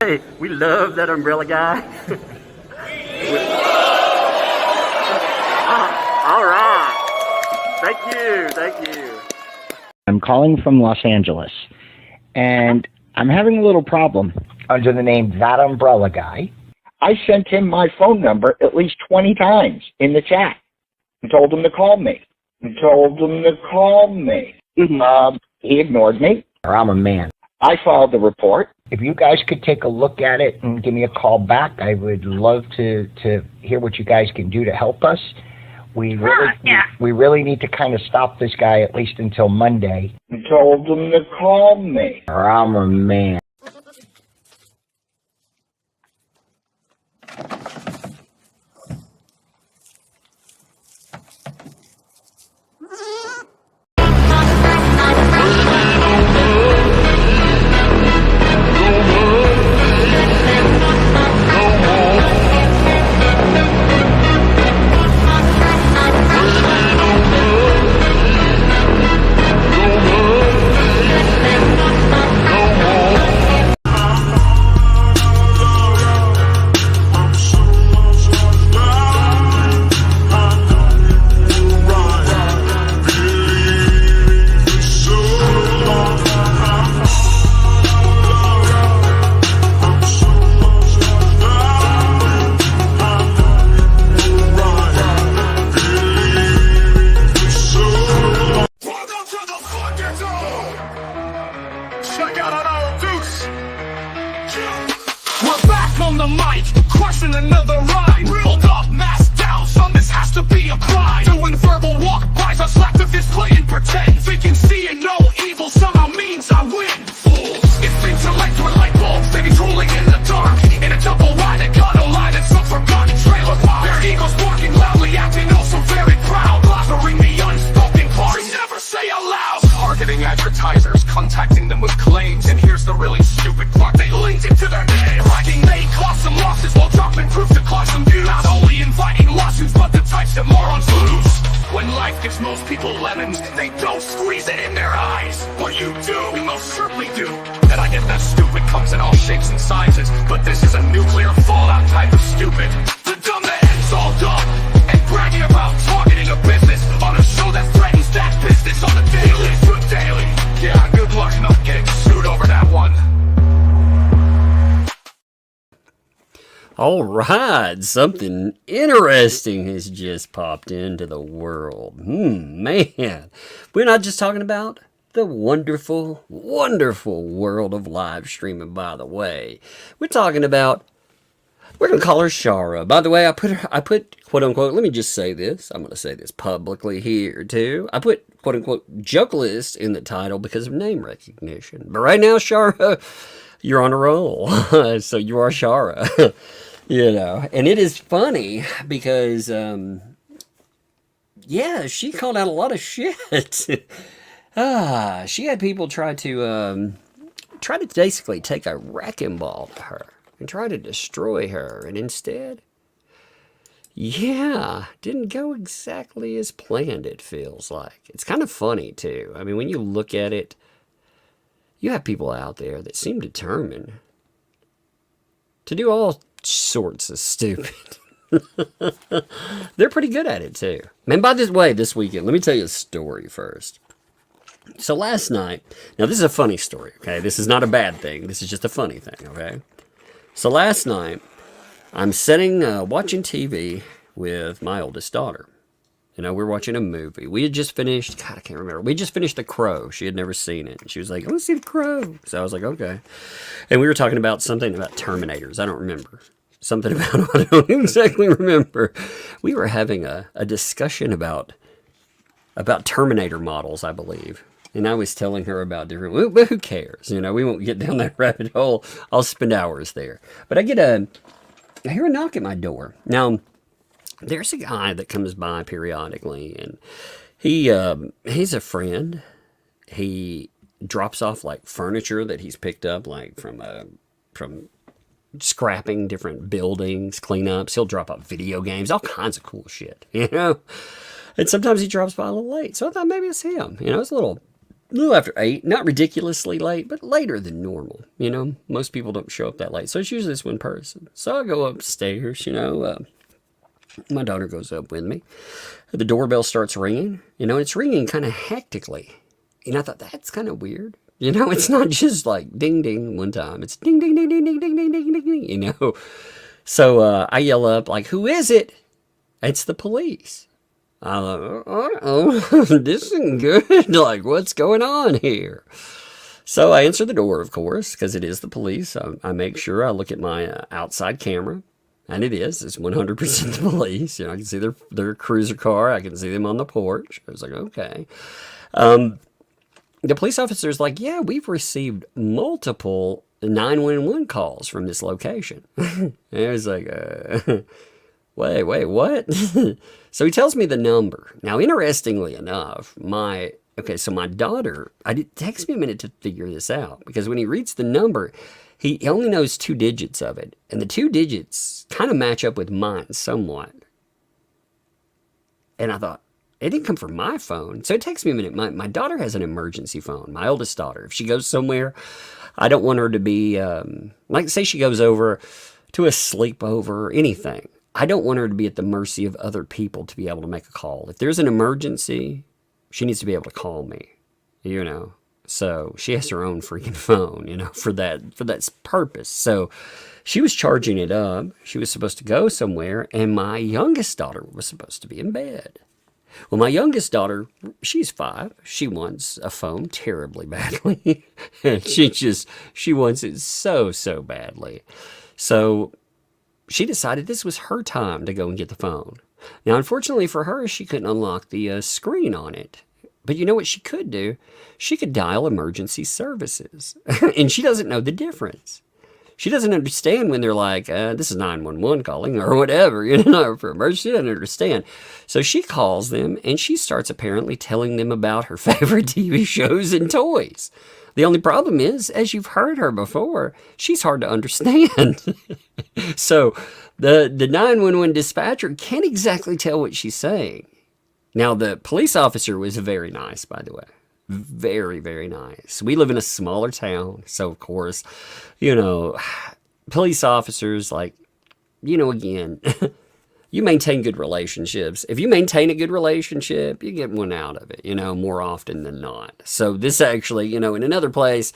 Hey, we love that umbrella guy. All right. Thank you. I'm calling from Los Angeles, and I'm having a little problem under the name ThatUmbrellaGuy. I sent him my phone number at least 20 times in the chat and told him to call me. He ignored me. I'm a man. I filed the report. If you guys could take a look at it and give me a call back, I would love to hear what you guys can do to help us. We really need to kind of stop this guy at least until Monday. I told him to call me. I'm a man. We're back on the mic, crushing another rhyme. Hold up, mask down, son, this has to be a crime. Doing verbal walk-bys, I slap the fist, play and pretend. Thinking seeing no evil somehow means I win. Fools, it's intellect with light bulbs, they be drooling in the dark. In a double wide that got no line and some forgotten trailer park. Their egos barking loudly, acting also very proud. Blathering the unspoken parts, they never say aloud. Targeting advertisers, contacting them with claims. And here's the really stupid part, they linked it to their name. Bragging they cost some losses while dropping proof to cause some views. Not only inviting lawsuits, but the types that morons lose. When life gives most people lemons, they don't squeeze it in their eyes. What you do, we most certainly do. And I get that stupid comes in all shapes and sizes, but this is a nuclear fallout type of stupid. The dumb that ends all dumb, and bragging about targeting a business on a show that threatens that business on a daily. Good daily. Yeah, good luck not getting sued over that one. All right, something interesting has just popped into the world. Man, we're not just talking about the wonderful, wonderful world of live streaming, by the way. We're talking about, we're going to call her Shara. By the way, I put, quote unquote, let me just say this. I'm going to say this publicly here, too. I put, quote unquote, Jokealist in the title because of name recognition. But right now, Shara, you're on a roll. So you are Shara. You know, and it is funny because, yeah, she called out a lot of shit. She had people try to basically take a wrecking ball to her and try to destroy her. And instead, yeah, didn't go exactly as planned, it feels like. It's kind of funny, too. I mean, when you look at it, you have people out there that seem determined to do all sorts of stupid. They're pretty good at it too. And by this way, this weekend, let me tell you a story first. So last night, now this is a funny story, okay? This is not a bad thing. This is just a funny thing, okay? So last night, I'm sitting watching TV with my oldest daughter. You know, we're watching a movie. We had just finished, God, I can't remember. We just finished The Crow. She had never seen it. She was like, I want to see The Crow. So I was like, okay. And we were talking about something about Terminators. I don't remember. Something about, I don't exactly remember. We were having a discussion about Terminator models, I believe. And I was telling her about different, but who cares? You know, we won't get down that rabbit hole. I'll spend hours there. But I hear a knock at my door. Now, there's a guy that comes by periodically, and he's a friend. He drops off like furniture that he's picked up, like from scrapping different buildings, cleanups. He'll drop off video games, all kinds of cool shit, you know. And sometimes he drops by a little late, so I thought maybe it's him. You know, it's a little little after 8, not ridiculously late, but later than normal. You know, most people don't show up that late. So it's usually this one person. So I go upstairs, you know, my daughter goes up with me. The doorbell starts ringing, you know, it's ringing kind of hectically. And I thought, that's kind of weird. You know, it's not just like ding, ding one time. It's ding, ding, ding, ding, ding, ding, ding, ding, ding, ding, you know. So I yell up, like, who is it? It's the police. I'm like, oh, this isn't good. Like, what's going on here? So I answer the door, of course, because it is the police. I make sure I look at my outside camera. And it's 100% the police. You know, I can see their cruiser car. I can see them on the porch. I was like, okay. The police officer's like, yeah, we've received multiple 911 calls from this location. And I was like, wait, what? So he tells me the number. Now, interestingly enough, my daughter, it takes me a minute to figure this out, because when he reads the number, he only knows 2 digits of it. And the 2 digits kind of match up with mine somewhat. And I thought, it didn't come from my phone. So it takes me a minute. My daughter has an emergency phone, my oldest daughter. If she goes somewhere, I don't want her to be, like say she goes over to a sleepover or anything. I don't want her to be at the mercy of other people to be able to make a call. If there's an emergency, she needs to be able to call me, you know. So she has her own freaking phone, you know, for that purpose. So she was charging it up. She was supposed to go somewhere, and my youngest daughter was supposed to be in bed. Well, my youngest daughter, she's 5. She wants a phone terribly badly. she wants it so badly. So she decided this was her time to go and get the phone. Now, unfortunately for her, she couldn't unlock the screen on it. But you know what she could do? She could dial emergency services. And she doesn't know the difference. She doesn't understand when they're like, this is 911 calling or whatever, you know, for emergency. She doesn't understand. So she calls them, and she starts apparently telling them about her favorite TV shows and toys. The only problem is, as you've heard her before, she's hard to understand. So the 911 dispatcher can't exactly tell what she's saying. Now, the police officer was very nice, by the way. Very, very nice. We live in a smaller town, so of course, you know, police officers, like, you know, again, you maintain good relationships. If you maintain a good relationship, you get one out of it, you know, more often than not. So this actually, you know, in another place,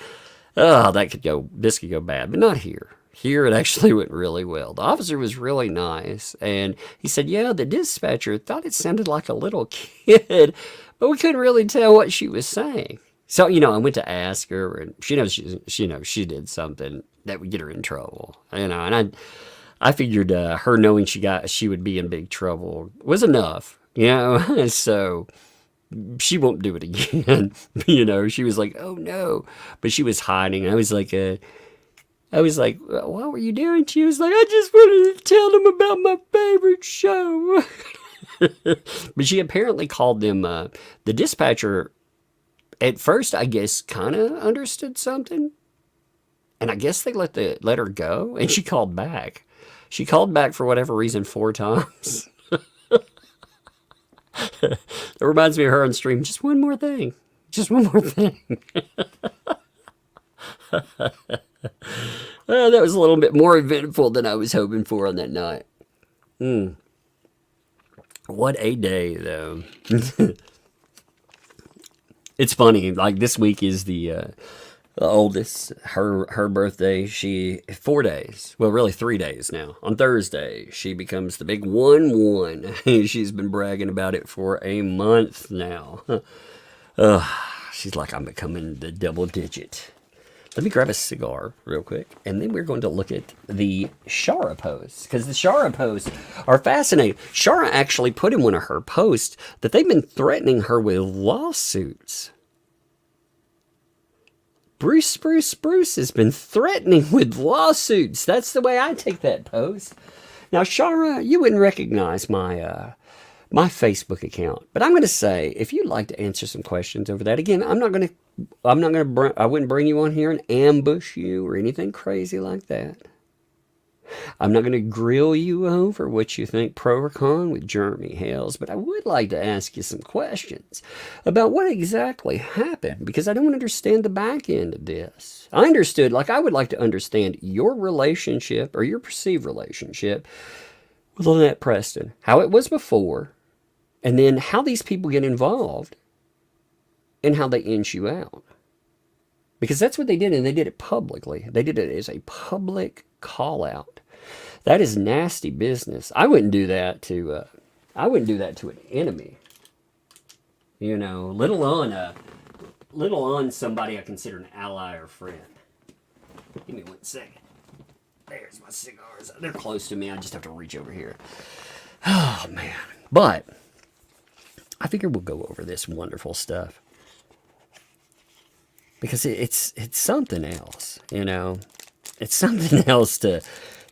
this could go bad, but not here. Here, it actually went really well. The officer was really nice, and he said, yeah, the dispatcher thought it sounded like a little kid, but we couldn't really tell what she was saying. So, you know, I went to ask her, and she knows she did something that would get her in trouble, you know, and I figured her knowing she would be in big trouble was enough, you know, so she won't do it again. You know, she was like, oh no, but she was hiding. I was like, what were you doing? She was like, I just wanted to tell them about my favorite show. But she apparently called them, the dispatcher, at first, I guess, kind of understood something. And I guess they let her go, and she called back. She called back for whatever reason 4 times. It reminds me of her on stream. Just one more thing. Just one more thing. That was a little bit more eventful than I was hoping for on that night. What a day, though. It's funny. Like, this week is the oldest. Her birthday. 4 days. Well, really 3 days now. On Thursday, she becomes the big 1-1. She's been bragging about it for a month now. She's like, I'm becoming the double digit. Let me grab a cigar real quick, and then we're going to look at the Shara posts, because the Shara posts are fascinating. Shara actually put in one of her posts that they've been threatening her with lawsuits. Bruce has been threatening with lawsuits. That's the way I take that post. Now, Shara, you wouldn't recognize my Facebook account, but I'm going to say, if you'd like to answer some questions over that, again, I wouldn't bring you on here and ambush you or anything crazy like that. I'm not going to grill you over what you think pro or con with Jeremy Hales, but I would like to ask you some questions about what exactly happened, because I don't understand the back end of this. I would like to understand your relationship, or your perceived relationship, with Lynette Preston, how it was before, and then how these people get involved, and how they inch you out. Because that's what they did, and they did it publicly. They did it as a public call-out. That is nasty business. I wouldn't do that to an enemy. You know, little on somebody I consider an ally or friend. Give me 1 second. There's my cigars. They're close to me. I just have to reach over here. Oh, man. But I figure we'll go over this wonderful stuff, because it's something else, you know. It's something else to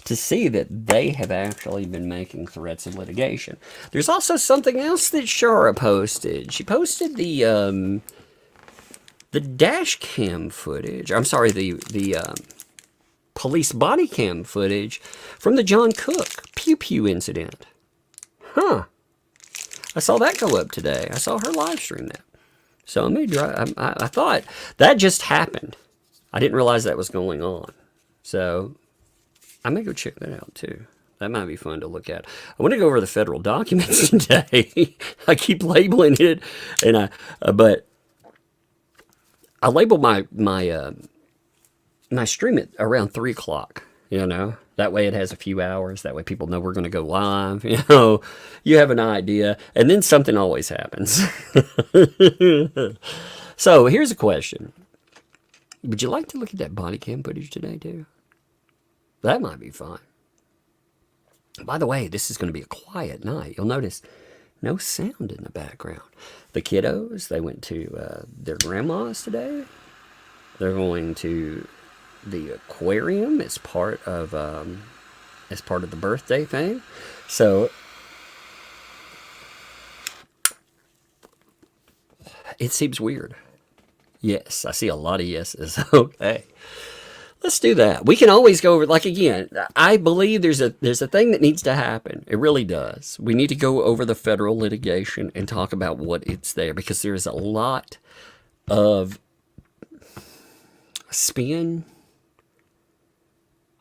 see that they have actually been making threats of litigation. There's also something else that Shara posted. She posted the dash cam footage. I'm sorry, the police body cam footage from the John Cook pew pew incident. Huh. I saw that go up today. I saw her live stream that. So I thought that just happened. I didn't realize that was going on. So I may go check that out too. That might be fun to look at. I want to go over the federal documents today. I keep labeling it, and but I label my stream at around 3 o'clock. You know, that way it has a few hours. That way people know we're going to go live. You know, you have an idea, and then something always happens. So here's a question: would you like to look at that body cam footage today too? That might be fun. By the way, this is going to be a quiet night. You'll notice no sound in the background. The kiddos, they went to their grandma's today. They're going to the aquarium as part of the birthday thing. So it seems weird. Yes, I see a lot of yeses. Okay. Let's do that. We can always go over, like, again, I believe there's a thing that needs to happen. It really does. We need to go over the federal litigation and talk about what it's there, because there's a lot of spin,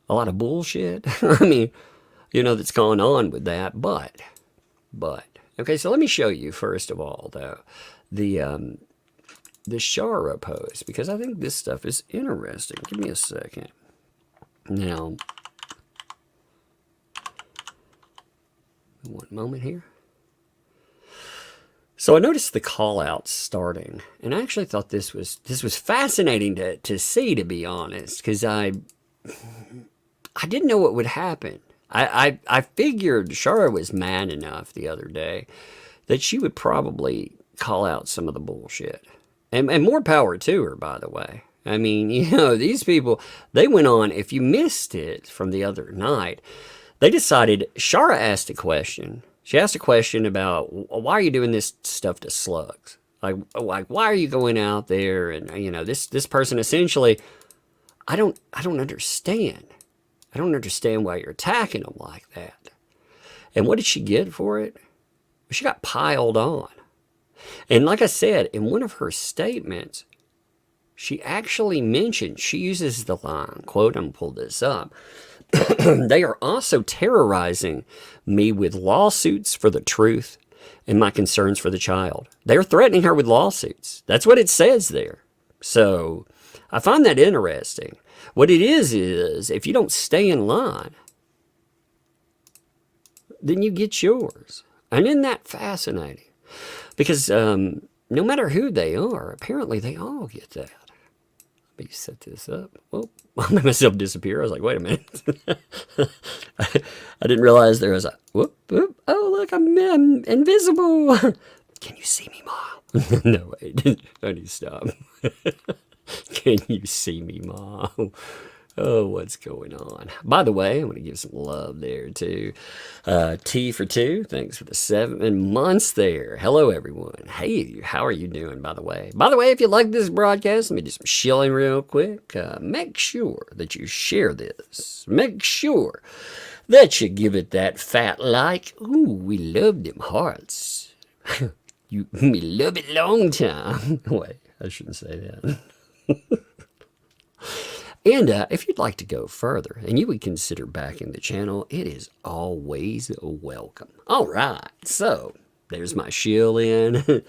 a lot of bullshit. I mean, you know, that's going on with that. But, okay, so let me show you, first of all, though, the Shara post, because I think this stuff is interesting. Give me a second. Now, 1 moment here. So I noticed the call-outs starting, and I actually thought this was fascinating to see, to be honest, because I didn't know what would happen. I figured Shara was mad enough the other day that she would probably call out some of the bullshit. And more power to her, by the way. I mean, you know, these people, they went on, if you missed it from the other night, they decided, Shara asked a question. She asked a question about, why are you doing this stuff to slugs? Like why are you going out there? And, you know, this person essentially, I don't understand. I don't understand why you're attacking them like that. And what did she get for it? She got piled on. And like I said, in one of her statements, she actually mentioned, she uses the line, quote, I'm going to pull this up, they are also terrorizing me with lawsuits for the truth and my concerns for the child. They're threatening her with lawsuits. That's what it says there. So I find that interesting. What it is if you don't stay in line, then you get yours. And isn't that fascinating? Because no matter who they are, apparently they all get that. Let me set this up. Well, I made myself disappear. I was like, wait a minute. I didn't realize there was a, whoop, whoop. Oh, look, I'm invisible. Can you see me, Mom? No, wait. I need to stop. Can you see me, Mom? Oh, what's going on? By the way, I'm going to give some love there to T for 2. Thanks for the 7 months there. Hello, everyone. Hey, how are you doing, by the way? By the way, if you like this broadcast, let me do some shilling real quick. Make sure that you share this. Make sure that you give it that fat like. Ooh, we love them hearts. We love it long time. Wait, I shouldn't say that. And if you'd like to go further and you would consider backing the channel, it is always welcome. All right, so there's my shill in.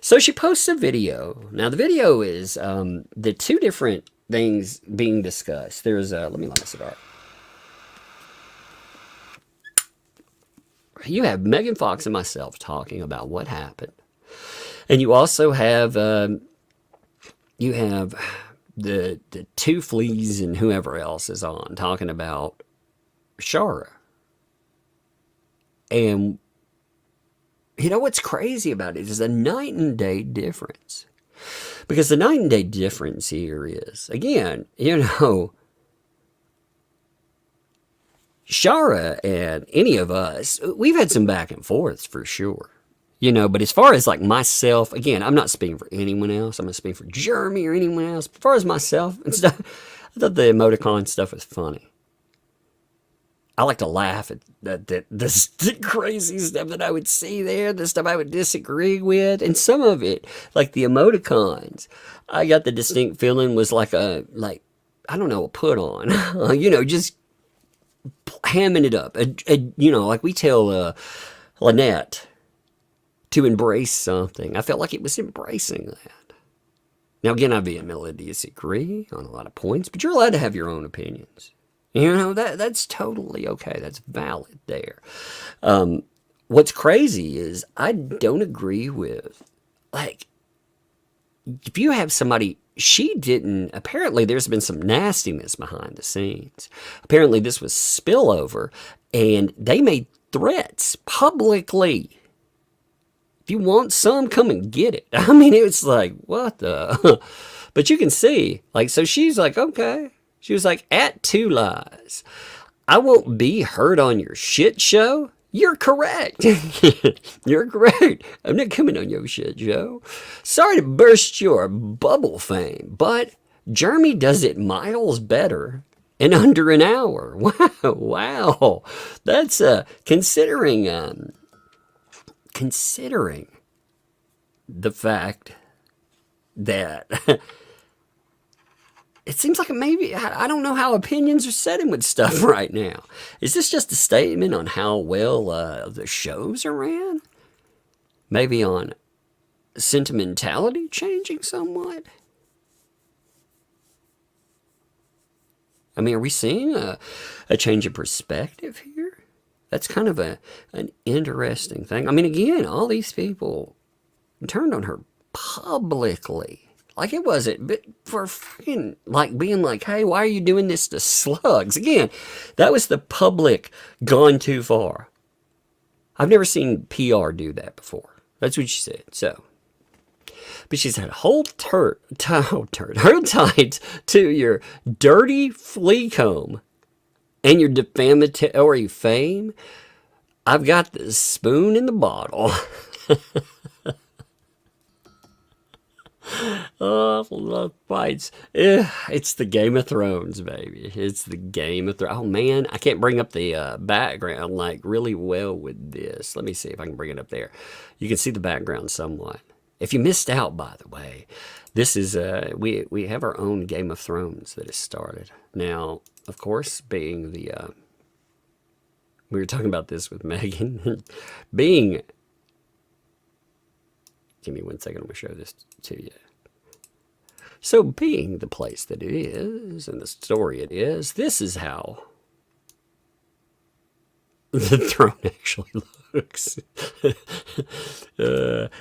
So she posts a video. Now the video is the 2 different things being discussed. There's, let me light a cigar. You have Megan Fox and myself talking about what happened. And you also have, the 2 fleas and whoever else is on talking about Shara. And you know what's crazy about it is a night and day difference. Because the night and day difference here is, again, you know, Shara and any of us, we've had some back and forths for sure. You know, but as far as like myself, again, I'm not speaking for anyone else. I'm not speaking for Jeremy or anyone else. As far as myself and stuff, I thought the emoticon stuff was funny. I like to laugh at the crazy stuff that I would see there, the stuff I would disagree with. And some of it, like the emoticons, I got the distinct feeling was like a put on, you know, just hamming it up. You know, like we tell Lynette to embrace something. I felt like it was embracing that. Now, again, I vehemently disagree on a lot of points, but you're allowed to have your own opinions. You know, that's totally okay. That's valid there. What's crazy is I don't agree with, like, if you have somebody, apparently there's been some nastiness behind the scenes. Apparently this was spillover, and they made threats publicly. If you want some, come and get it. I mean, it was like, what the? But you can see, like, so she's like, okay. She was like, at 2 lies. I won't be heard on your shit show. You're correct. You're correct. I'm not coming on your shit show. Sorry to burst your bubble fame, but Jeremy does it miles better in under an hour. Wow. That's considering the fact that it seems like maybe, I don't know how opinions are setting with stuff right now. Is this just a statement on how well the shows are ran? Maybe on sentimentality changing somewhat? I mean, are we seeing a change of perspective here? That's kind of an interesting thing. I mean, again, all these people turned on her publicly. Like, it wasn't, but for freaking, like, being like, hey, why are you doing this to slugs? Again, that was the public gone too far. I've never seen PR do that before. That's what she said, so. But she said, hold tight to your dirty flea comb and your defamatory fame. I've got the spoon in the bottle. Oh, love fights. It's the Game of Thrones, baby. It's the Game of Thrones. Oh, man, I can't bring up the background, like, really well with this. Let me see if I can bring it up there. You can see the background somewhat. If you missed out, by the way, this is, we have our own Game of Thrones that has started. Now, of course, being the, we were talking about this with Megan, being, give me 1 second, I'm going to show this to you. So being the place that it is, and the story it is, this is how the throne actually looks.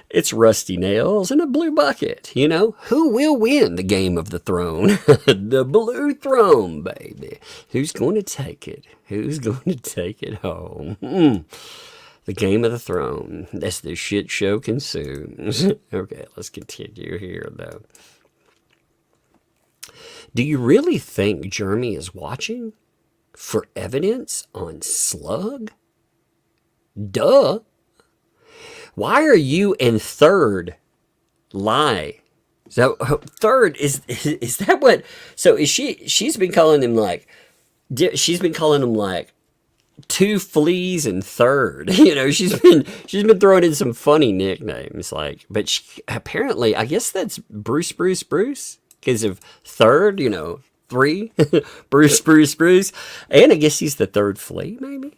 It's rusty nails and a blue bucket, you know. Who will win the game of the throne? The blue throne, baby. Who's going to take it? Who's going to take it home? The Game of the Throne. That's the shit show consumes. Okay, let's continue here, though. Do you really think Jeremy is watching for evidence on Slug? Duh. Why are you in third lie? So third is that what? So is she's been calling him like, she's been calling him like two fleas and third. You know, she's been throwing in some funny nicknames like, but apparently I guess that's Bruce because of third, you know, 3 Bruce, and I guess he's the third flea maybe.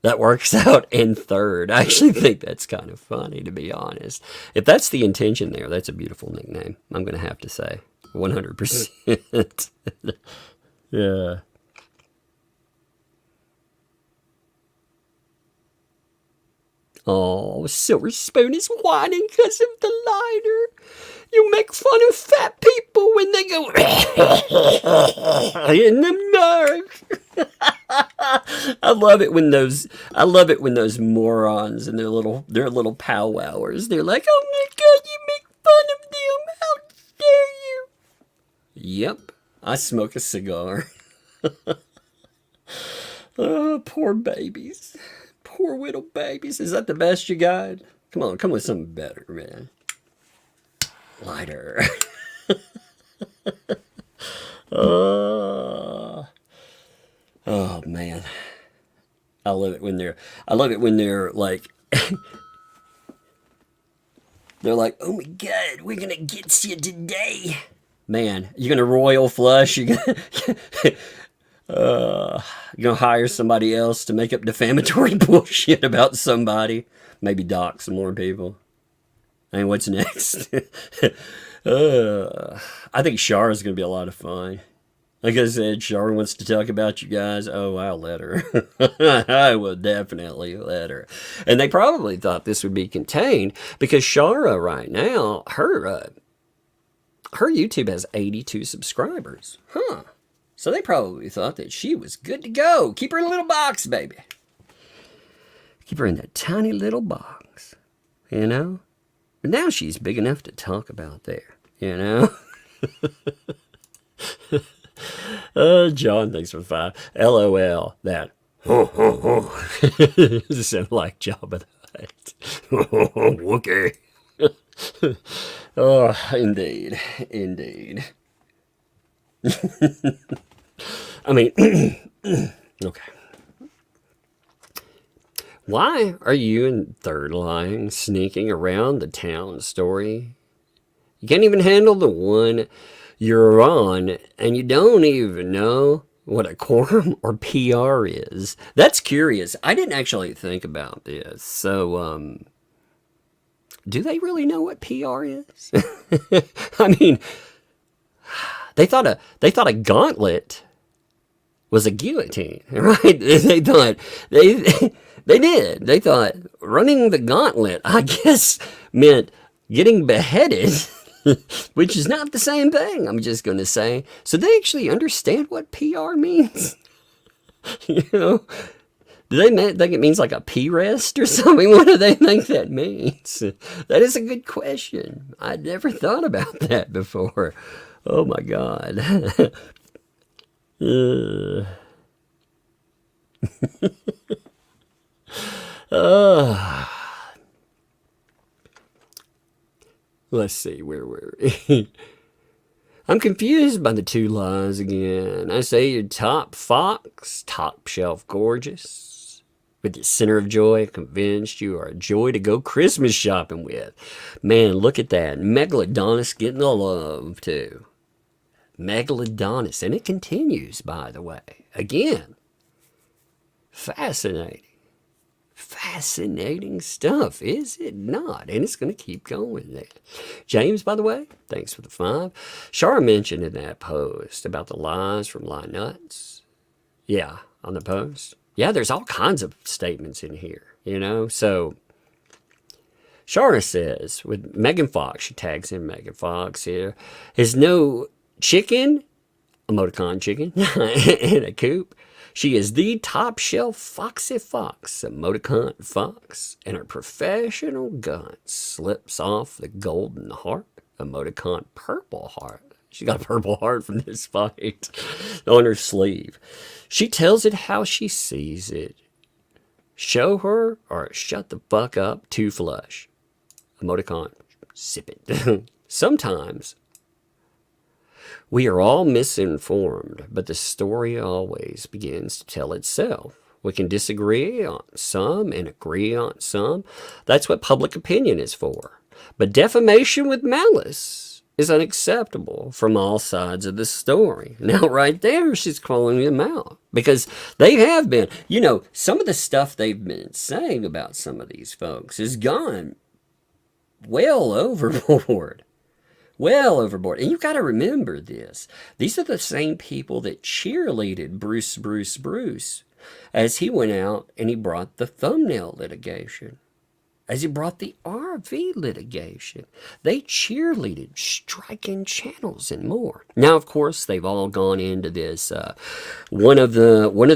That works out in third. I actually think that's kind of funny, to be honest. If that's the intention there, that's a beautiful nickname. I'm going to have to say 100%. Yeah. Oh, Silver Spoon is whining because of the lighter. You make fun of fat people when they go in the dark. I love it when those morons and their little powwowers, they're like, oh my God, you make fun of them. How dare you? Yep, I smoke a cigar. Oh, poor babies. Poor little babies. Is that the best you got? Come on, come with something better, man. Lighter. Oh man. I love it when they're like they're like, oh my God, we're gonna get you today. Man, you're gonna royal flush, you're gonna hire somebody else to make up defamatory bullshit about somebody. Maybe dox some more people. I mean, what's next? I think Shara's going to be a lot of fun. Like I said, Shara wants to talk about you guys. Oh, I'll let her. I will definitely let her. And they probably thought this would be contained because Shara right now, her YouTube has 82 subscribers. Huh. So they probably thought that she was good to go. Keep her in a little box, baby. Keep her in that tiny little box. You know? But now she's big enough to talk about there, you know? John, thanks for 5. LOL, that. This sounds like Jabba the Hutt. Wookie. Oh, indeed. Indeed. I mean, okay. Why are you in third line sneaking around the town story? You can't even handle the one you're on, and you don't even know what a quorum or PR is. That's curious. I didn't actually think about this. So, do they really know what PR is? I mean, they thought a gauntlet was a guillotine, right? They thought they did. They thought running the gauntlet, I guess, meant getting beheaded, which is not the same thing, I'm just going to say. So they actually understand what PR means? You know? Do they think it means like a pee rest or something? What do they think that means? That is a good question. I'd never thought about that before. Oh my God. Let's see, where were we? I'm confused by the 2 lies again. I say you're top fox, top shelf gorgeous, with your center of joy, convinced you are a joy to go Christmas shopping with. Man, look at that. Megalodonus getting the love, too. Megalodonus. And it continues, by the way. Again. Fascinating. Fascinating stuff, is it not? And it's going to keep going there. James, by the way, thanks for the 5. Shara mentioned in that post about the lies from Lie Nuts. Yeah, on the post. Yeah, there's all kinds of statements in here, you know? So, Shara says, with Megan Fox, she tags in Megan Fox here, is no chicken, emoticon chicken, in a coop. She is the top shelf Foxy Fox, emoticon Fox, and her professional gun slips off the golden heart, emoticon purple heart. She got a purple heart from this fight on her sleeve. She tells it how she sees it. Show her or shut the fuck up, too flush. Emoticon, sip it. Sometimes we are all misinformed, but the story always begins to tell itself. We can disagree on some and agree on some. That's what public opinion is for. But defamation with malice is unacceptable from all sides of the story. Now, right there, she's calling them out. Because they have been, you know, some of the stuff they've been saying about some of these folks has gone well overboard. Well overboard. And you've got to remember this. These are the same people that cheerleaded Bruce as he went out and he brought the thumbnail litigation. As he brought the RV litigation. They cheerleaded striking channels and more. Now, of course, they've all gone into this. One of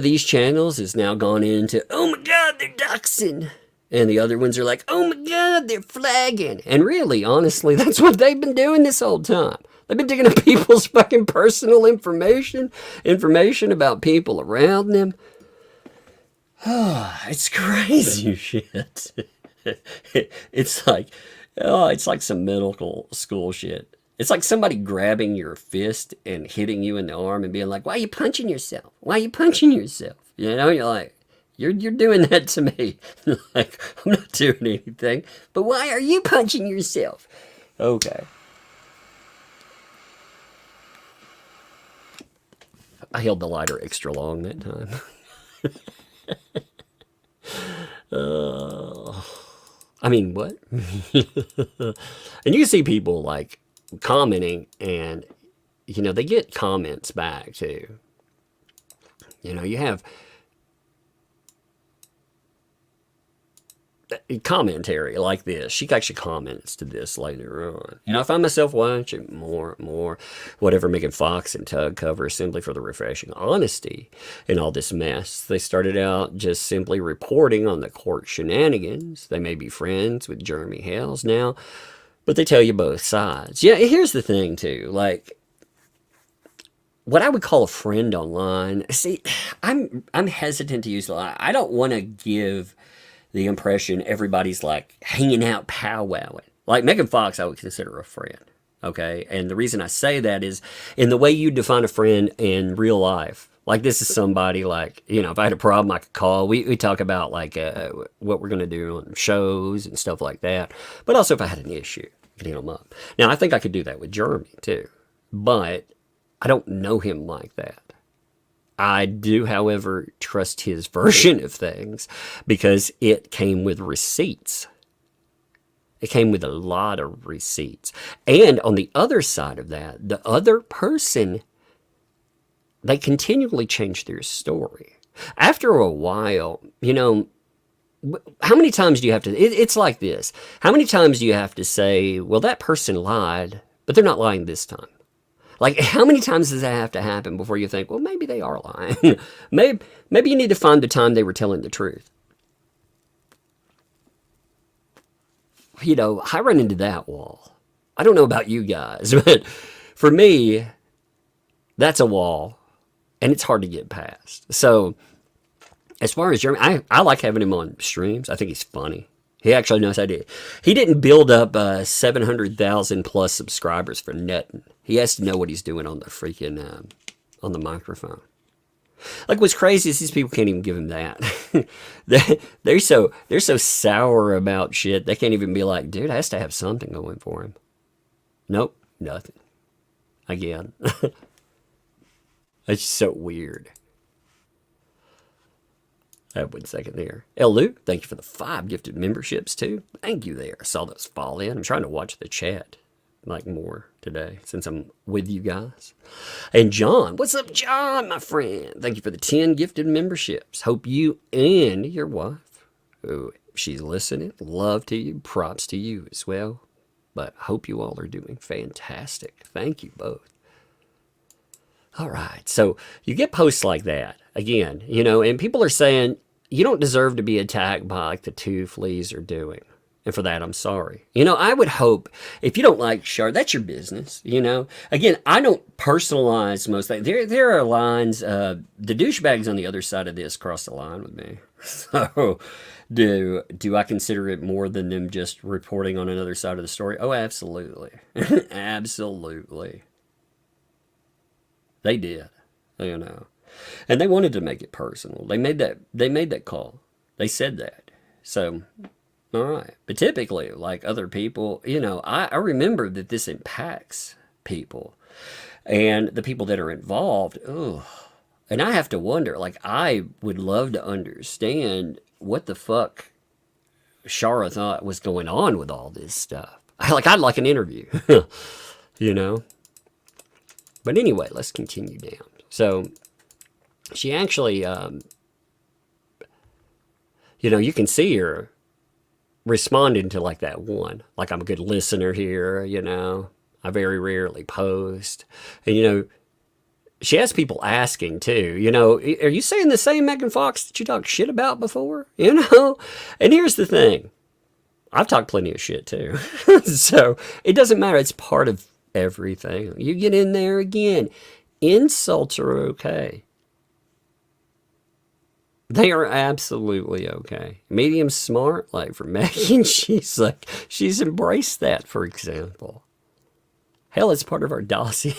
these channels has now gone into, oh my God, they're doxing. And the other ones are like, oh my God, they're flagging. And really, honestly, that's what they've been doing this whole time. They've been digging up people's fucking personal information about people around them. Oh, it's crazy shit. It's like some medical school shit. It's like somebody grabbing your fist and hitting you in the arm and being like, why are you punching yourself? Why are you punching yourself? You know, you're like, you're doing that to me. Like, I'm not doing anything. But why are you punching yourself? Okay. I held the lighter extra long that time. I mean, what? And you see people like commenting and, you know, they get comments back too. You know, you have commentary like this. She actually comments to this later on. You know, I find myself watching more and more whatever Megan Fox and Tug cover simply for the refreshing honesty in all this mess. They started out just simply reporting on the court shenanigans. They may be friends with Jeremy Hales now, but they tell you both sides. Yeah, here's the thing too. Like, what I would call a friend online. See, I'm hesitant to use the line. I don't want to give the impression everybody's like hanging out powwowing. Like Megan Fox, I would consider a friend. Okay. And the reason I say that is in the way you define a friend in real life. Like this is somebody like, you know, if I had a problem, I could call. We talk about like what we're going to do on shows and stuff like that. But also if I had an issue, I could hit them up. Now I think I could do that with Jeremy too. But I don't know him like that. I do, however, trust his version of things because it came with receipts. It came with a lot of receipts. And on the other side of that, the other person, they continually change their story. After a while, you know, how many times do you have to, it's like this. How many times do you have to say, well, that person lied, but they're not lying this time? Like, how many times does that have to happen before you think, well, maybe they are lying? maybe you need to find the time they were telling the truth. You know, I run into that wall. I don't know about you guys, but for me, that's a wall, and it's hard to get past. So, as far as Jeremy, I like having him on streams. I think he's funny. He actually knows how to do it. He didn't build up 700,000 plus subscribers for nothing. He has to know what he's doing on the freaking, on the microphone. Like what's crazy is these people can't even give him that. they're so sour about shit. They can't even be like, dude, has to have something going for him. Nope, nothing. Again. It's so weird. Have 1 second there. El Luke, thank you for the 5 gifted memberships too. Thank you there. I saw those fall in. I'm trying to watch the chat like more today since I'm with you guys. And John, what's up, John, my friend? Thank you for the 10 gifted memberships. Hope you and your wife, who she's listening, love to you, props to you as well. But hope you all are doing fantastic. Thank you both. All right, so you get posts like that again, you know, and people are saying you don't deserve to be attacked by like the two fleas are doing. And for that, I'm sorry. You know, I would hope if you don't like Shara, that's your business. You know, again, I don't personalize most things. There are lines. The douchebags on the other side of this cross the line with me. So, do I consider it more than them just reporting on another side of the story? Oh, absolutely, absolutely. They did, you know, and they wanted to make it personal. They made that call. They said that. So. All right. But typically, like other people, you know, I remember that this impacts people and the people that are involved. Oh, and I have to wonder, like, I would love to understand what the fuck Shara thought was going on with all this stuff. I'd like an interview, you know? But anyway, let's continue down. So she actually, you know, you can see her responding to like that one, like, I'm a good listener here, you know, I very rarely post. And, you know, she has people asking too, you know, are you saying the same Megan Fox that you talked shit about before? You know? And here's the thing. I've talked plenty of shit too. So it doesn't matter. It's part of everything. You get in there again. Insults are okay. They are absolutely okay. Medium smart, like for Megan, she's embraced that, for example. Hell, it's part of our dossier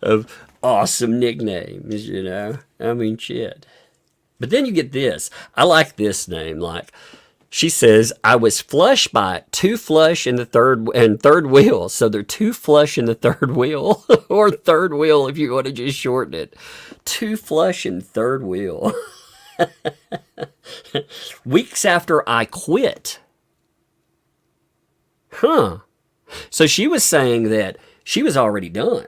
of awesome nicknames, you know? I mean, shit. But then you get this. I like this name. Like, she says, I was flush by two flush in the third wheel. So they're two flush in the third wheel, or third wheel if you want to just shorten it. Two flush in third wheel. Weeks after I quit. Huh. So she was saying that she was already done.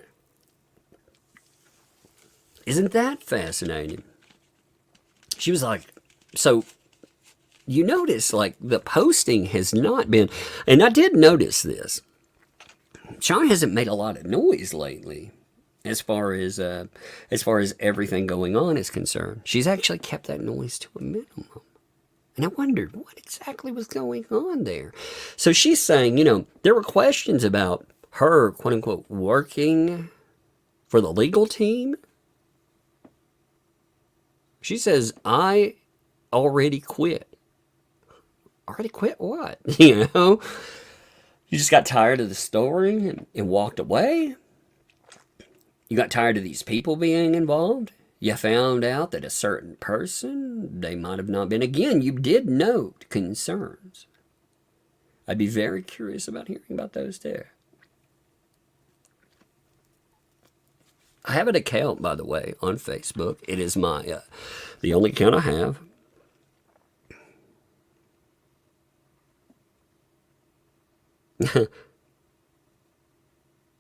Isn't that fascinating? She was like, so you notice, like, the posting has not been, and I did notice this. Shara hasn't made a lot of noise lately, as far as everything going on is concerned. She's actually kept that noise to a minimum. And I wondered what exactly was going on there. So she's saying, you know, there were questions about her, quote unquote, working for the legal team. She says, I already quit. Already quit what? You know? You just got tired of the story and walked away? You got tired of these people being involved? You found out that a certain person, they might have not been. Again, you did note concerns. I'd be very curious about hearing about those too. I have an account, by the way, on Facebook. It is my the only account I have.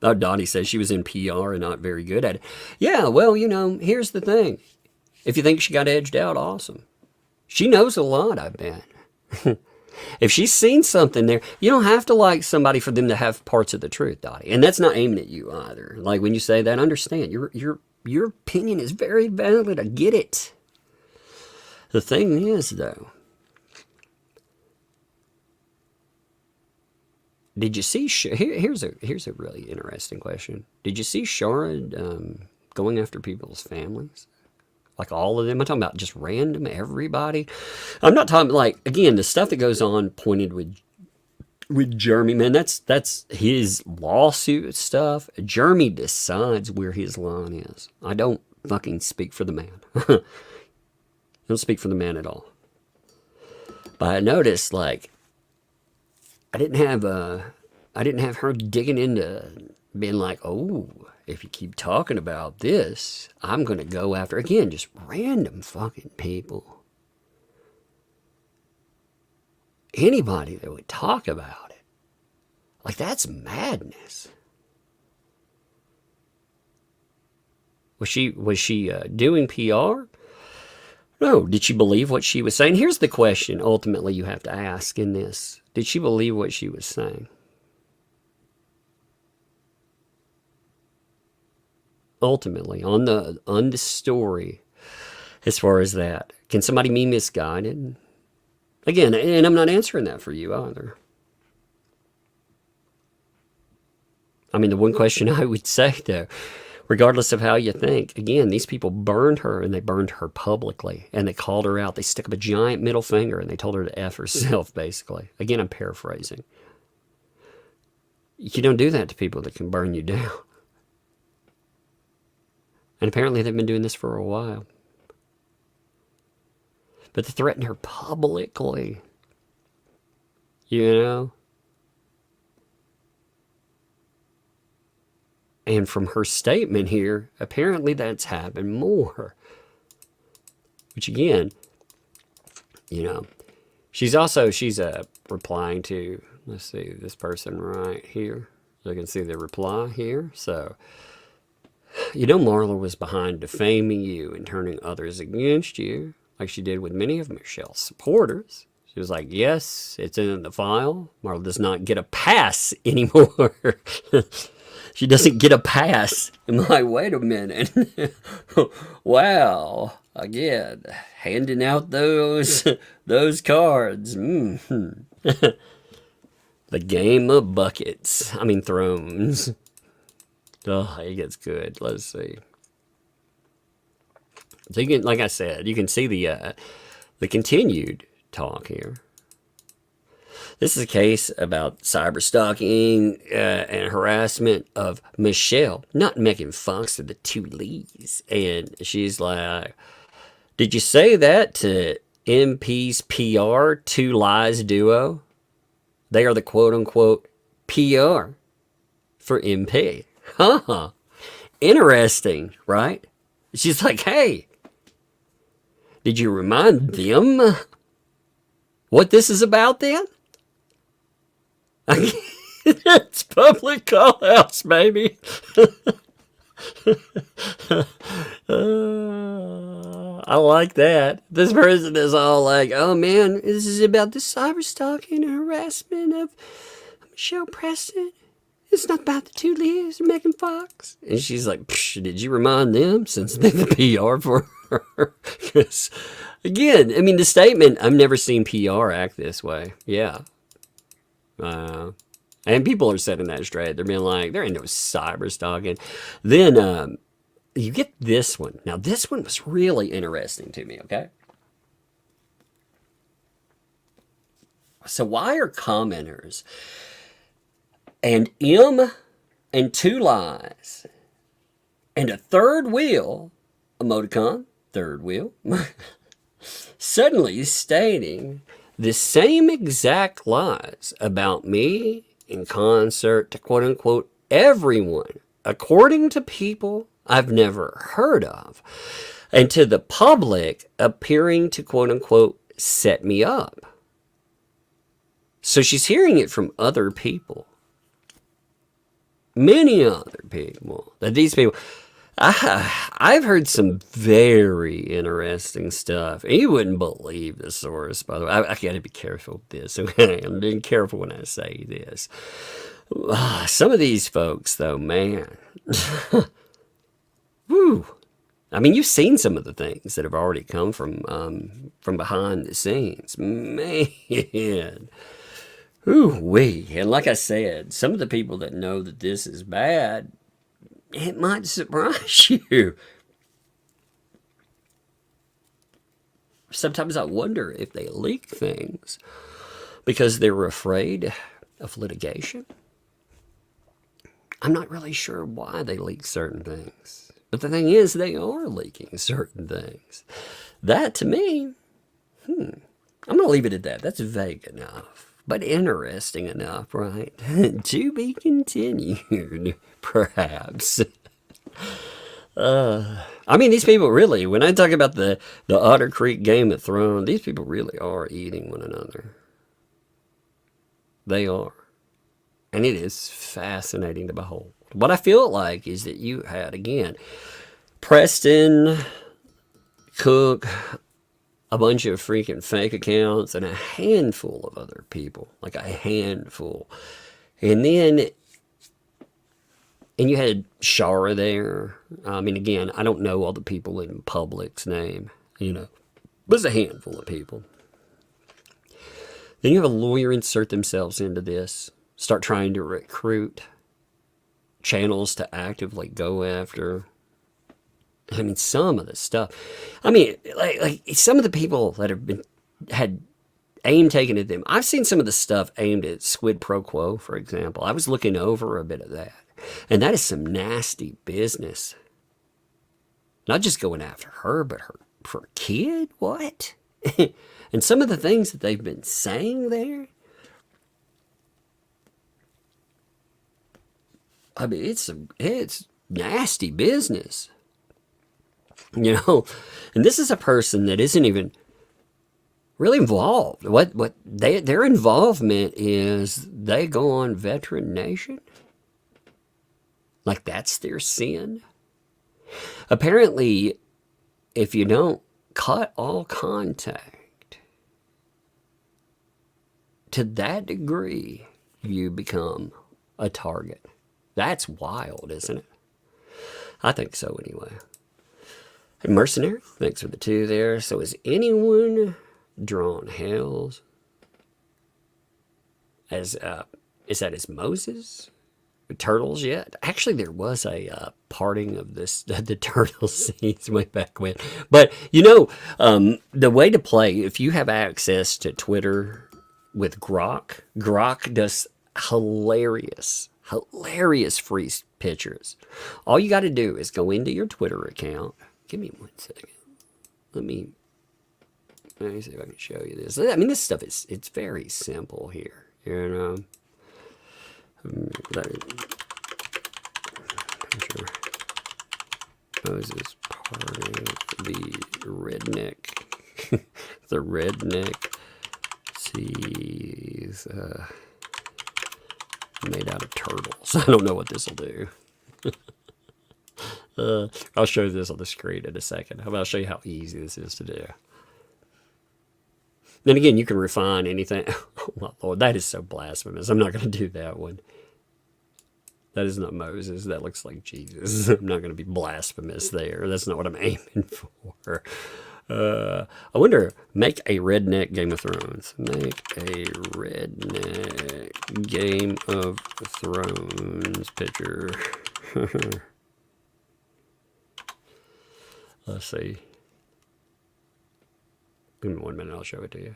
Oh, Dottie says she was in PR and not very good at it. Yeah, well, you know, here's the thing. If you think she got edged out, awesome. She knows a lot, I bet. If she's seen something there, you don't have to like somebody for them to have parts of the truth, Dottie. And that's not aiming at you either. Like, when you say that, understand. Your opinion is very valid. I get it. The thing is, though, did you see? Here's a really interesting question. Did you see Shara going after people's families? Like all of them? I'm talking about just random everybody. I'm not talking like, again, the stuff that goes on pointed with Jeremy, man. That's his lawsuit stuff. Jeremy decides where his line is. I don't fucking speak for the man. I don't speak for the man at all. But I noticed, like, I didn't have her digging into being like, oh, if you keep talking about this, I'm going to go after, again, just random fucking people. Anybody that would talk about it. Like, that's madness. Was she doing PR? No. Did she believe what she was saying? Here's the question ultimately you have to ask in this. Did she believe what she was saying? Ultimately, on the story, as far as that. Can somebody be misguided? Again, and I'm not answering that for you either. I mean, the one question I would say, though, regardless of how you think, again, these people burned her, and they burned her publicly, and they called her out. They stuck up a giant middle finger, and they told her to F herself, basically. Again, I'm paraphrasing. You don't do that to people that can burn you down. And apparently they've been doing this for a while. But they threatened her publicly. You know? And from her statement here, apparently that's happened more. Which again, you know, she's replying to, let's see, this person right here. So I can see the reply here. So, you know, Marla was behind defaming you and turning others against you, like she did with many of Michelle's supporters. She was like, yes, it's in the file. Marla does not get a pass anymore. She doesn't get a pass. I'm like, wait a minute. Wow. Again, handing out those cards. The game of buckets. I mean, thrones. Oh, it gets good. Let's see. So you can, like I said, you can see the continued talk here. This is a case about cyber stalking and harassment of Michelle, not Megan Fox, or the two Lees. And she's like, did you say that to MP's PR, Two Lies duo? They are the quote-unquote PR for MP. Huh. Interesting, right? She's like, hey, did you remind them what this is about then? It's public call outs, baby. I like that. This person is all like, oh man, this is about the cyber stalking and harassment of Michelle Preston. It's not about the two Lees or Megan Fox. And she's like, did you remind them since they're the PR for her? Because, again, I mean, the statement, I've never seen PR act this way. Yeah. And people are setting that straight. They're being like, there ain't no cyber stalking. Then you get this one. Now, this one was really interesting to me, okay? So why are commenters and M and Two Lies and a third wheel, emoticon, third wheel, suddenly stating the same exact lies about me in concert to quote-unquote everyone, according to people I've never heard of, and to the public appearing to quote-unquote set me up. So she's hearing it from other people. Many other people. That these people... I've heard some very interesting stuff. And you wouldn't believe the source, by the way. I got to be careful with this, okay? I'm being careful when I say this. Some of these folks, though, man. Woo. I mean, you've seen some of the things that have already come from behind the scenes. Man. Ooh-wee. And like I said, some of the people that know that this is bad, it might surprise you. Sometimes I wonder if they leak things because they're afraid of litigation. I'm not really sure why they leak certain things. But the thing is, they are leaking certain things. That, to me, I'm going to leave it at that. That's vague enough. But interesting enough, right? To be continued, perhaps. I mean, these people really, when I talk about the Otter Creek Game of Thrones, these people really are eating one another. They are. And it is fascinating to behold. What I feel like is that you had, again, Preston, Cook, a bunch of freaking fake accounts, and a handful of other people. Like a handful. And then, and you had Shara there. I mean, again, I don't know all the people in public's name, you know. But it's a handful of people. Then you have a lawyer insert themselves into this, start trying to recruit channels to actively go after. I mean, some of the stuff. I mean, like some of the people that have had aim taken at them. I've seen some of the stuff aimed at Squid Pro Quo, for example. I was looking over a bit of that, and that is some nasty business. Not just going after her, but her kid. What? And some of the things that they've been saying there. I mean, it's nasty business. You know, and this is a person that isn't even really involved. What their involvement is, they go on Veteran Nation. Like that's their sin. Apparently, if you don't cut all contact to that degree, you become a target. That's wild, isn't it? I think so anyway. And Mercenary, thanks for the 2 there. So is anyone drawn Hales as, is that as Moses? Turtles yet? Actually, there was a parting of this, the turtle scenes way back when. But, you know, the way to play, if you have access to Twitter with Grok does hilarious free pictures. All you got to do is go into your Twitter account. Give me 1 second. Let me see if I can show you this. I mean, this stuff it's very simple here. You know, Moses parting the redneck. The redneck sees made out of turtles. I don't know what this will do. I'll show you this on the screen in a second. I'll show you how easy this is to do. Then again, you can refine anything. Oh my Lord, that is so blasphemous. I'm not going to do that one. That is not Moses. That looks like Jesus. I'm not going to be blasphemous there. That's not what I'm aiming for. I wonder, make a redneck Game of Thrones. Make a redneck Game of Thrones picture. Let's see. Give me 1 minute, I'll show it to you.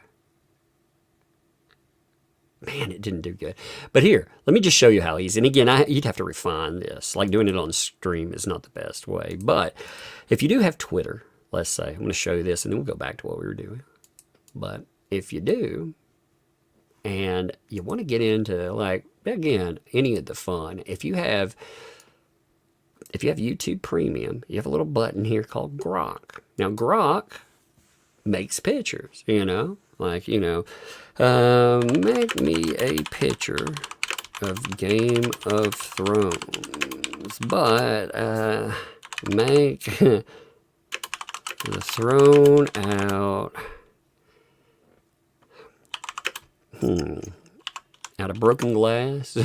Man, it didn't do good. But here, let me just show you how easy. And again, you'd have to refine this. Like doing it on stream is not the best way. But if you do have Twitter, let's say, I'm going to show you this and then we'll go back to what we were doing. But if you do, and you want to get into, like, again, any of the fun, if you have YouTube Premium, you have a little button here called Grok. Now, Grok makes pictures, you know, like, you know, make me a picture of Game of Thrones, but make the thrown out out of broken glass.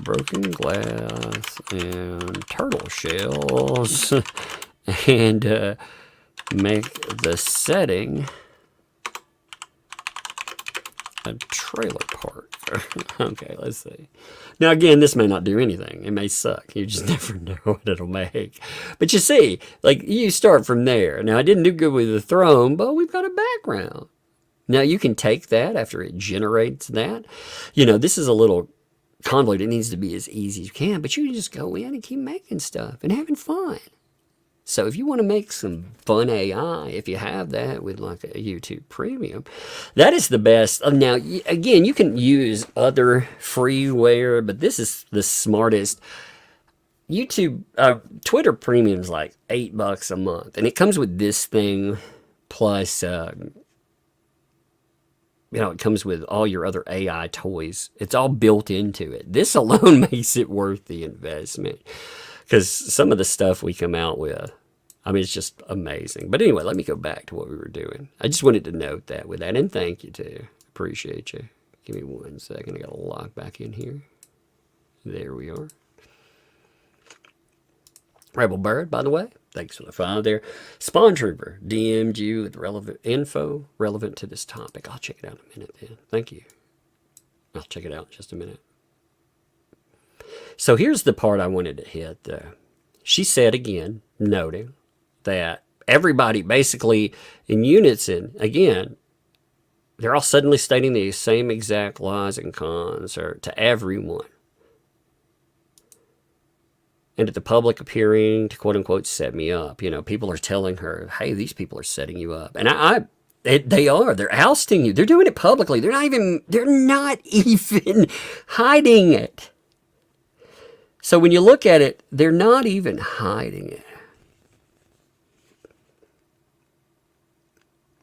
Broken glass and turtle shells, and make the setting a trailer park. Okay, let's see. Now again, this may not do anything. It may suck. You just never know what it'll make. But you see, like, you start from there. Now, I didn't do good with the throne, but we've got a background. Now, you can take that after it generates that. You know, this is a little convoluted. It needs to be as easy as you can, but you can just go in and keep making stuff and having fun. So if you want to make some fun AI, if you have that with like a YouTube Premium, that is the best. Now, again, you can use other freeware, but this is the smartest. YouTube, Twitter Premium is like $8 a month, and it comes with this thing plus, you know, it comes with all your other AI toys. It's all built into it. This alone makes it worth the investment. Because some of the stuff we come out with, I mean, it's just amazing. But anyway, let me go back to what we were doing. I just wanted to note that with that, and thank you too. Appreciate you. Give me 1 second. I got to log back in here. There we are. Rebel Bird, by the way, Thanks for the 5 there. Spawn Trooper DM'd you with relevant info relevant to this topic. I'll check it out in a minute then. Thank you. I'll check it out in just a minute. So here's the part I wanted to hit, though. She said again, noting that everybody basically in unison, again, they're all suddenly stating the same exact lies and cons or to everyone. And at the public appearing to quote unquote set me up, you know, people are telling her, hey, these people are setting you up. And they are. They're ousting you. They're doing it publicly. They're not even hiding it. So when you look at it, they're not even hiding it.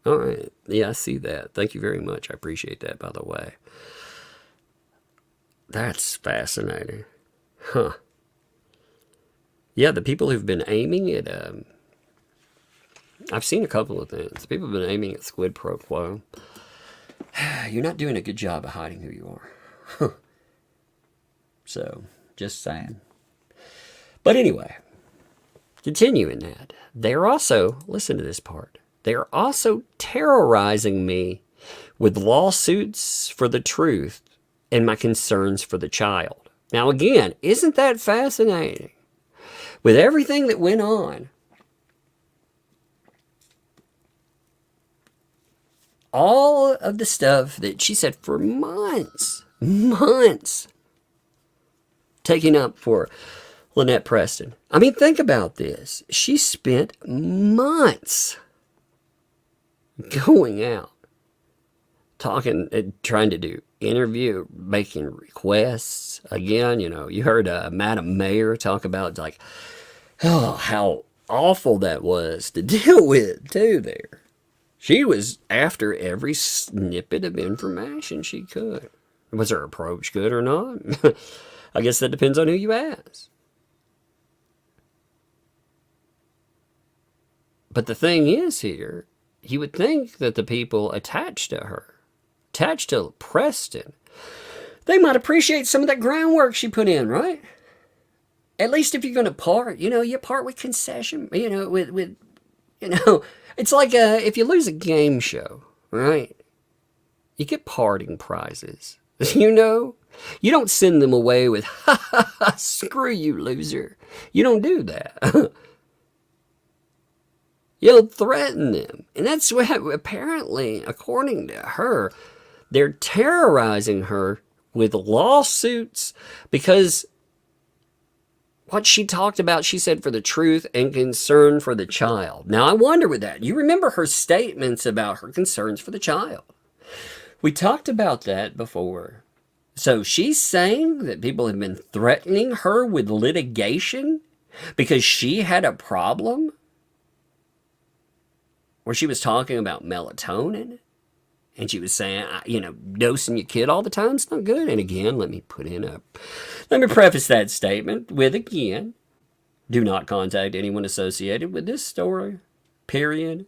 All right. Yeah, I see that. Thank you very much. I appreciate that, by the way. That's fascinating. Huh. Yeah, the people who've been aiming at, I've seen a couple of things. People have been aiming at quid pro quo. You're not doing a good job of hiding who you are. So, just saying. But anyway, continuing that, they're also, listen to this part, they're also terrorizing me with lawsuits for the truth and my concerns for the child. Now again, isn't that fascinating? With everything that went on, all of the stuff that she said for months, taking up for Lynette Preston. I mean, think about this. She spent months going out, talking, trying to do interview, making requests. Again, you know, you heard Madam Mayor talk about like, oh, how awful that was to deal with too there. She was after every snippet of information she could. Was her approach good or not? I guess that depends on who you ask. But the thing is here, you would think that the people attached to her, attached to Preston, they might appreciate some of that groundwork she put in, right? At least if you're going to part, you know, you part with concession, you know, with you know, it's like if you lose a game show, right? You get parting prizes, you know? You don't send them away with, ha ha ha, screw you, loser. You don't do that. You'll threaten them. And that's what, apparently, according to her, they're terrorizing her with lawsuits because what she talked about, she said, for the truth and concern for the child. Now, I wonder with that. You remember her statements about her concerns for the child. We talked about that before. So she's saying that people have been threatening her with litigation because she had a problem where she was talking about melatonin. And she was saying, you know, dosing your kid all the time is not good. And again, let me preface that statement with, again, do not contact anyone associated with this story, period.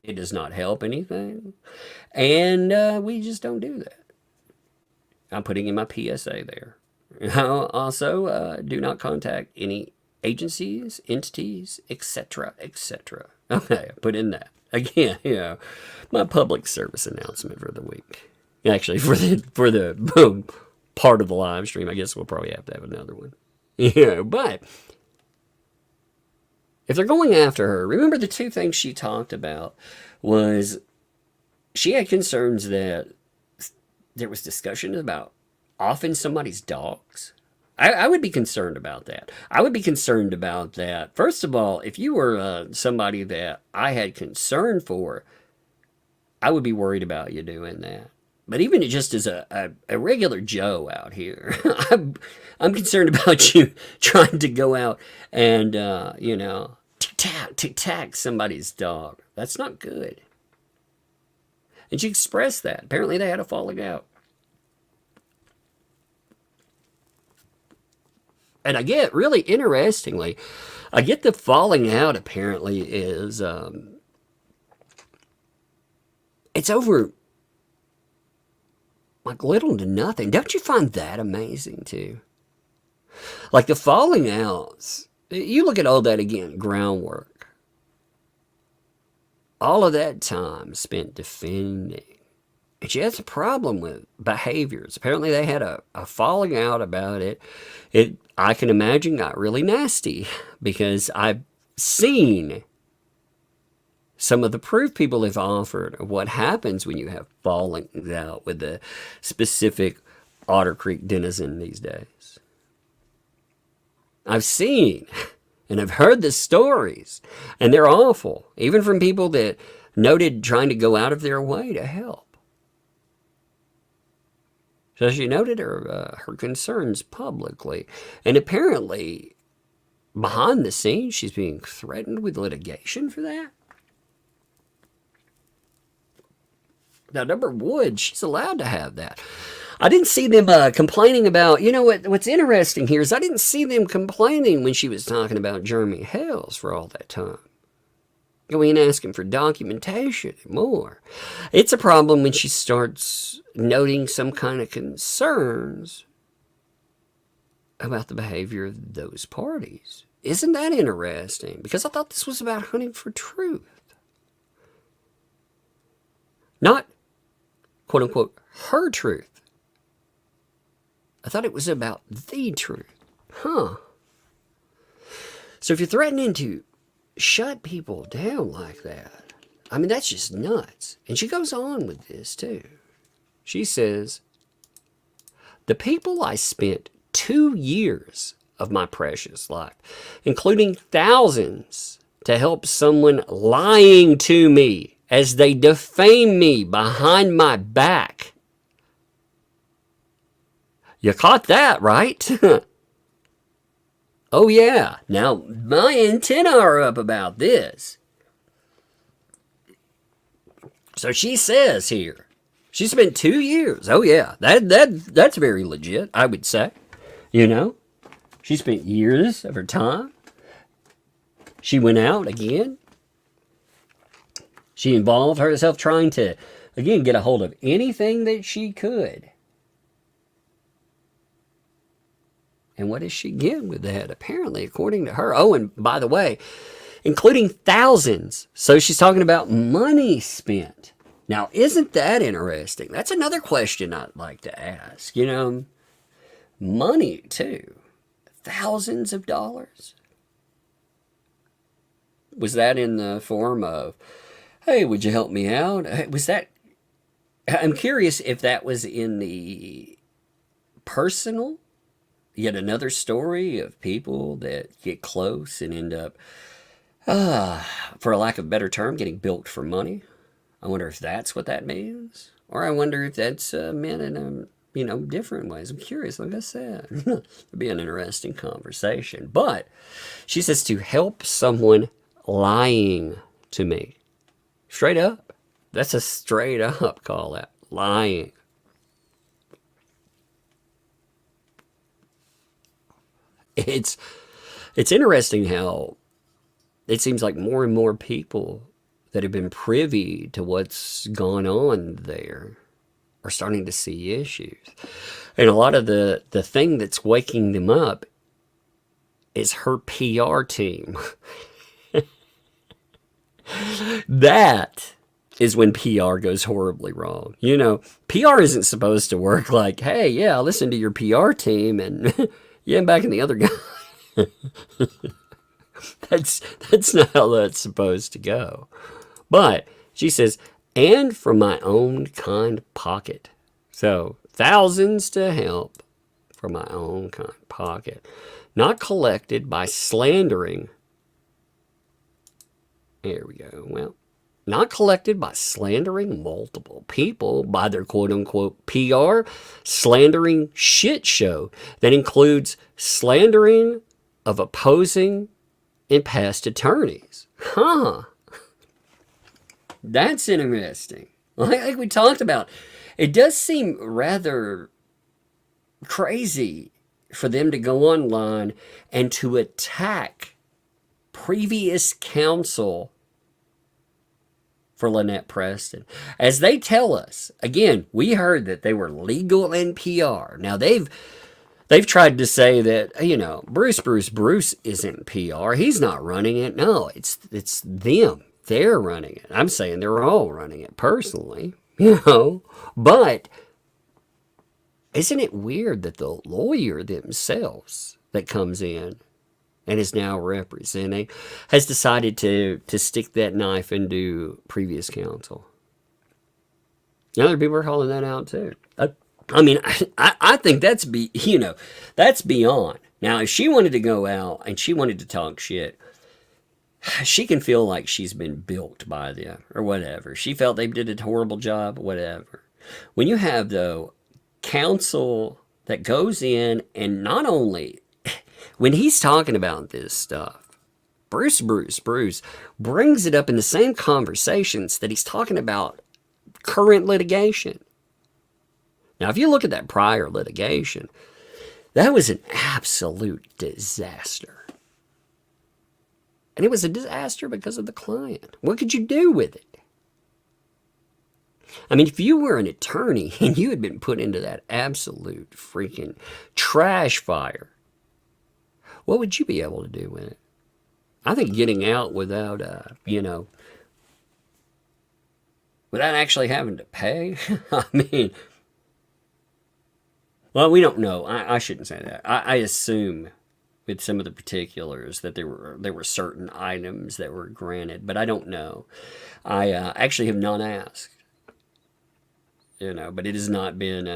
It does not help anything. And we just don't do that. I'm putting in my PSA there. Also, do not contact any agencies, entities, etc., etc. Okay, I put in that. Again, you know, my public service announcement for the week. Actually, for the part of the live stream, I guess we'll probably have to have another one. Yeah, but if they're going after her, remember the two things she talked about was she had concerns that there was discussion about offing somebody's dogs. I would be concerned about that. I would be concerned about that. First of all, if you were somebody that I had concern for, I would be worried about you doing that. But even just as a regular Joe out here, I'm concerned about you trying to go out and, you know, tic-tac somebody's dog. That's not good. And she expressed that. Apparently they had a falling out. And I get, really interestingly, I get the falling out apparently is, it's over like little to nothing. Don't you find that amazing too? Like the falling outs, you look at all that again, groundwork. all of that time spent defending. And she has a problem with behaviors. Apparently they had a falling out about it. I can imagine, got really nasty because I've seen some of the proof people have offered of what happens when you have fallings out with a specific Otter Creek denizen these days. I've seen and I've heard the stories, and they're awful, even from people that noted trying to go out of their way to help. So she noted her concerns publicly, and apparently behind the scenes she's being threatened with litigation for that. Now, number one, she's allowed to have that. I didn't see them complaining about, you know what's interesting here is I didn't see them complaining when she was talking about Jeremy Hales for all that time. Going and asking for documentation and more. It's a problem when she starts noting some kind of concerns about the behavior of those parties. Isn't that interesting? Because I thought this was about hunting for truth. Not, quote unquote, her truth. I thought it was about the truth. Huh. So if you're threatening to shut people down like that, I mean, that's just nuts. And she goes on with this, too. She says, the people I spent 2 years of my precious life, including thousands, to help someone lying to me as they defame me behind my back. You caught that, right? Oh, yeah. Now, my antennae are up about this. So she says here, she spent 2 years. Oh, yeah. That's very legit, I would say. You know, she spent years of her time. She went out again. She involved herself trying to, again, get a hold of anything that she could. And what does she get with that? Apparently, according to her. Oh, and by the way, including thousands. So she's talking about money spent. Now, isn't that interesting? That's another question I'd like to ask. You know, money too. Thousands of dollars. Was that in the form of, hey, would you help me out? Was that, I'm curious if that was in the personal. Yet another story of people that get close and end up, for a lack of a better term, getting bilked for money. I wonder if that's what that means. Or I wonder if that's meant in different ways. I'm curious, like I said. It'd be an interesting conversation. But she says to help someone lying to me. Straight up. That's a straight up call that. Lying. It's interesting how it seems like more and more people that have been privy to what's gone on there are starting to see issues. And a lot of the thing that's waking them up is her PR team. That is when PR goes horribly wrong. You know, PR isn't supposed to work like, hey, yeah, listen to your PR team and yeah, I'm back in the other guy. That's not how that's supposed to go. But she says, and from my own kind pocket. So thousands to help from my own kind pocket. Not collected by slandering. There we go. Well, not collected by slandering multiple people by their quote-unquote PR slandering shit show that includes slandering of opposing and past attorneys. Huh. That's interesting. Like we talked about, it does seem rather crazy for them to go online and to attack previous counsel for Lynette Preston. As they tell us, again, we heard that they were legal in PR. Now, they've tried to say that, you know, Bruce isn't PR. He's not running it. No, it's them. they're running it. I'm saying they're all running it personally, you know. But isn't it weird that the lawyer themselves that comes in and is now representing has decided to stick that knife into previous counsel? Other people are calling that out too. I mean, I think that's that's beyond. Now, if she wanted to go out and she wanted to talk shit, she can feel like she's been bilked by them or whatever. She felt they did a horrible job, whatever. When you have, though, counsel that goes in and not only, when he's talking about this stuff, Bruce brings it up in the same conversations that he's talking about current litigation. Now, if you look at that prior litigation, that was an absolute disaster. And it was a disaster because of the client. What could you do with it? I mean, if you were an attorney and you had been put into that absolute freaking trash fire, what would you be able to do with it? I think getting out without, without actually having to pay, I mean, well, we don't know. I shouldn't say that. I assume with some of the particulars that there were certain items that were granted, but I don't know. I actually have not asked. But it has not been,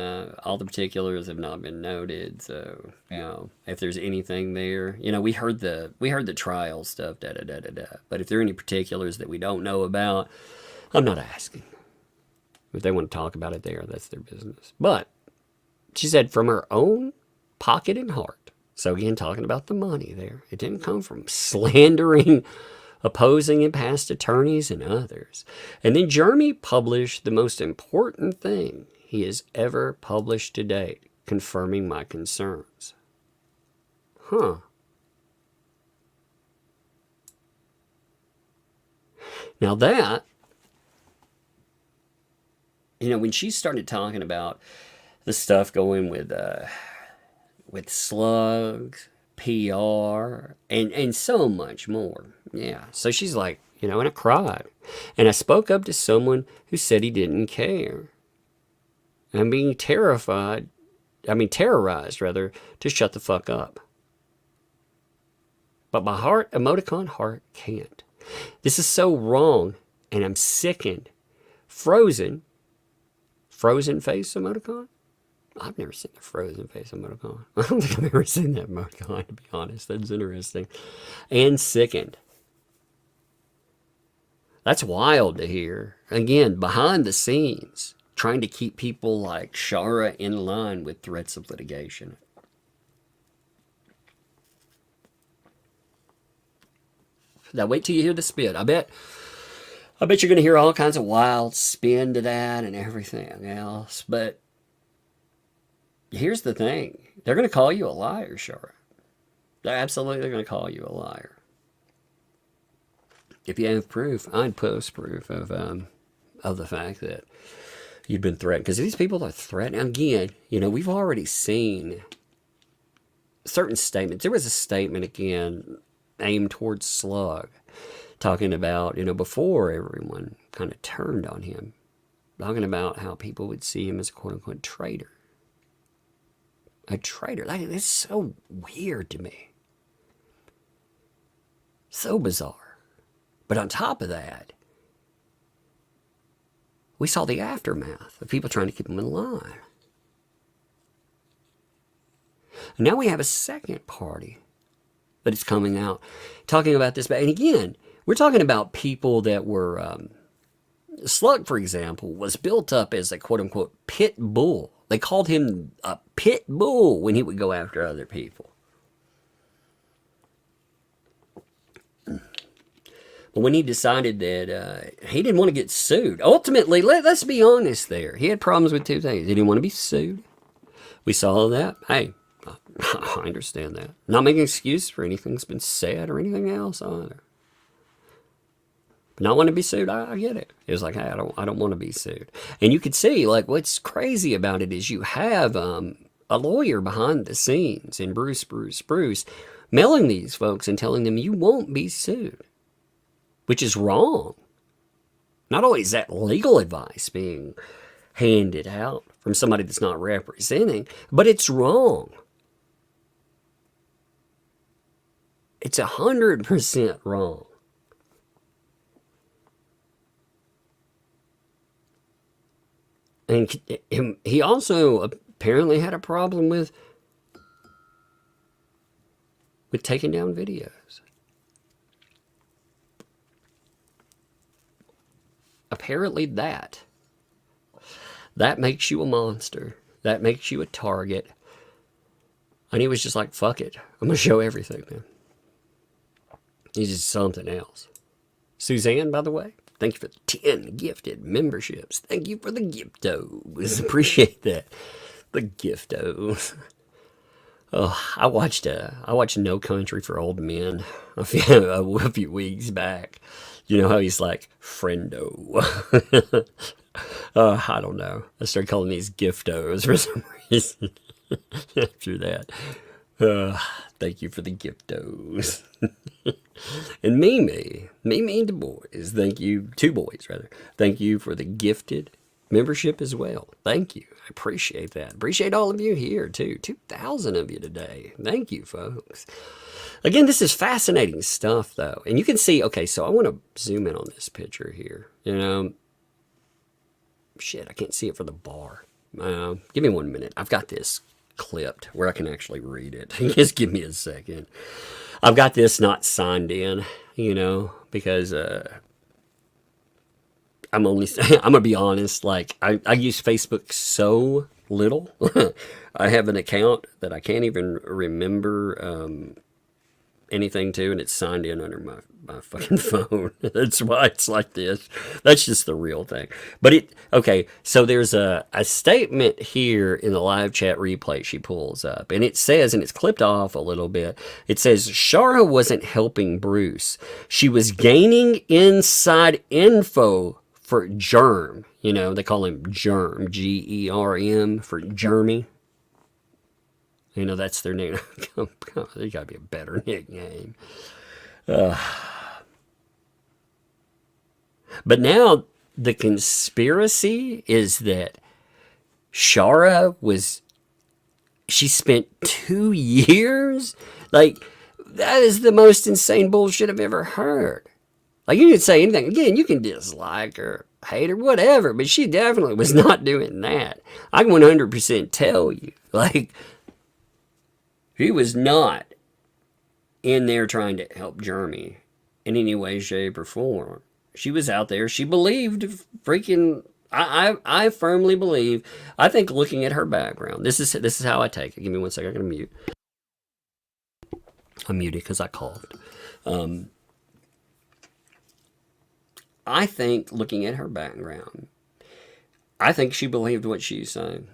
all the particulars have not been noted. So, if there's anything there, we heard the trial stuff, But if there are any particulars that we don't know about, I'm not asking. If they want to talk about it there, that's their business. But she said from her own pocket and heart. So again, talking about the money there. It didn't come from slandering opposing and past attorneys and others. And then Jeremy published the most important thing he has ever published to date, confirming my concerns. Huh. Now that, when she started talking about the stuff going with slugs, PR, and so much more. Yeah. So she's like, and I cried. And I spoke up to someone who said he didn't care. I'm being terrorized, to shut the fuck up. But my emoticon heart can't. This is so wrong, and I'm sickened. Frozen face emoticon? I've never seen a frozen face emoticon. I don't think I've ever seen that emoticon, to be honest. That's interesting. And sickened. That's wild to hear. Again, behind the scenes, trying to keep people like Shara in line with threats of litigation. Now wait till you hear the spin. I bet you're going to hear all kinds of wild spin to that and everything else. But here's the thing. They're going to call you a liar, Shara. They're absolutely going to call you a liar. If you have proof, I'd post proof of the fact that you've been threatened. Because these people are threatening. Again, we've already seen certain statements. There was a statement, again, aimed towards Slug, talking about, before everyone kind of turned on him, talking about how people would see him as a quote-unquote traitor. A traitor. That's so weird to me. So bizarre. But on top of that, we saw the aftermath of people trying to keep him in line. And now we have a second party that is coming out talking about this. And again, we're talking about people that were, Slug, for example, was built up as a quote-unquote pit bull. They called him a pit bull when he would go after other people. But when he decided that he didn't want to get sued, ultimately, let's be honest there. He had problems with two things. He didn't want to be sued. We saw that. Hey, I understand that. Not making an excuse for anything that's been said or anything else either. But not wanting to be sued, I get it. It was like, hey, I don't want to be sued. And you could see, what's crazy about it is you have a lawyer behind the scenes in Bruce, mailing these folks and telling them you won't be sued. which is wrong. Not only is that legal advice being handed out from somebody that's not representing, but it's wrong. It's 100% wrong. And he also apparently had a problem with taking down videos. Apparently that makes you a monster. That makes you a target. And he was just like, fuck it. I'm going to show everything, man. He's just something else. Suzanne, by the way, thank you for the 10 gifted memberships. Thank you for the giftos. Appreciate that. The giftos. Oh, I watched No Country for Old Men a few weeks back. You know how he's like, friendo. I don't know. I started calling these giftos for some reason after that. Thank you for the giftos. And Mimi and the boys, thank you, 2 boys rather. Thank you for the gifted membership as well. Thank you. I appreciate that. Appreciate all of you here too. 2,000 of you today. Thank you, folks. Again, this is fascinating stuff though. And you can see, okay, so I want to zoom in on this picture here. You know, shit, I can't see it for the bar. Give me 1 minute. I've got this clipped where I can actually read it. Just give me a second. I've got this not signed in, you know, because I'm gonna be honest, like I use Facebook so little. I have an account that I can't even remember anything to, and it's signed in under my fucking phone. That's why it's like this. That's just the real thing. But okay, so there's a statement here in the live chat replay she pulls up, and it says, and it's clipped off a little bit, it says, Shara wasn't helping Bruce. She was gaining inside info for Germ. You know, they call him Germ, Germ, for Jeremy. You know, that's their name. There's got to be a better nickname. But now the conspiracy is that Shara she spent 2 years? Like, that is the most insane bullshit I've ever heard. Like, you can say anything. Again, you can dislike her, hate her, whatever, but she definitely was not doing that. I can 100% tell you. Like, she was not in there trying to help Jeremy in any way, shape, or form. She was out there. She believed freaking... I firmly believe... I think looking at her background... This is how I take it. Give me 1 second. I'm going to mute. I'm muted because I coughed. I think looking at her background... I think she believed what she's saying.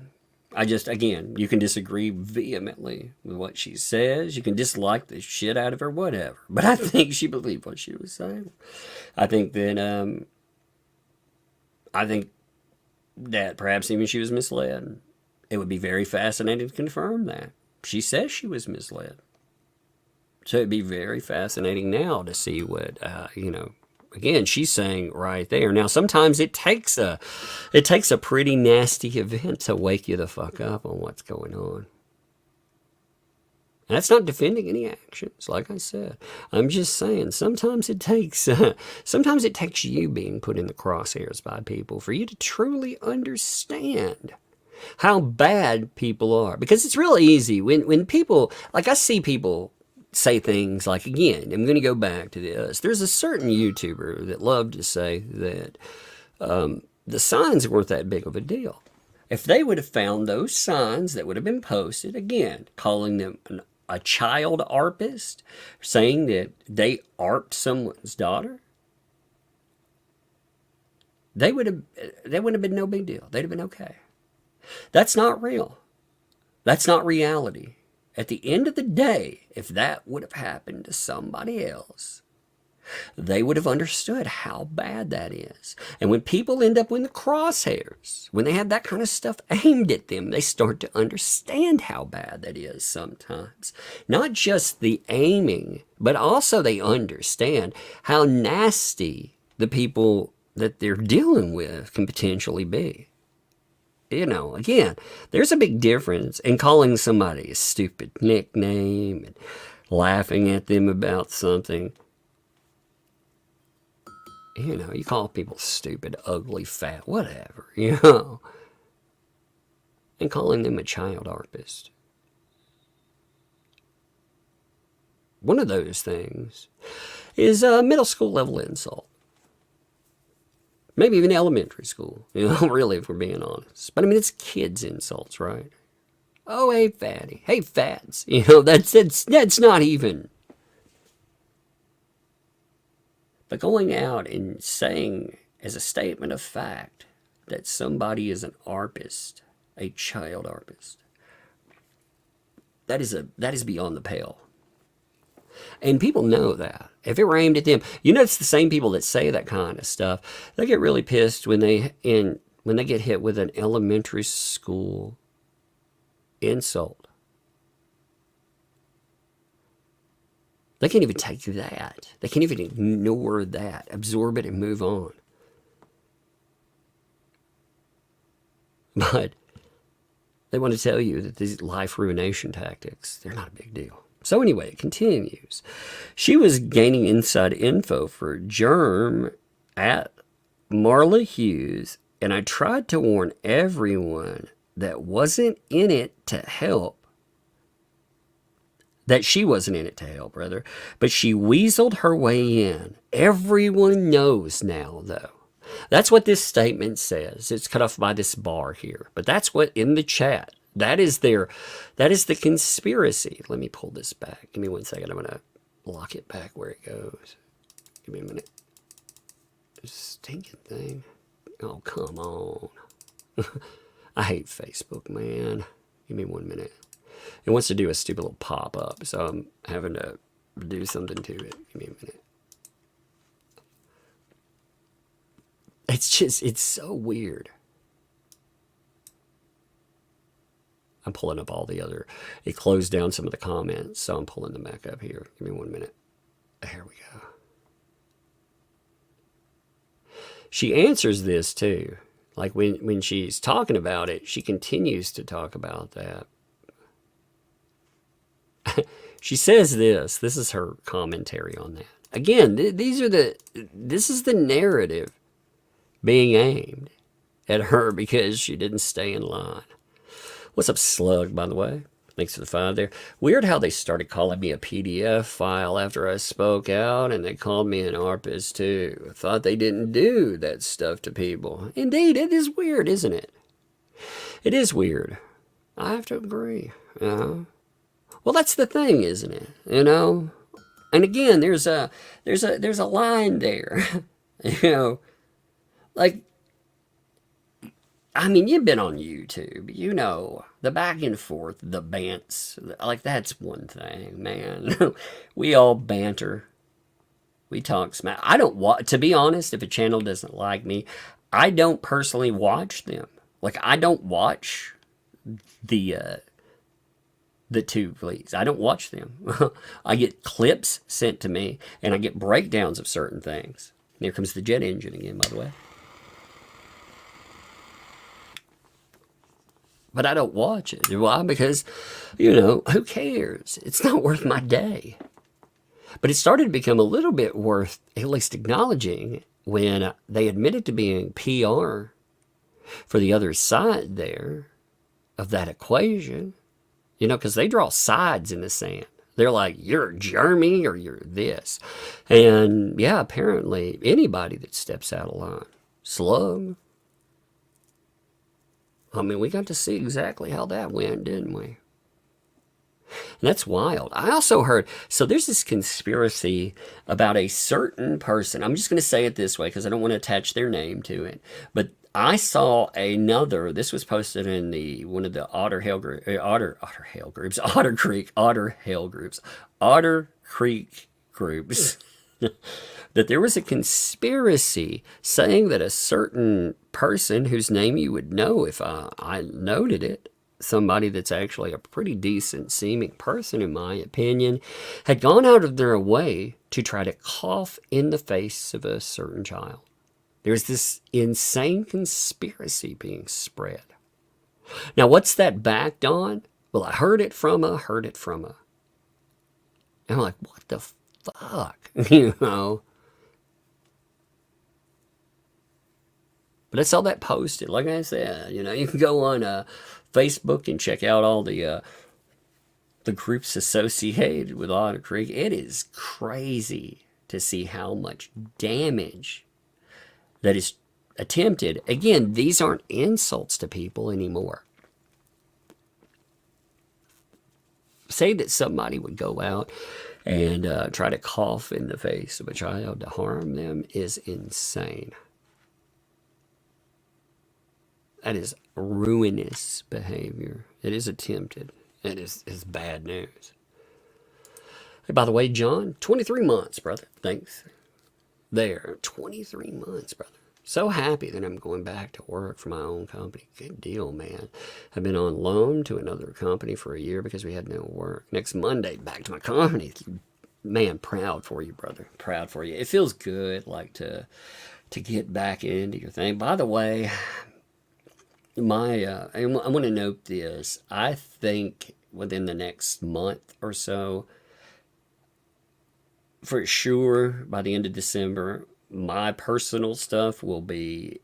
Again, you can disagree vehemently with what she says. You can dislike the shit out of her, whatever. But I think she believed what she was saying. I think that perhaps even she was misled. It would be very fascinating to confirm that. She says she was misled. So it'd be very fascinating now to see what, again, she's saying right there. Now, sometimes it takes a pretty nasty event to wake you the fuck up on what's going on. And that's not defending any actions, like I said. I'm just saying, sometimes it takes you being put in the crosshairs by people for you to truly understand how bad people are. Because it's really easy when people, like I see people say things like, again, I'm going to go back to this. There's a certain YouTuber that loved to say that the signs weren't that big of a deal. If they would have found those signs that would have been posted, again, calling them a child arpist, saying that they arped someone's daughter, they wouldn't have been no big deal. They'd have been okay. That's not real. That's not reality. At the end of the day, if that would have happened to somebody else, they would have understood how bad that is. And when people end up in the crosshairs, when they have that kind of stuff aimed at them, they start to understand how bad that is sometimes. Not just the aiming, but also they understand how nasty the people that they're dealing with can potentially be. You know, again, there's a big difference in calling somebody a stupid nickname and laughing at them about something. You know, you call people stupid, ugly, fat, whatever, you know, and calling them a child harpist. One of those things is a middle school level insult. Maybe even elementary school, you know, really, if we're being honest. But I mean, it's kids' insults, right? Oh, hey, fatty. Hey, fats. You know, that's not even. But going out and saying as a statement of fact that somebody is an harpist, a child harpist, that is beyond the pale. And people know that. If it were aimed at them, you know, it's the same people that say that kind of stuff. They get really pissed when they get hit with an elementary school insult. They can't even take that. They can't even ignore that, absorb it, and move on. But they want to tell you that these life ruination tactics, they're not a big deal. So anyway, it continues. She was gaining inside info for Germ at Marla Hughes, and I tried to warn everyone that wasn't in it to help, that she wasn't in it to help, rather, but she weaseled her way in. Everyone knows now, though. That's what this statement says. It's cut off by this bar here, but that's what in the chat. That is the conspiracy. Let me pull this back. Give me 1 second. I'm going to lock it back where it goes. Give me a minute. This stinking thing. Oh, come on. I hate Facebook, man. Give me 1 minute. It wants to do a stupid little pop-up, so I'm having to do something to it. Give me a minute. It's so weird. I'm pulling up all the other, it closed down some of the comments, so I'm pulling them back up here. Give me 1 minute. Here we go. She answers this too. Like when she's talking about it, she continues to talk about that. She says this is her commentary on that. Again, this is the narrative being aimed at her because she didn't stay in line. What's up, Slug, by the way? Thanks for the 5 there. Weird how they started calling me a PDF file after I spoke out, and they called me an harpist, too. I thought they didn't do that stuff to people. Indeed, it is weird, isn't it? It is weird. I have to agree. Well, that's the thing, isn't it? You know? And again, there's a line there. You know? Like, I mean, you've been on YouTube, you know, the back and forth, the bants, like that's one thing, man. We all banter. We talk smack. I don't watch, to be honest, if a channel doesn't like me, I don't personally watch them. Like, I don't watch the two leagues. I don't watch them. I get clips sent to me, and I get breakdowns of certain things. Here comes the jet engine again, by the way. But I don't watch it. Why? Because, you know, who cares? It's not worth my day. But it started to become a little bit worth at least acknowledging when they admitted to being PR for the other side there of that equation. You know, because they draw sides in the sand. They're like, you're Jeremy or you're this. And yeah, apparently anybody that steps out of line, Slug. I mean, we got to see exactly how that went, didn't we? And that's wild. I also heard, so there's this conspiracy about a certain person. I'm just going to say it this way because I don't want to attach their name to it. But I saw another, this was posted in one of the Otter Creek groups. that there was a conspiracy saying that a certain person whose name you would know if I noted it, somebody that's actually a pretty decent seeming person in my opinion, had gone out of their way to try to cough in the face of a certain child. There's this insane conspiracy being spread. Now, what's that backed on? Well, I heard it from a. And I'm like, what the fuck? You know? But I saw that posted. Like I said, you know, you can go on Facebook and check out all the groups associated with Otter Creek. It is crazy to see how much damage that is attempted. Again, these aren't insults to people anymore. Say that somebody would go out and try to cough in the face of a child to harm them is insane. That is ruinous behavior. It is attempted. It is bad news. Hey, by the way, John, 23 months, brother. Thanks. There, 23 months, brother. So happy that I'm going back to work for my own company. Good deal, man. I've been on loan to another company for a year because we had no work. Next Monday, back to my company. Man, proud for you, brother. Proud for you. It feels good, like, to get back into your thing. By the way, I want to note this. I think within the next month or so, for sure, by the end of December, my personal stuff will be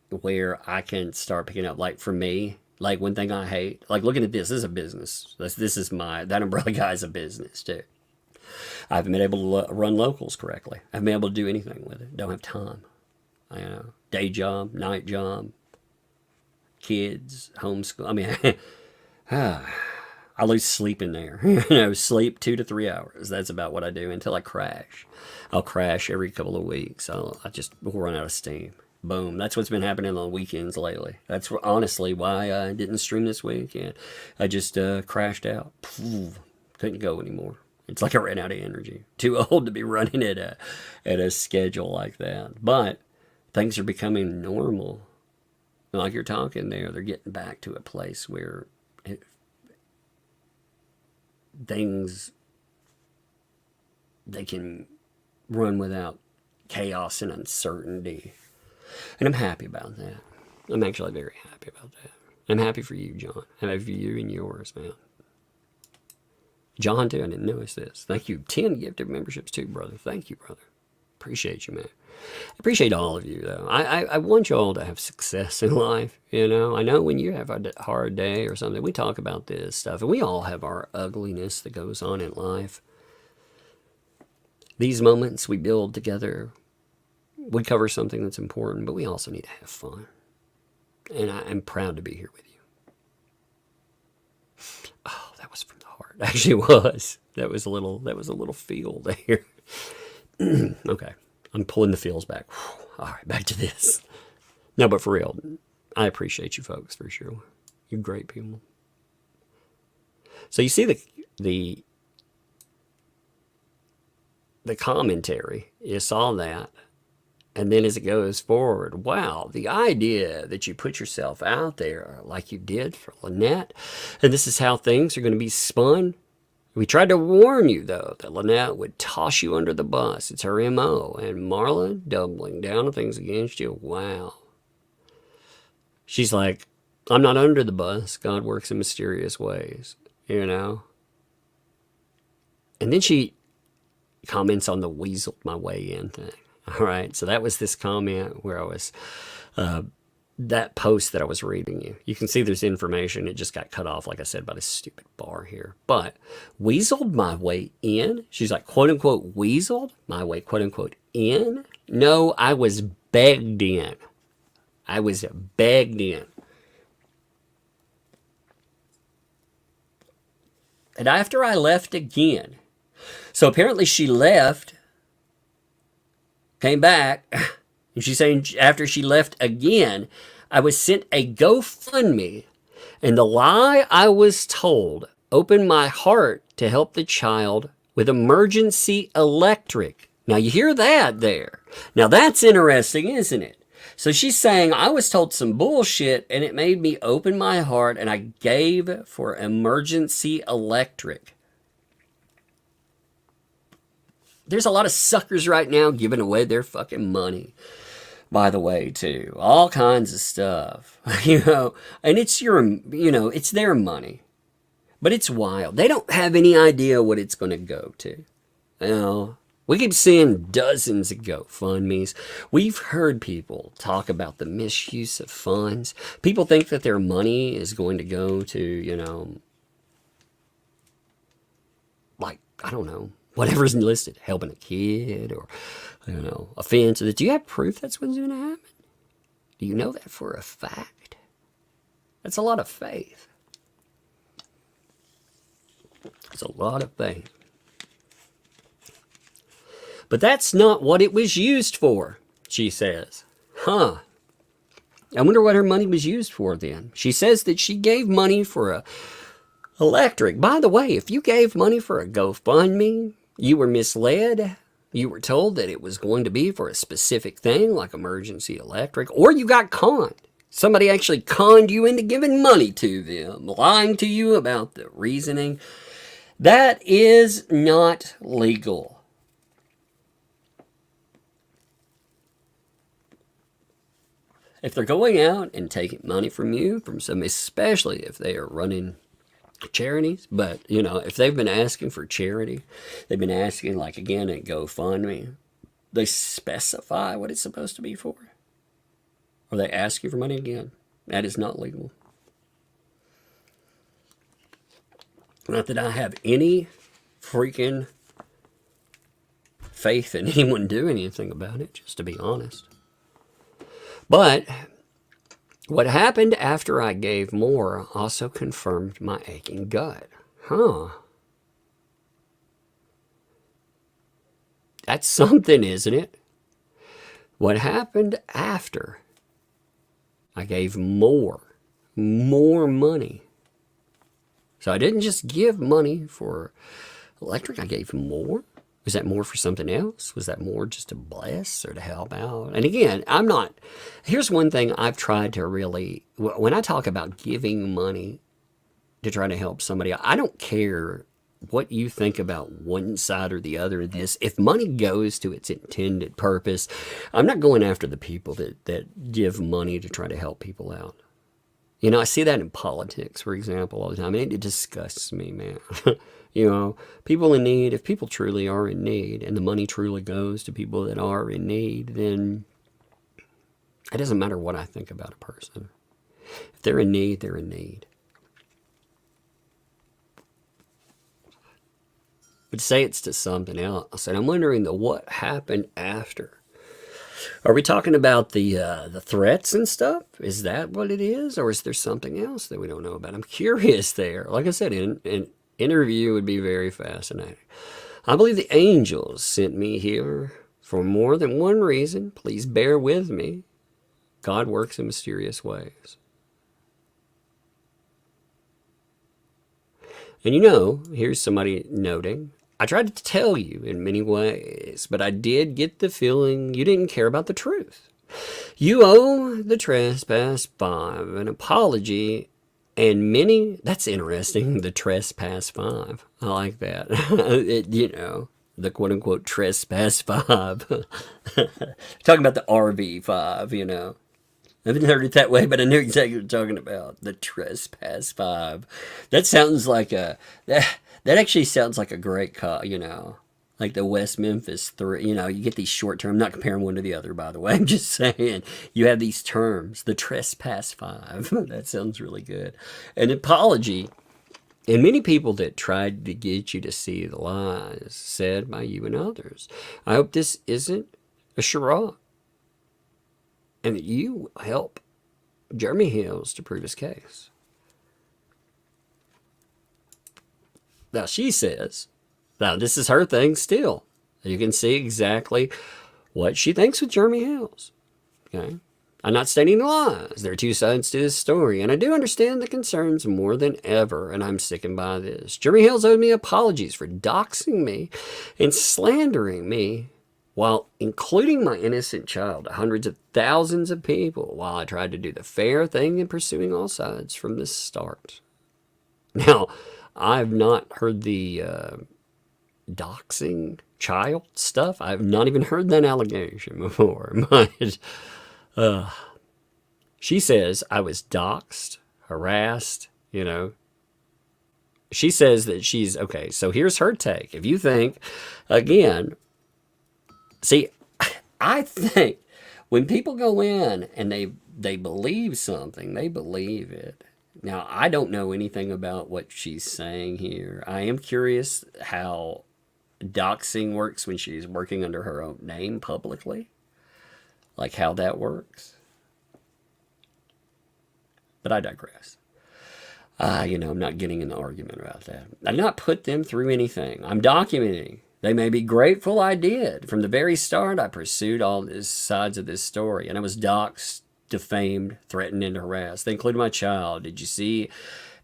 where I can start picking up. Like for me, like one thing I hate, like looking at this is a business. This is That Umbrella Guy is a business too. I haven't been able to run locals correctly. I haven't been able to do anything with it. Don't have time. You know, day job, night job, kids, homeschool. I mean, I lose sleep in there. You know, sleep 2 to 3 hours. That's about what I do until I crash. I'll crash every couple of weeks. I just run out of steam. Boom. That's what's been happening on weekends lately. That's honestly why I didn't stream this weekend. I just crashed out. Couldn't go anymore. It's like I ran out of energy. Too old to be running at a schedule like that. But things are becoming normal. Like you're talking there, they're getting back to a place where things, they can run without chaos and uncertainty. And I'm happy about that. I'm actually very happy about that. I'm happy for you, John. I'm happy for you and yours, man. John, too, I didn't notice this. Thank you. 10 gifted memberships, too, brother. Thank you, brother. Appreciate you, man. I appreciate all of you, though. I want you all to have success in life, you know. I know when you have a hard day or something, we talk about this stuff, and we all have our ugliness that goes on in life. These moments we build together, we cover something that's important, but we also need to have fun. And I'm proud to be here with you. Oh, that was from the heart. Actually, it was. That was a little feel there. Okay. I'm pulling the feels back. All right, back to this. No, but for real, I appreciate you folks for sure. You're great people. So you see the commentary. You saw that. And then as it goes forward, wow, the idea that you put yourself out there like you did for Lynette, and this is how things are going to be spun. We tried to warn you, though, that Lynette would toss you under the bus. It's her M.O. And Marla doubling down on things against you. Wow. She's like, I'm not under the bus. God works in mysterious ways, you know. And then she comments on the weaseled my way in thing. All right. So that was this comment where I was... that post that I was reading you. You can see there's information. It just got cut off, like I said, by this stupid bar here. But weaseled my way in? She's like, quote unquote, weaseled my way, quote unquote, in? No, I was begged in. I was begged in. And after I left again, so apparently she left, came back, and she's saying after she left again, I was sent a GoFundMe, and the lie I was told opened my heart to help the child with emergency electric Now you hear that there. Now that's interesting, isn't it? So she's saying, I was told some bullshit and it made me open my heart and I gave for emergency electric. There's a lot of suckers right now giving away their fucking money, by the way, too. All kinds of stuff, and it's it's their money. But it's wild. They don't have any idea what it's going to go to. We keep seeing dozens of GoFundMes. We've heard people talk about the misuse of funds. People think that their money is going to go to, like, I don't know, whatever's listed, helping a kid or, a fence. Do you have proof that's what's going to happen? Do you know that for a fact? That's a lot of faith. It's a lot of faith. But that's not what it was used for, she says. Huh. I wonder what her money was used for then. She says that she gave money for a electric. By the way, if you gave money for a GoFundMe, you were misled. You were told that it was going to be for a specific thing like emergency electric, or you got conned. Somebody actually conned you into giving money to them, lying to you about the reasoning. That is not legal. If they're going out and taking money from you, from some, especially if they are running charities, but, if they've been asking for charity, they've been asking, like, again, at GoFundMe, they specify what it's supposed to be for. Or they ask you for money again. That is not legal. Not that I have any freaking faith in anyone doing anything about it, just to be honest. But what happened after I gave more also confirmed my aching gut. Huh. That's something, isn't it? What happened after I gave more money. So I didn't just give money for electric, I gave more. Was that more for something else? Was that more just to bless or to help out? And again, here's one thing I've tried to really, when I talk about giving money to try to help somebody, I don't care what you think about one side or the other of this. If money goes to its intended purpose, I'm not going after the people that give money to try to help people out. I see that in politics, for example, all the time. And it disgusts me, man. People in need, if people truly are in need and the money truly goes to people that are in need, then it doesn't matter what I think about a person. If they're in need, they're in need. But say it's to something else. And I'm wondering what happened after. Are we talking about the threats and stuff? Is that what it is? Or is there something else that we don't know about? I'm curious there. Like I said, an interview would be very fascinating. I believe the angels sent me here for more than one reason. Please bear with me. God works in mysterious ways. And here's somebody noting, I tried to tell you in many ways, but I did get the feeling you didn't care about the truth. You owe the Trespass 5 an apology, and that's interesting, the Trespass 5. I like that. The quote-unquote Trespass 5. Talking about the RV 5, I haven't heard it that way, but I knew exactly what you're talking about. The Trespass 5. That sounds like that actually sounds like a great car, like the West Memphis 3. You get these short term, I'm not comparing one to the other, by the way. I'm just saying, you have these terms, the Trespass 5. That sounds really good. An apology, and many people that tried to get you to see the lies said by you and others. I hope this isn't a charade, and that you help Jeremy Hales to prove his case. Now she says, now this is her thing still. You can see exactly what she thinks with Jeremy Hales. Okay? I'm not stating the lies. There are two sides to this story, and I do understand the concerns more than ever, and I'm sticking by this. Jeremy Hales owed me apologies for doxing me and slandering me while including my innocent child to hundreds of thousands of people, while I tried to do the fair thing in pursuing all sides from the start. Now, I've not heard the doxing child stuff. I've not even heard that allegation before. But she says I was doxed, harassed, you know. She says that she's, okay, so here's her take. If you think, again, see, I think when people go in and they believe something, they believe it. Now, I don't know anything about what she's saying here. I am curious how doxing works when she's working under her own name publicly, like how that works. But I digress. You know, I'm not getting in the argument about that. I did not put them through anything. I'm documenting. They may be grateful I did. From the very start, I pursued all these sides of this story, and I was doxxed, defamed, threatened, and harassed. They included my child. Did you see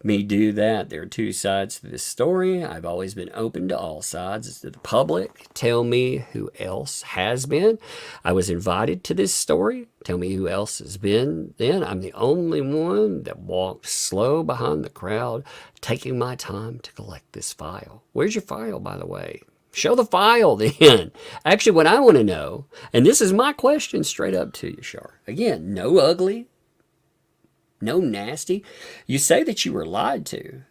me do that? There are two sides to this story. I've always been open to all sides. To the public, tell me who else has been. I was invited to this story. Tell me who else has been. Then I'm the only one that walked slow behind the crowd, taking my time to collect this file. Where's your file, by the way? Show the file then. Actually, what I want to know, and this is my question straight up to you, Shara. Again, no ugly, no nasty. You say that you were lied to.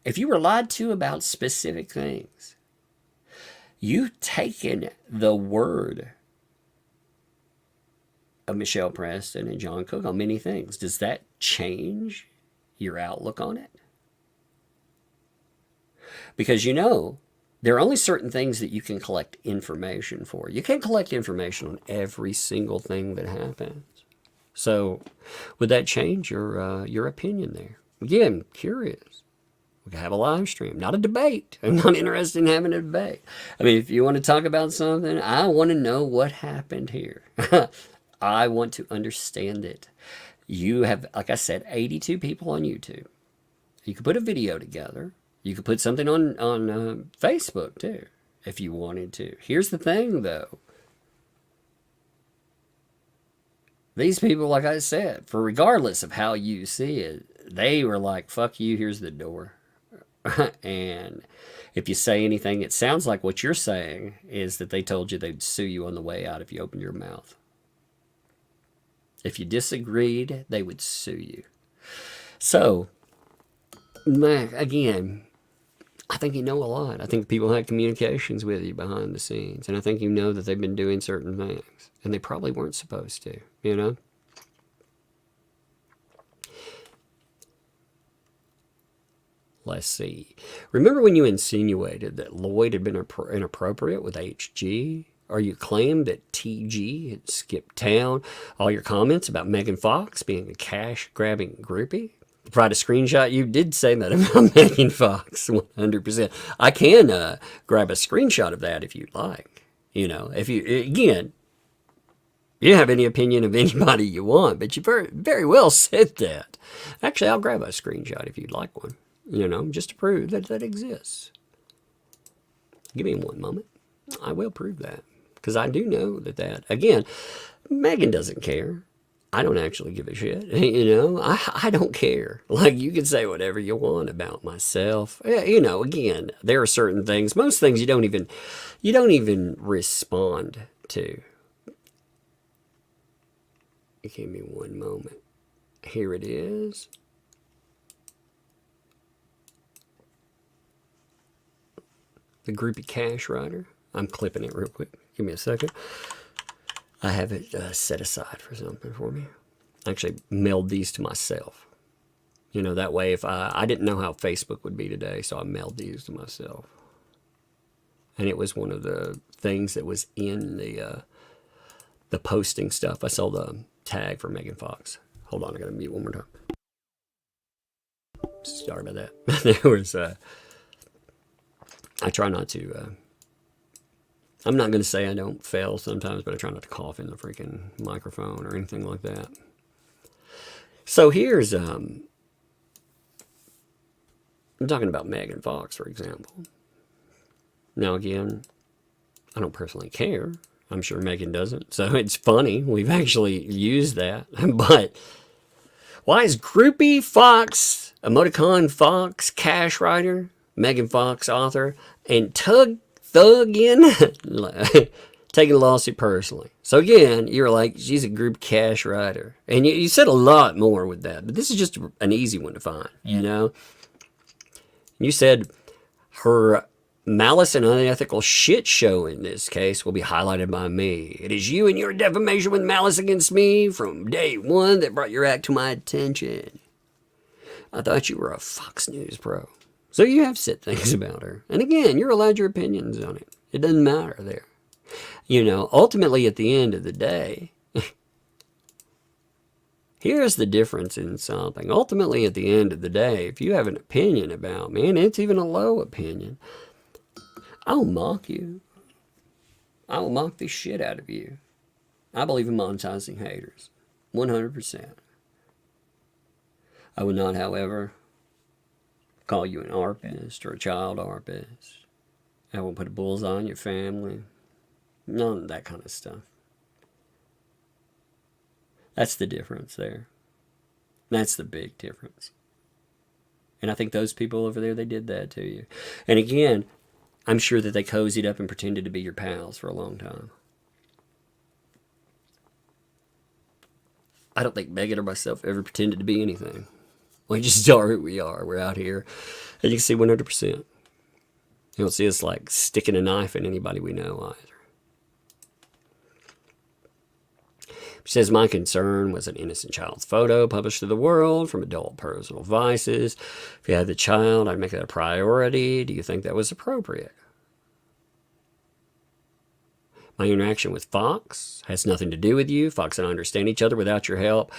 If you were lied to about specific things, you've taken the word of Michelle Preston and John Cook on many things. Does that change your outlook on it? Because you know, there are only certain things that you can collect information for. You can't collect information on every single thing that happens. So, would that change your opinion there? Again, curious. We can have a live stream, not a debate. I'm not interested in having a debate. I mean, if you want to talk about something, I want to know what happened here. I want to understand it. You have, like I said, 82 people on YouTube. You could put a video together. You could put something on Facebook, too, if you wanted to. Here's the thing, though. These people, like I said, for regardless of how you see it, they were like, fuck you, here's the door. And if you say anything, it sounds like what you're saying is that they told you they'd sue you on the way out if you opened your mouth. If you disagreed, they would sue you. So, again, I think you know a lot. I think people had communications with you behind the scenes. And I think you know that they've been doing certain things. And they probably weren't supposed to, you know? Let's see. Remember when you insinuated that Lloyd had been inappropriate with HG? Or you claimed that TG had skipped town? All your comments about Megan Fox being a cash-grabbing groupie? To provide a screenshot, you did say that about Megan Fox, 100%. I can grab a screenshot of that if you'd like. You know, if you, again, you don't have any opinion of anybody you want, but you very, very well said that. Actually, I'll grab a screenshot if you'd like one, you know, just to prove that that exists. Give me one moment. I will prove that. Because I do know that, again, Megan doesn't care. I don't actually give a shit. You know, I don't care. Like, you can say whatever you want about myself. You know, again, there are certain things, most things you don't even respond to. Give me one moment. Here it is. The groupie cash rider. I'm clipping it real quick. Give me a second. I have it set aside for something for me. I actually mailed these to myself. You know, that way if I didn't know how Facebook would be today, so I mailed these to myself. And it was one of the things that was in the posting stuff. I saw the tag for Megan Fox. Hold on, I gotta mute one more time. Sorry about that. There was, I try not to, I'm not going to say I don't fail sometimes, but I try not to cough in the freaking microphone or anything like that. So here's, I'm talking about Megan Fox, for example. Now again, I don't personally care. I'm sure Megan doesn't. So it's funny. We've actually used that. But why is Groupie Fox, Emoticon Fox, Cash Writer, Megan Fox author, and Tug Thuggin taking a lawsuit personally? So again, you're like, she's a group cash writer. And you said a lot more with that. But this is just an easy one to find, you know? You said her malice and unethical shit show in this case will be highlighted by me. It is you and your defamation with malice against me from day one that brought your act to my attention. I thought you were a Fox News pro. So you have said things about her. And again, you're allowed your opinions on it. It doesn't matter there. You know, ultimately at the end of the day, here's the difference in something. Ultimately at the end of the day, if you have an opinion about me, and it's even a low opinion, I'll mock you. I will mock the shit out of you. I believe in monetizing haters. 100%. I would not, however, call you an ARPist or a child ARPist. I won't put a bullseye on your family. None of that kind of stuff. That's the difference there. That's the big difference. And I think those people over there, they did that to you. And again, I'm sure that they cozied up and pretended to be your pals for a long time. I don't think Megan or myself ever pretended to be anything. We just are who we are. We're out here. And you can see 100%. You don't see us like sticking a knife in anybody we know either. She says, my concern was an innocent child's photo published to the world from adult personal vices. If you had the child, I'd make that a priority. Do you think that was appropriate? My interaction with Fox has nothing to do with you. Fox and I understand each other without your help.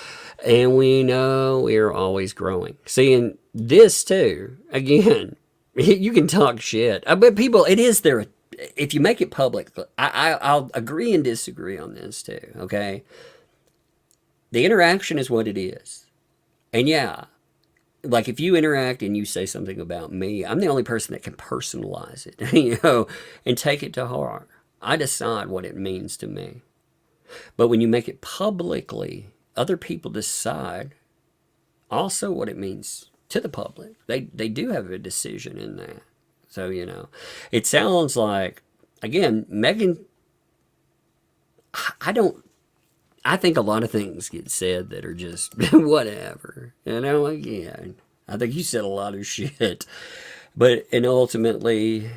And we know we're always growing. See, in this too, again, you can talk shit. But people, it is there. If you make it public, I'll agree and disagree on this too, okay? The interaction is what it is. And yeah, like if you interact and you say something about me, I'm the only person that can personalize it, you know, and take it to heart. I decide what it means to me. But when you make it publicly, other people decide also what it means to the public. They do have a decision in that. So, you know, it sounds like, again, Megan, I think a lot of things get said that are just whatever. You know, again, I think you said a lot of shit. And ultimately,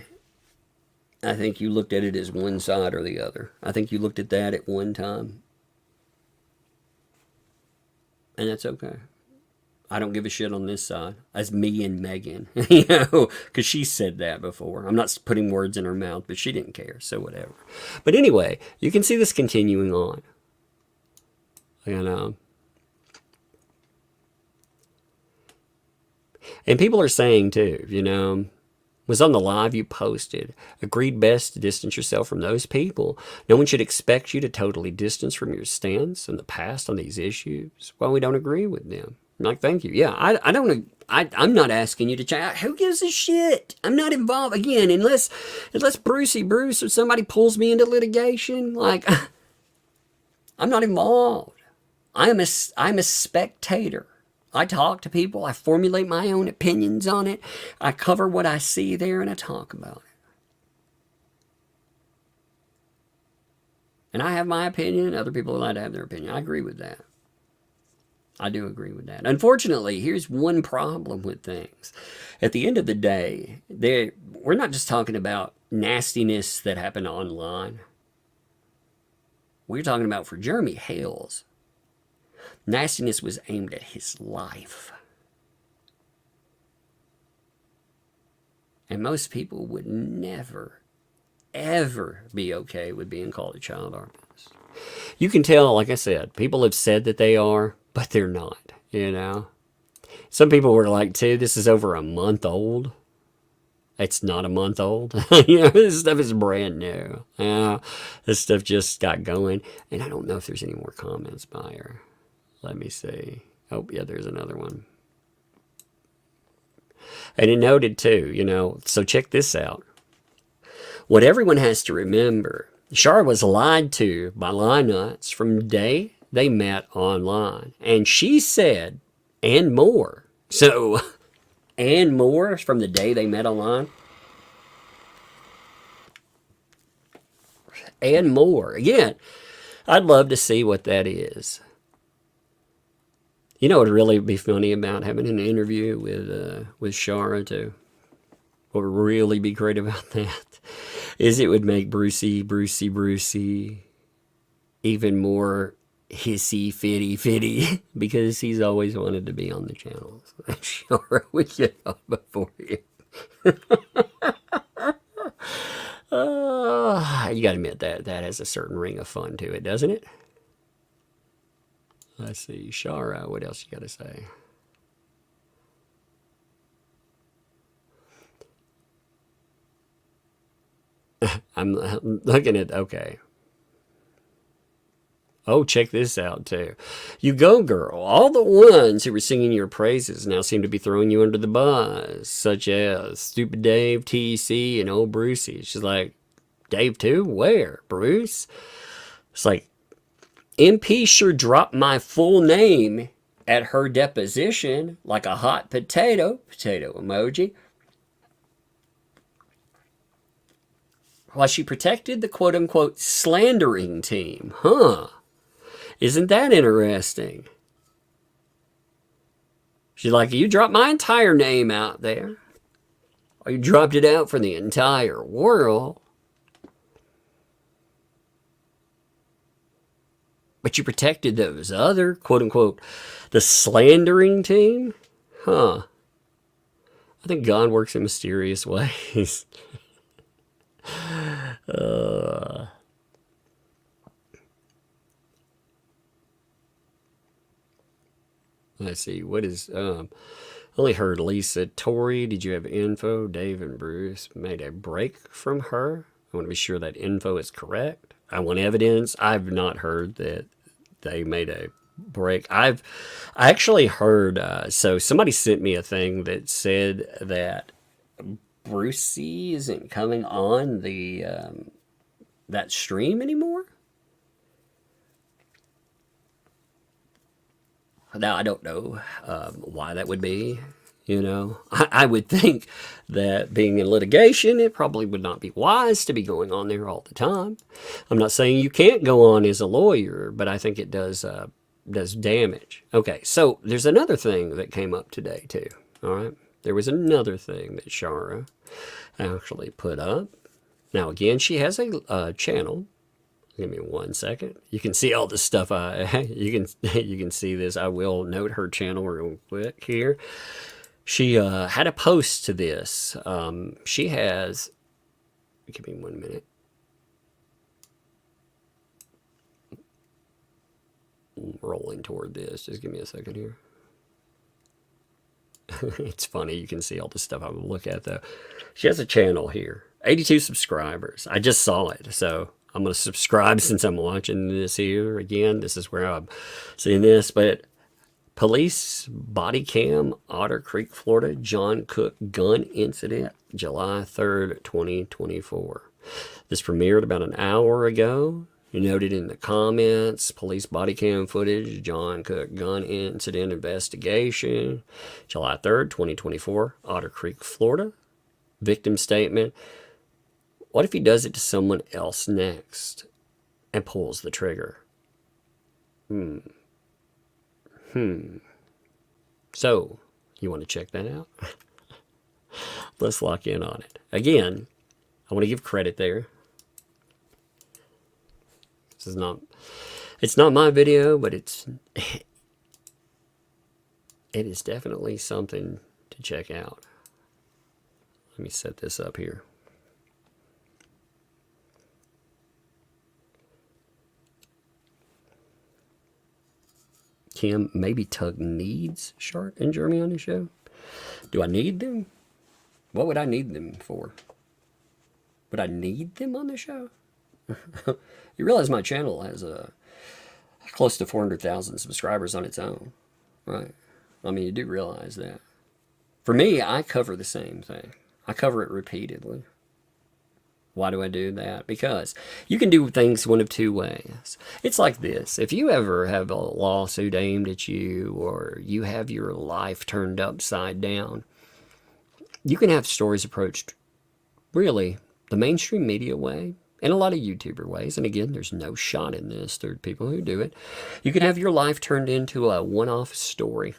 I think you looked at it as one side or the other. I think you looked at that at one time. And that's okay. I don't give a shit on this side. That's me and Megan, you know, because she said that before. I'm not putting words in her mouth, but she didn't care, so whatever. But anyway, you can see this continuing on. You know. And people are saying too, you know, was on the live you posted, agreed best to distance yourself from those people. No one should expect you to totally distance from your stance in the past on these issues. Well, we don't agree with them. I'm like, thank you. Yeah, I'm not asking you to change. Who gives a shit? I'm not involved. Again, unless Brucey Bruce or somebody pulls me into litigation, like, I'm not involved. I'm a spectator. I talk to people. I formulate my own opinions on it. I cover what I see there and I talk about it. And I have my opinion. Other people are allowed to have their opinion. I agree with that. I do agree with that. Unfortunately, here's one problem with things. At the end of the day, we're not just talking about nastiness that happened online. We're talking about for Jeremy Hale's. Nastiness was aimed at his life. And most people would never, ever be okay with being called a child artist. You can tell, like I said, people have said that they are, but they're not, you know. Some people were like, too, this is over a month old. It's not a month old. You know, this stuff is brand new. This stuff just got going. And I don't know if there's any more comments by her. Let me see. Oh, yeah, there's another one. And it noted, too, you know, so check this out. What everyone has to remember, Shara was lied to by lie nuts from the day they met online. And she said, and more. So, and more from the day they met online. And more. Again, I'd love to see what that is. You know what would really be funny about having an interview with Shara too? What would really be great about that is it would make Brucey even more hissy fitty because he's always wanted to be on the channel. So Shara would get on before you. You gotta admit that has a certain ring of fun to it, doesn't it? Let's see, Shara, what else you gotta say? I'm looking at, okay. Oh, check this out, too. You go, girl. All the ones who were singing your praises now seem to be throwing you under the bus, such as Stupid Dave, TC, and old Brucey. She's like, Dave, too? Where? Bruce? It's like, MP sure dropped my full name at her deposition like a hot potato emoji. While she protected the quote-unquote slandering team. Huh. Isn't that interesting? She's like, you dropped my entire name out there. Or you dropped it out for the entire world. But you protected those other, quote-unquote, the slandering team? Huh. I think God works in mysterious ways. Let's see, what is, only heard Lisa. Tori, did you have info? Dave and Bruce made a break from her. I want to be sure that info is correct. I want evidence. I've not heard that they made a break. I actually heard, so somebody sent me a thing that said that Brucey isn't coming on the that stream anymore. Now, I don't know why that would be. You know, I would think that being in litigation, it probably would not be wise to be going on there all the time. I'm not saying you can't go on as a lawyer, but I think it does damage. Okay, so there's another thing that came up today, too. All right, there was another thing that Shara actually put up. Now, again, she has a channel. Give me 1 second. You can see all the stuff. You can see this. I will note her channel real quick here. She had a post to this. She has. Give me 1 minute. I'm rolling toward this. Just give me a second here. It's funny. You can see all the stuff I would look at though. She has a channel here. 82 subscribers. I just saw it, so I'm going to subscribe since I'm watching this here. Again, this is where I'm seeing this. But police body cam, Otter Creek, Florida, John Cook gun incident, July 3rd, 2024. This premiered about an hour ago. You noted in the comments, police body cam footage, John Cook gun incident investigation, July 3rd, 2024, Otter Creek, Florida. Victim statement. What if he does it to someone else next and pulls the trigger? So, you want to check that out? Let's lock in on it. Again, I want to give credit there. This is not, it's not my video, but it is definitely something to check out. Let me set this up here. Kim, maybe Tug needs Shart and Jeremy on his show. Do I need them? What would I need them for? Would I need them on the show? You realize my channel has close to 400,000 subscribers on its own, right? I mean, you do realize that. For me, I cover the same thing. I cover it repeatedly. Why do I do that? Because you can do things one of two ways. It's like this. If you ever have a lawsuit aimed at you, or you have your life turned upside down, you can have stories approached really the mainstream media way and a lot of YouTuber ways. And again, there's no shot in this. There are people who do it. You can have your life turned into a one-off story.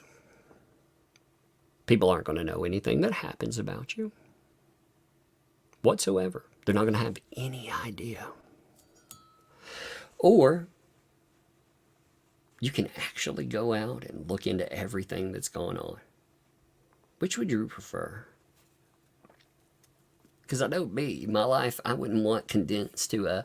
People aren't going to know anything that happens about you whatsoever. They're not going to have any idea. Or you can actually go out and look into everything that's going on. Which would you prefer? Because I know me, my life, I wouldn't want condensed to a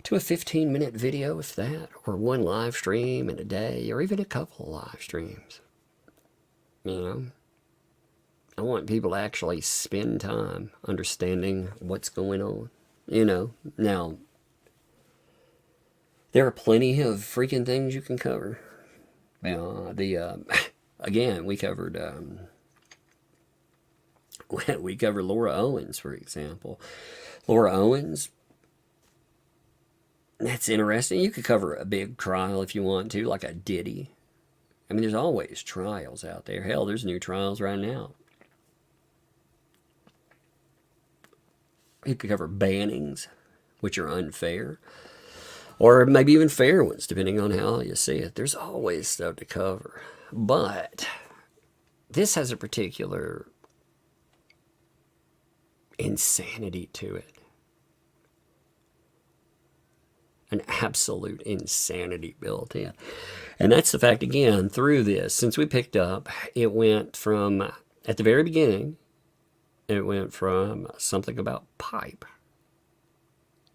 15-minute video, if that, or one live stream in a day, or even a couple of live streams. You know? I want people to actually spend time understanding what's going on. You know, now, there are plenty of freaking things you can cover. Again, we covered Laura Owens, for example. Laura Owens, that's interesting. You could cover a big trial if you want to, like a Diddy. I mean, there's always trials out there. Hell, there's new trials right now. You could cover bannings, which are unfair, or maybe even fair ones, depending on how you see it. There's always stuff to cover. But this has a particular insanity to it. An absolute insanity built in. And that's the fact, again, through this, since we picked up, it went from, at the very beginning, it went from something about pipe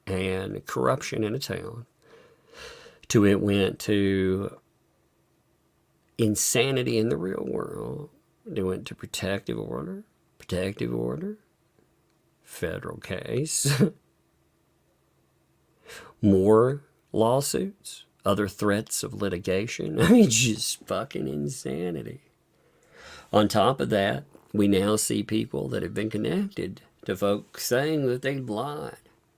and corruption in a town, to it went to insanity in the real world. It went to protective order, federal case, more lawsuits, other threats of litigation. I mean, just fucking insanity. On top of that, we now see people that have been connected to folks saying that they lied.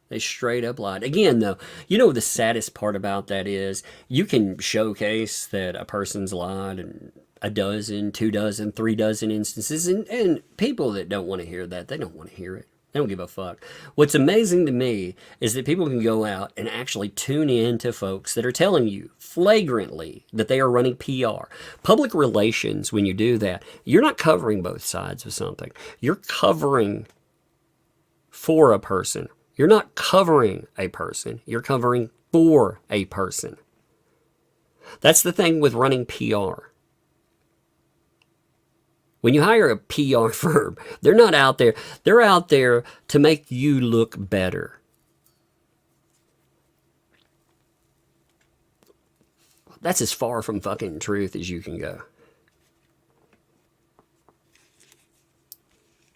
They straight up lied. Again, though, you know the saddest part about that is you can showcase that a person's lied in a dozen, 2 dozen, 3 dozen instances, and people that don't want to hear that, they don't want to hear it. They don't give a fuck. What's amazing to me is that people can go out and actually tune in to folks that are telling you flagrantly that they are running PR. Public relations, when you do that, you're not covering both sides of something. You're covering for a person. You're not covering a person. You're covering for a person. That's the thing with running PR. When you hire a PR firm, they're not out there. They're out there to make you look better. That's as far from fucking truth as you can go.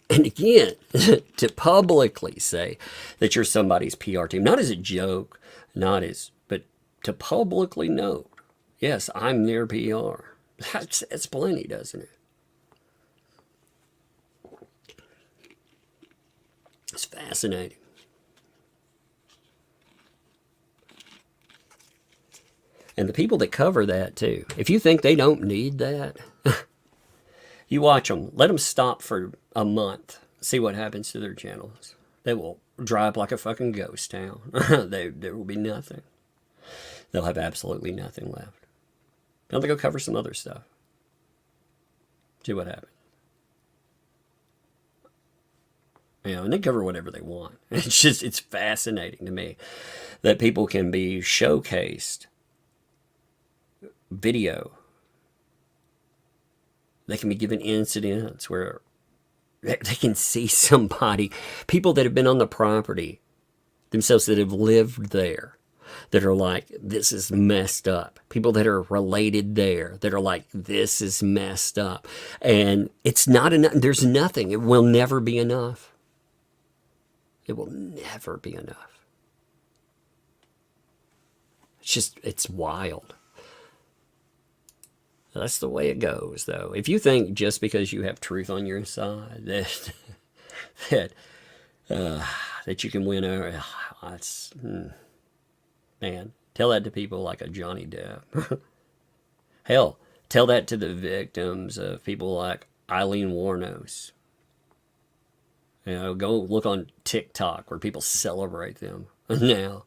And again, to publicly say that you're somebody's PR team, not as a joke, but to publicly note, yes, I'm their PR. That's plenty, doesn't it? It's fascinating. And the people that cover that too, if you think they don't need that, you watch them. Let them stop for a month. See what happens to their channels. They will dry up like a fucking ghost town. There will be nothing. They'll have absolutely nothing left. Now they go cover some other stuff. See what happens. You know, and they cover whatever they want. It's fascinating to me that people can be showcased video. They can be given incidents where they can see somebody, people that have been on the property themselves, that have lived there, that are like, this is messed up. People that are related there, that are like, this is messed up. And it's not enough. There's nothing. It will never be enough. It will never be enough. It's wild. That's the way it goes, though. If you think just because you have truth on your side that that you can win over. That's, man, tell that to people like a Johnny Depp. Hell, tell that to the victims of people like Eileen Wuornos. You know, go look on TikTok where people celebrate them now.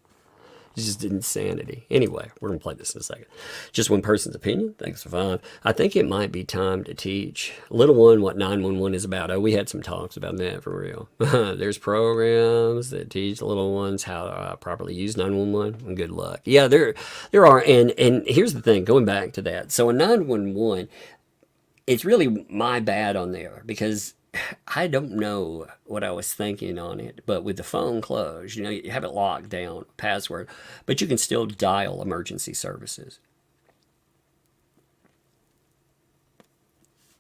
It's just insanity. Anyway, we're going to play this in a second. Just one person's opinion. Thanks for 5. I think it might be time to teach little one what 911 is about. Oh, we had some talks about that for real. There's programs that teach little ones how to properly use 911, and good luck. Yeah, there are. And here's the thing, going back to that. So in 911, it's really my bad on there because I don't know what I was thinking on it, but with the phone closed, you know, you have it locked down, password, but you can still dial emergency services.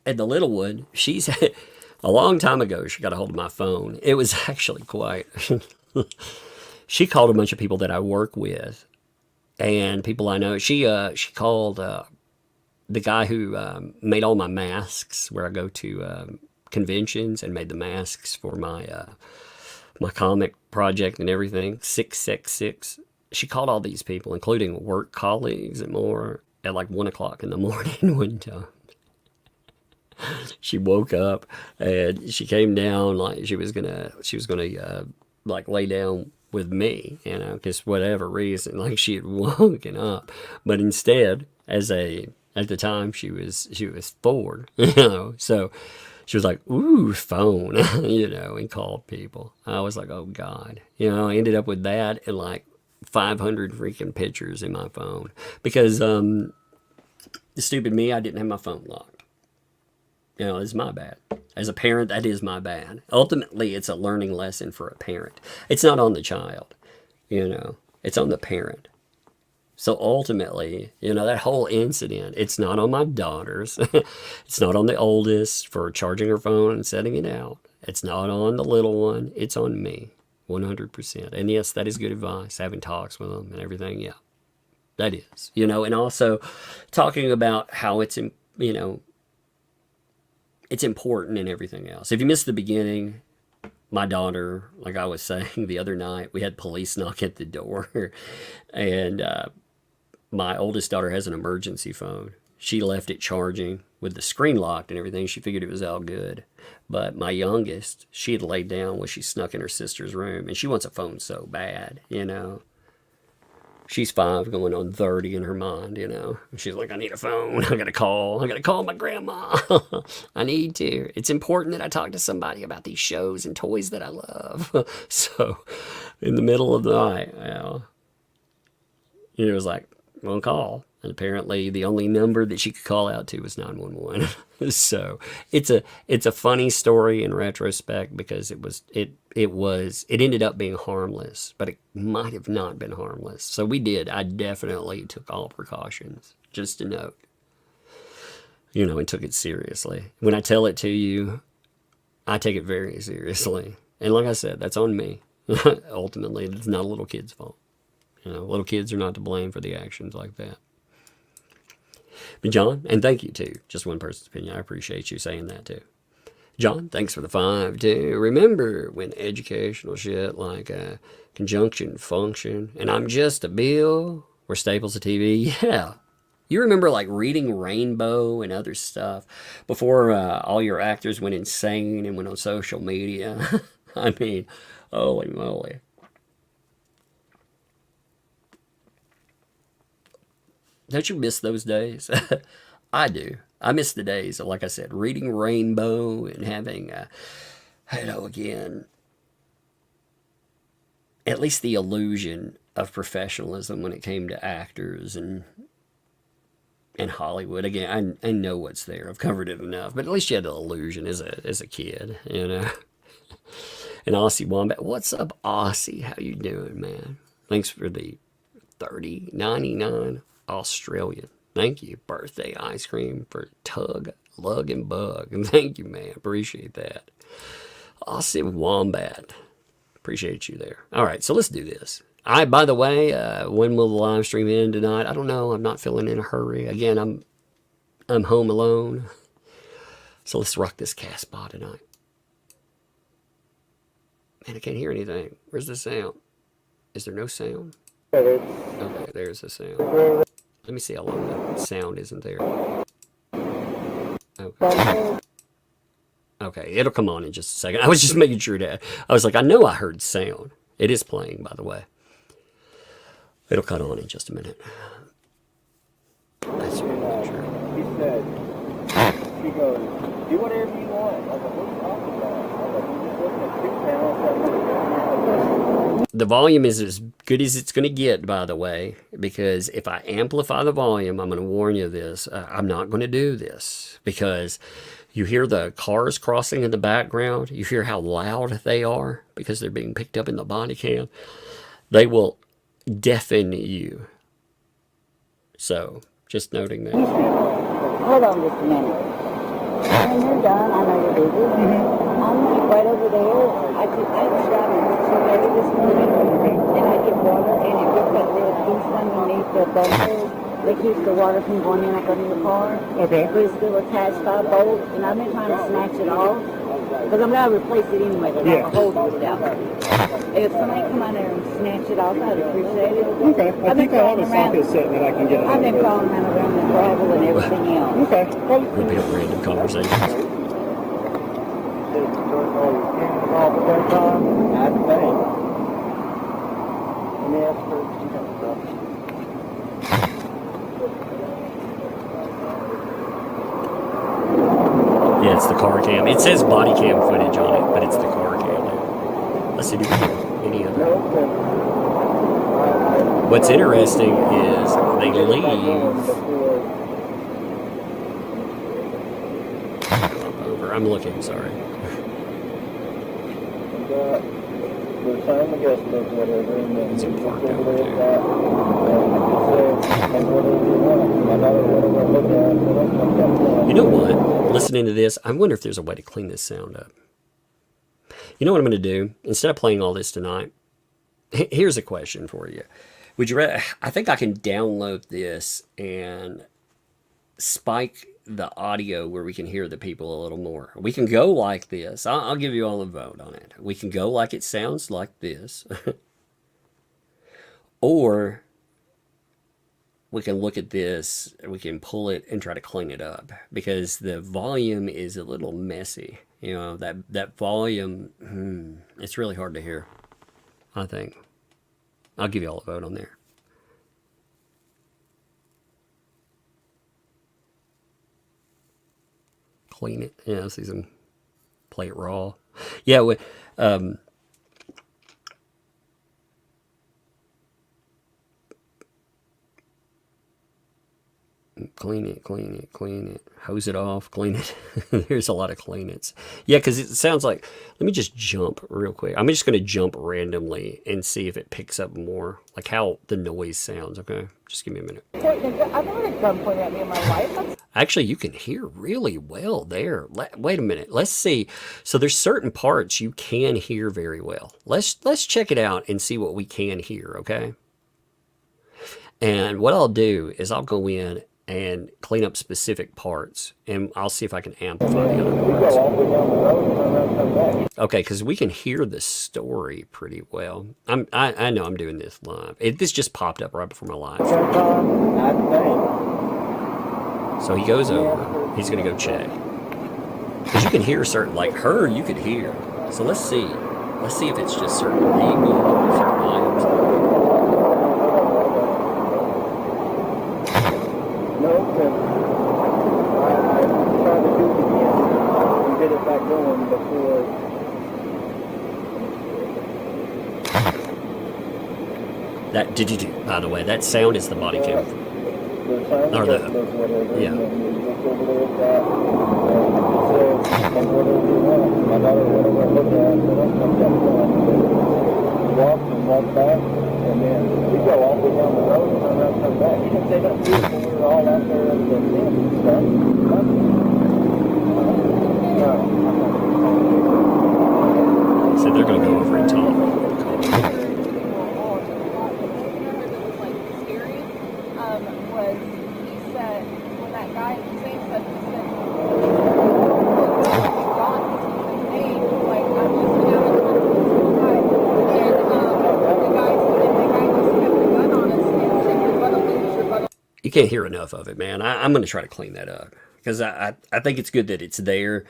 And the little one, she's a long time ago, she got a hold of my phone. It was actually quite, she called a bunch of people that I work with and people I know. She called the guy who made all my masks where I go to conventions and made the masks for my my comic project and everything. 666. She called all these people, including work colleagues and more, at like 1 o'clock in the morning one time. She woke up and she came down like she was gonna like lay down with me, you know, because whatever reason, like she had woken up, but instead, at the time she was 4, you know, so. She was like, ooh, phone, you know, and called people. I was like, oh, God. You know, I ended up with that and like 500 freaking pictures in my phone. Because the stupid me, I didn't have my phone locked. You know, it's my bad. As a parent, that is my bad. Ultimately, it's a learning lesson for a parent. It's not on the child, you know. It's on the parent. So ultimately, you know, that whole incident, it's not on my daughters. It's not on the oldest for charging her phone and setting it out. It's not on the little one. It's on me, 100%. And yes, that is good advice, having talks with them and everything. Yeah, that is. You know, and also talking about how it's, you know, it's important and everything else. If you missed the beginning, my daughter, like I was saying the other night, we had police knock at the door. And my oldest daughter has an emergency phone. She left it charging with the screen locked and everything. She figured it was all good. But my youngest, she had laid down when she snuck in her sister's room. And she wants a phone so bad, you know. She's 5 going on 30 in her mind, you know. She's like, I need a phone. I got to call my grandma. I need to. It's important that I talk to somebody about these shows and toys that I love. So in the middle of the night, you know, it was like, one call, and apparently the only number that she could call out to was 911. So it's a funny story in retrospect because it ended up being harmless, but it might have not been harmless. So I definitely took all precautions, just a note, you know, and took it seriously. When I tell it to you, I take it very seriously, and like I said, that's on me. Ultimately, it's not a little kid's fault. You know, little kids are not to blame for the actions like that. But John, and thank you too. Just one person's opinion. I appreciate you saying that too. John, thanks for the 5 too. Remember when educational shit like conjunction function and I'm just a bill were staples of TV? Yeah. You remember like reading Rainbow and other stuff before all your actors went insane and went on social media? I mean, holy moly. Don't you miss those days? I do. I miss the days of, like I said, reading Rainbow and having, you know, again, at least the illusion of professionalism when it came to actors and Hollywood. Again, I know what's there. I've covered it enough, but at least you had the illusion as a kid, you know. And Aussie Wombat, what's up, Aussie? How you doing, man? Thanks for the $30.99 Australian. Thank you. Birthday ice cream for Tug, Lug, and Bug. And thank you, man. Appreciate that. Aussie Wombat. Appreciate you there. All right, so let's do this. By the way, when will the live stream end tonight? I don't know. I'm not feeling in a hurry. Again, I'm home alone. So let's rock this Casbah tonight. Man, I can't hear anything. Where's the sound? Is there no sound? Okay, Okay, there's the sound. Let me see how long the sound isn't there. Okay. Okay, it'll come on in just a second. I was just making sure that I was like, I know I heard sound. It is playing, by the way. It'll cut on in just a minute. That's really sure. He said, she goes, do whatever you want. I was like, what are you talking about? I was like, you just looking at 2 panels. The volume is as good as it's going to get, by the way, because if I amplify the volume, I'm going to warn you this, I'm not going to do this, because you hear the cars crossing in the background. You hear how loud they are because they're being picked up in the body cam. They will deafen you. So, just noting that. Hold on just a minute. When you're done, I know you're busy. I'm like right over there. I was driving to Shara this morning, and I get water, and it gets that little piece underneath the bumper that keeps the water from going in like under the car. Okay. But it's still attached by a bolt, and I've been trying to snatch it off. Because I'm going to replace it anyway, but I have a hole to it out. If somebody come out there and snatch it off, I'd appreciate it. Okay, I think I have a socket set that I can get it. I've been crawling around the gravel and everything else. Okay. Repeat random conversations. All the time. I think. Let me ask her if she has stuff. Yeah, it's the car cam. It says body cam footage on it, but it's the car cam. Let's see, do we get any other? What's interesting is they leave. Over. I'm looking, sorry. We're signing the guest book, whatever, and then It's in park over over there there. at that. And whatever you want. My daughter, whatever I look at, You know what? Listening to this, I wonder if there's a way to clean this sound up. You know what I'm going to do? Instead of playing all this tonight, here's a question for you. Would you rather, I think I can download this and spike the audio where we can hear the people a little more. We can go like this. I'll give you all a vote on it. We can go like it sounds like this. Or we can look at this, we can pull it and try to clean it up, because the volume is a little messy. You know, that volume, it's really hard to hear, I think. I'll give you all a vote on there. Clean it. Yeah, see some, play it raw. Yeah, clean it, clean it, clean it, hose it off, clean it. There's a lot of clean it's. Yeah, because it sounds like, let me just jump real quick. I'm just going to jump randomly and see if it picks up more, like how the noise sounds, okay? Just give me a minute. I've never had gun pointed at me in my life. Actually, you can hear really well there. Wait a minute. Let's see. So there's certain parts you can hear very well. Let's check it out and see what we can hear, okay? And what I'll do is I'll go in and clean up specific parts, and I'll see if I can amplify the other parts. Okay, because we can hear the story pretty well. I know I'm doing this live. This just popped up right before my live. So he goes over. He's gonna go check, because you can hear certain, like her, you could hear. So let's see. Let's see if it's just certain people, certain items. No, because I tried to do it again and get it back going before. That by the way, that sound is the body cam. Or the, yeah. Walk and walk back, and then we go all the way down the road and turn around and come back. Because they don't do it when we're all out there at the tent and stuff. So they're going to go over and talk. Was he said when that guy saying said he said God was name, like I'm just now You can't hear enough of it, man. I'm going to try to clean that up because I think it's good that it's there,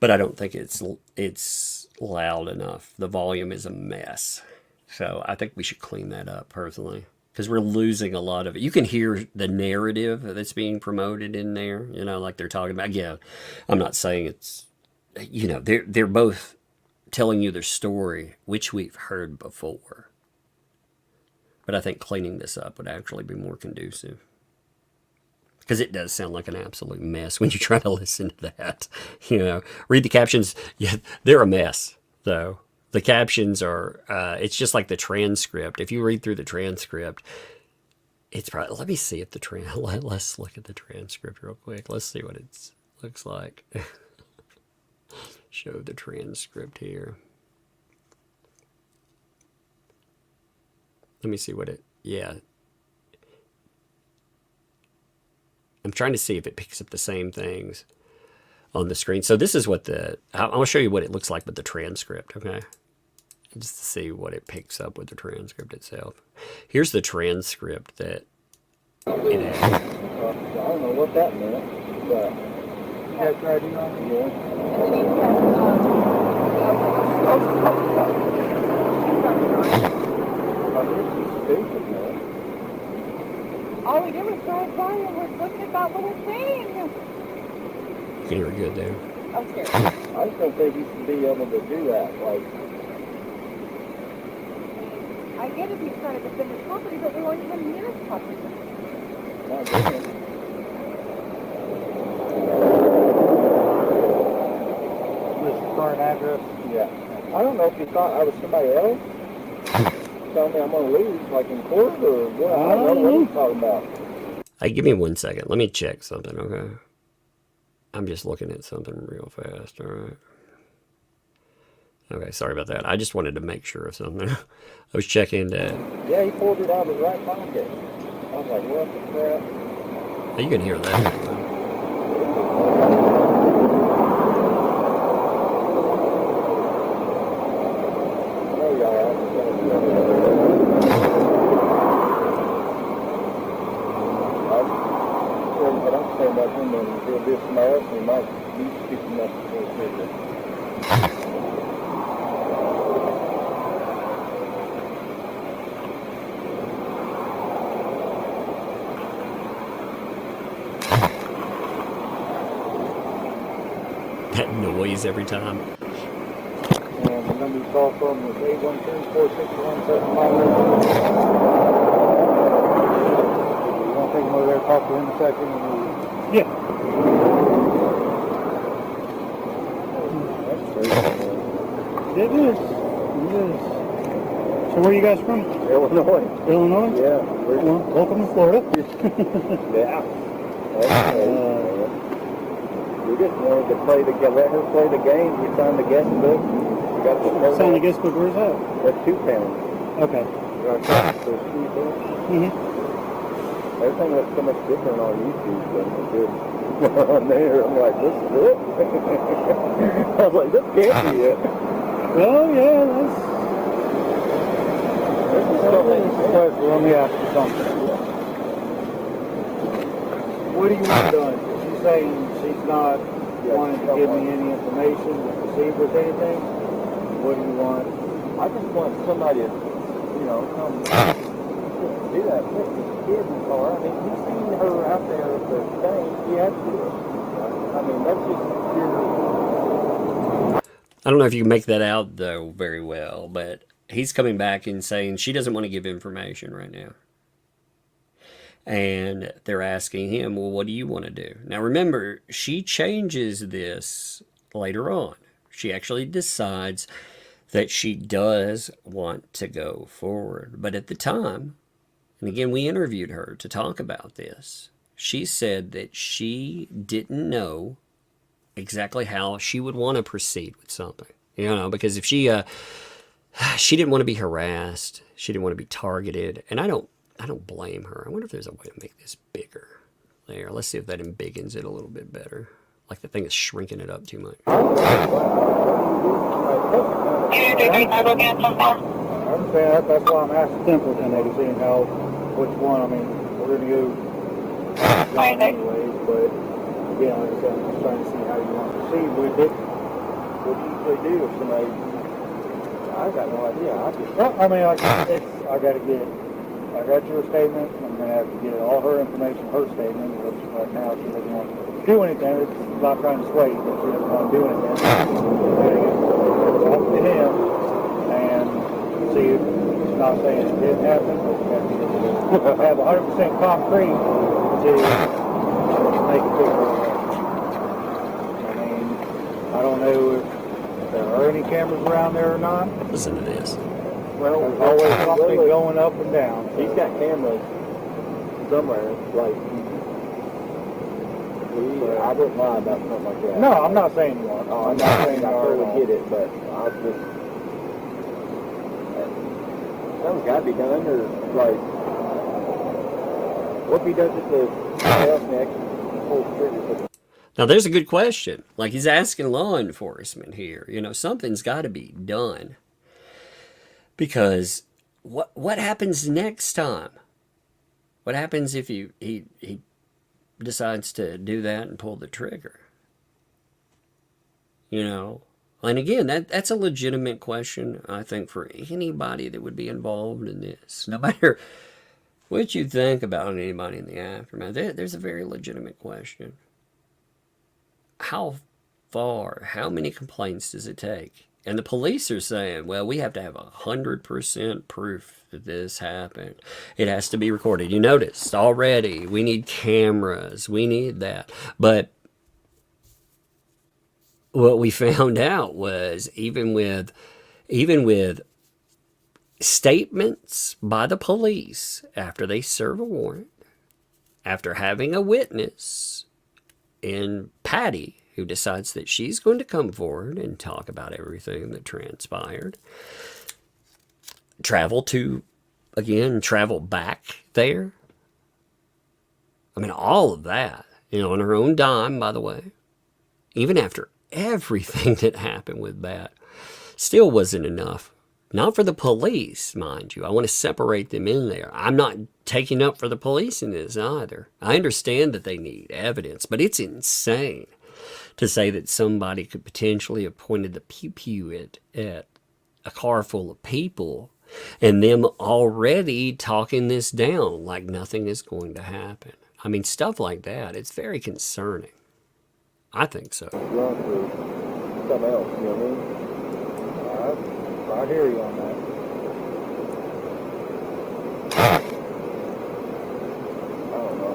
but I don't think it's loud enough. The volume is a mess. So I think we should clean that up personally because we're losing a lot of it. You can hear the narrative that's being promoted in there, you know, like they're talking about. Yeah, I'm not saying it's, you know, they're both telling you their story, which we've heard before. But I think cleaning this up would actually be more conducive. Because it does sound like an absolute mess when you try to listen to that. You know, read the captions. Yeah, they're a mess, though. The captions are, it's just like the transcript. If you read through the transcript, it's probably, let me see if let's look at the transcript real quick. Let's see what it looks like. Show the transcript here. Let me see what it, yeah. I'm trying to see if it picks up the same things on the screen. So this is what I want to show you what it looks like with the transcript, okay? Just to see what it picks up with the transcript itself. Here's the transcript that it has. I don't know what that meant, but you guys tried it on the All we did was drive by and we're looking at that little thing. You can hear it good there. I'm scared. I just don't think you should be able to do that. Like, I get if he's trying to defend his property, but we weren't even near his property. not doing it. This current address? Yeah. I don't know if you thought I was somebody else. Tell me I'm going to leave, like in court, or what? I don't know what you're talking about. Hey, give me 1 second. Let me check something, okay? I'm just looking at something real fast, all right? Okay, sorry about that. I just wanted to make sure of something. I was checking that. Yeah, he pulled it out of his right pocket. I was like, what the crap? You can hear that. Oh, yeah. But I'm saying about him, and he'll be somebody else, and he might be speaking up for a second. That noise every time. And the number you call from was 812-461-7500. You want to take him over there and talk to him a second? Yeah. It is. So where are you guys from? Illinois. Illinois? Yeah. Well, welcome to Florida. Yeah. We just wanted to let her play the game. We signed the guest book. We got the signed the guest book. Where's that? That's 2 pounds. Okay. Everything looks so much different on YouTube than it did on there. I'm like, this is it? I was like, this can't be it. Well, yeah, let me ask you something. What do you want done? She's saying she's not wanting to give me any information to proceed with anything. What do you want? I just want somebody to, come do that. Put the kid in the car. I mean, you've seen her out there at the thing. She had to do it. I mean, that's just pure. I don't know if you can make that out, though, very well, but he's coming back and saying she doesn't want to give information right now. And they're asking him, well, what do you want to do? Now, remember, she changes this later on. She actually decides that she does want to go forward. But at the time, and again, we interviewed her to talk about this, she said that she didn't know exactly how she would want to proceed with something. Because if she didn't want to be harassed, she didn't want to be targeted, and I don't blame her. I wonder if there's a way to make this bigger. There, let's see if that embiggens it a little bit better. Like the thing is shrinking it up too much. I understand. That's why I'm asking Templeton to see which one. I mean, we're going to go gone anyways, but again, like I said, I'm just trying to see how you want to proceed with it. What do you usually do if somebody? I got no idea. Well, I mean, like I got your statement. I'm gonna have to get all her information, her statement, which right now she doesn't want to do anything. It's not trying to sway, but she doesn't want to do anything. Talk to him and see if it's not saying it didn't happen, but you have to have 100% concrete to make it figure out. I mean, I don't know if there are any cameras around there or not. Listen to this. Well, There's always something going up and down. he's got cameras somewhere. Like, I wouldn't lie about something like that. No, I'm not saying you are. Oh, I'm not saying I totally get it, but I just something's got to be done, or like, what if he does it to somebody else next? Pull the trigger. Now, there's a good question. Like, he's asking law enforcement here. You know, something's got to be done. Because what happens next time? What happens if he decides to do that and pull the trigger? You know? And again, that's a legitimate question, I think, for anybody that would be involved in this. No matter what you think about anybody in the aftermath, there's a very legitimate question. How far, how many complaints does it take? And the police are saying, well, we have to have 100% proof that this happened. It has to be recorded. You noticed already, we need cameras, we need that. But what we found out was even with statements by the police after they serve a warrant, after having a witness in Patty, who decides that she's going to come forward and talk about everything that transpired, travel back there. I mean, all of that, you know, on her own dime, by the way, even after everything that happened with that, still wasn't enough. Not for the police, mind you. I want to separate them in there. I'm not taking up for the police in this either. I understand that they need evidence, but it's insane to say that somebody could potentially have pointed the pew-pew at a car full of people and them already talking this down like nothing is going to happen. I mean, stuff like that, it's very concerning. I think so. Run for something else, you know what I mean? I hear you on that. I don't know.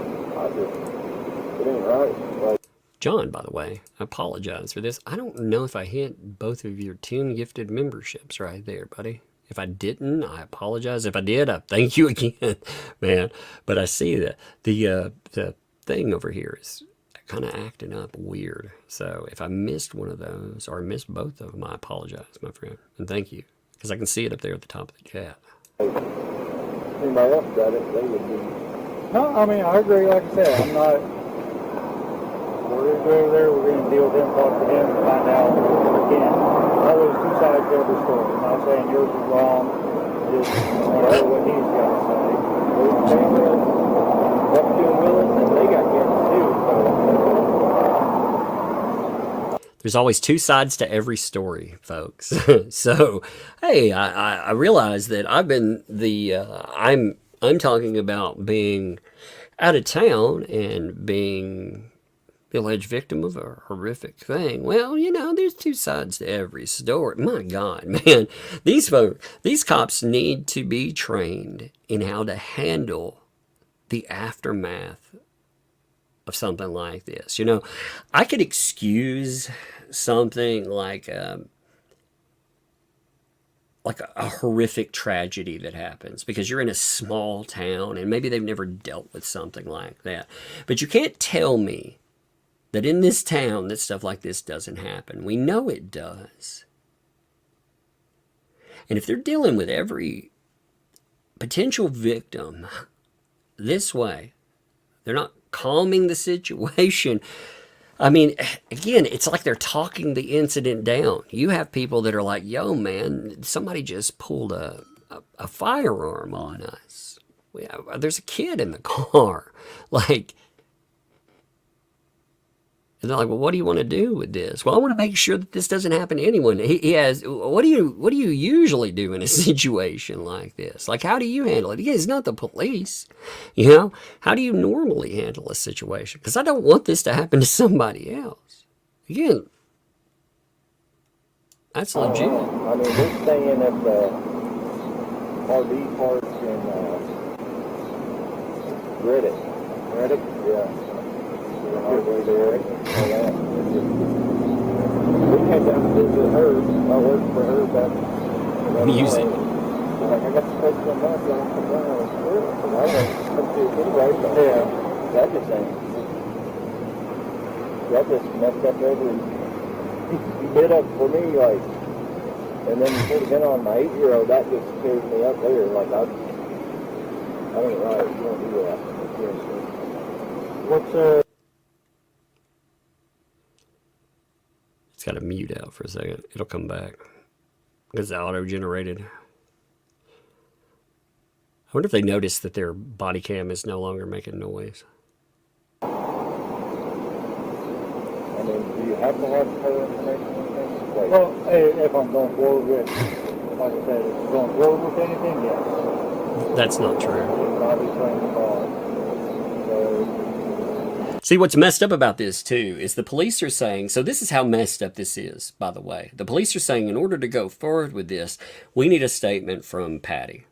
It ain't right. Like, John, by the way, I apologize for this. I don't know if I hit both of your 10 gifted memberships right there, buddy. If I didn't, I apologize. If I did, I thank you again, man. But I see that the thing over here is kind of acting up weird. So if I missed one of those or missed both of them, I apologize, my friend. And thank you, because I can see it up there at the top of the chat. anybody else got it, they would be. No, I mean, I agree. Like I said, I'm not. We're going to go over there. We're going to deal with him, talk to him, and find out. Again, always two sides to every story. I'm not saying yours is wrong. Just whatever what he's got to say. Those cameras, up to and willing, and they got cameras too. So. There's always two sides to every story, folks. So, hey, I realize that I've been I'm talking about being out of town and being the alleged victim of a horrific thing. Well, you know, there's two sides to every story. My God, man, these cops need to be trained in how to handle the aftermath of something like this. You know, I could excuse something like a horrific tragedy that happens because you're in a small town and maybe they've never dealt with something like that. But you can't tell me that in this town that stuff like this doesn't happen. We know it does. And if they're dealing with every potential victim this way, they're not calming the situation. I mean, again, it's like they're talking the incident down. You have people that are like, yo, man, somebody just pulled a firearm on us. There's a kid in the car. Like, And they're like, well, what do you want to do with this? Well, I want to make sure that this doesn't happen to anyone. He has, what do you usually do in a situation like this? Like, how do you handle it? Again, it's not the police, you know? How do you normally handle a situation? Because I don't want this to happen to somebody else. Again, that's legit. I mean, they're staying at the RV parks in Reddick, yeah. All the way there. We came down to visit her. I worked for her back. Music. Like, I got to take some money. I want to come down. I want to come to it anyway. So yeah, that just ain't. That just messed up every. He did up for me, like, and then put it in on my 8-year-old. That just scares me up there. Like, I ain't right. You don't do that. What's It's got to mute out for a second. It'll come back. It's auto-generated. I wonder if they noticed that their body cam is no longer making noise. I mean, do you have to have her information on things? Like, Well, if I'm going forward with, like I said, if I'm going forward with anything, yes. That's not true. I'll be trying to call. So, See, what's messed up about this, too, is the police are saying, so this is how messed up this is, by the way. The police are saying, in order to go forward with this, we need a statement from Patty.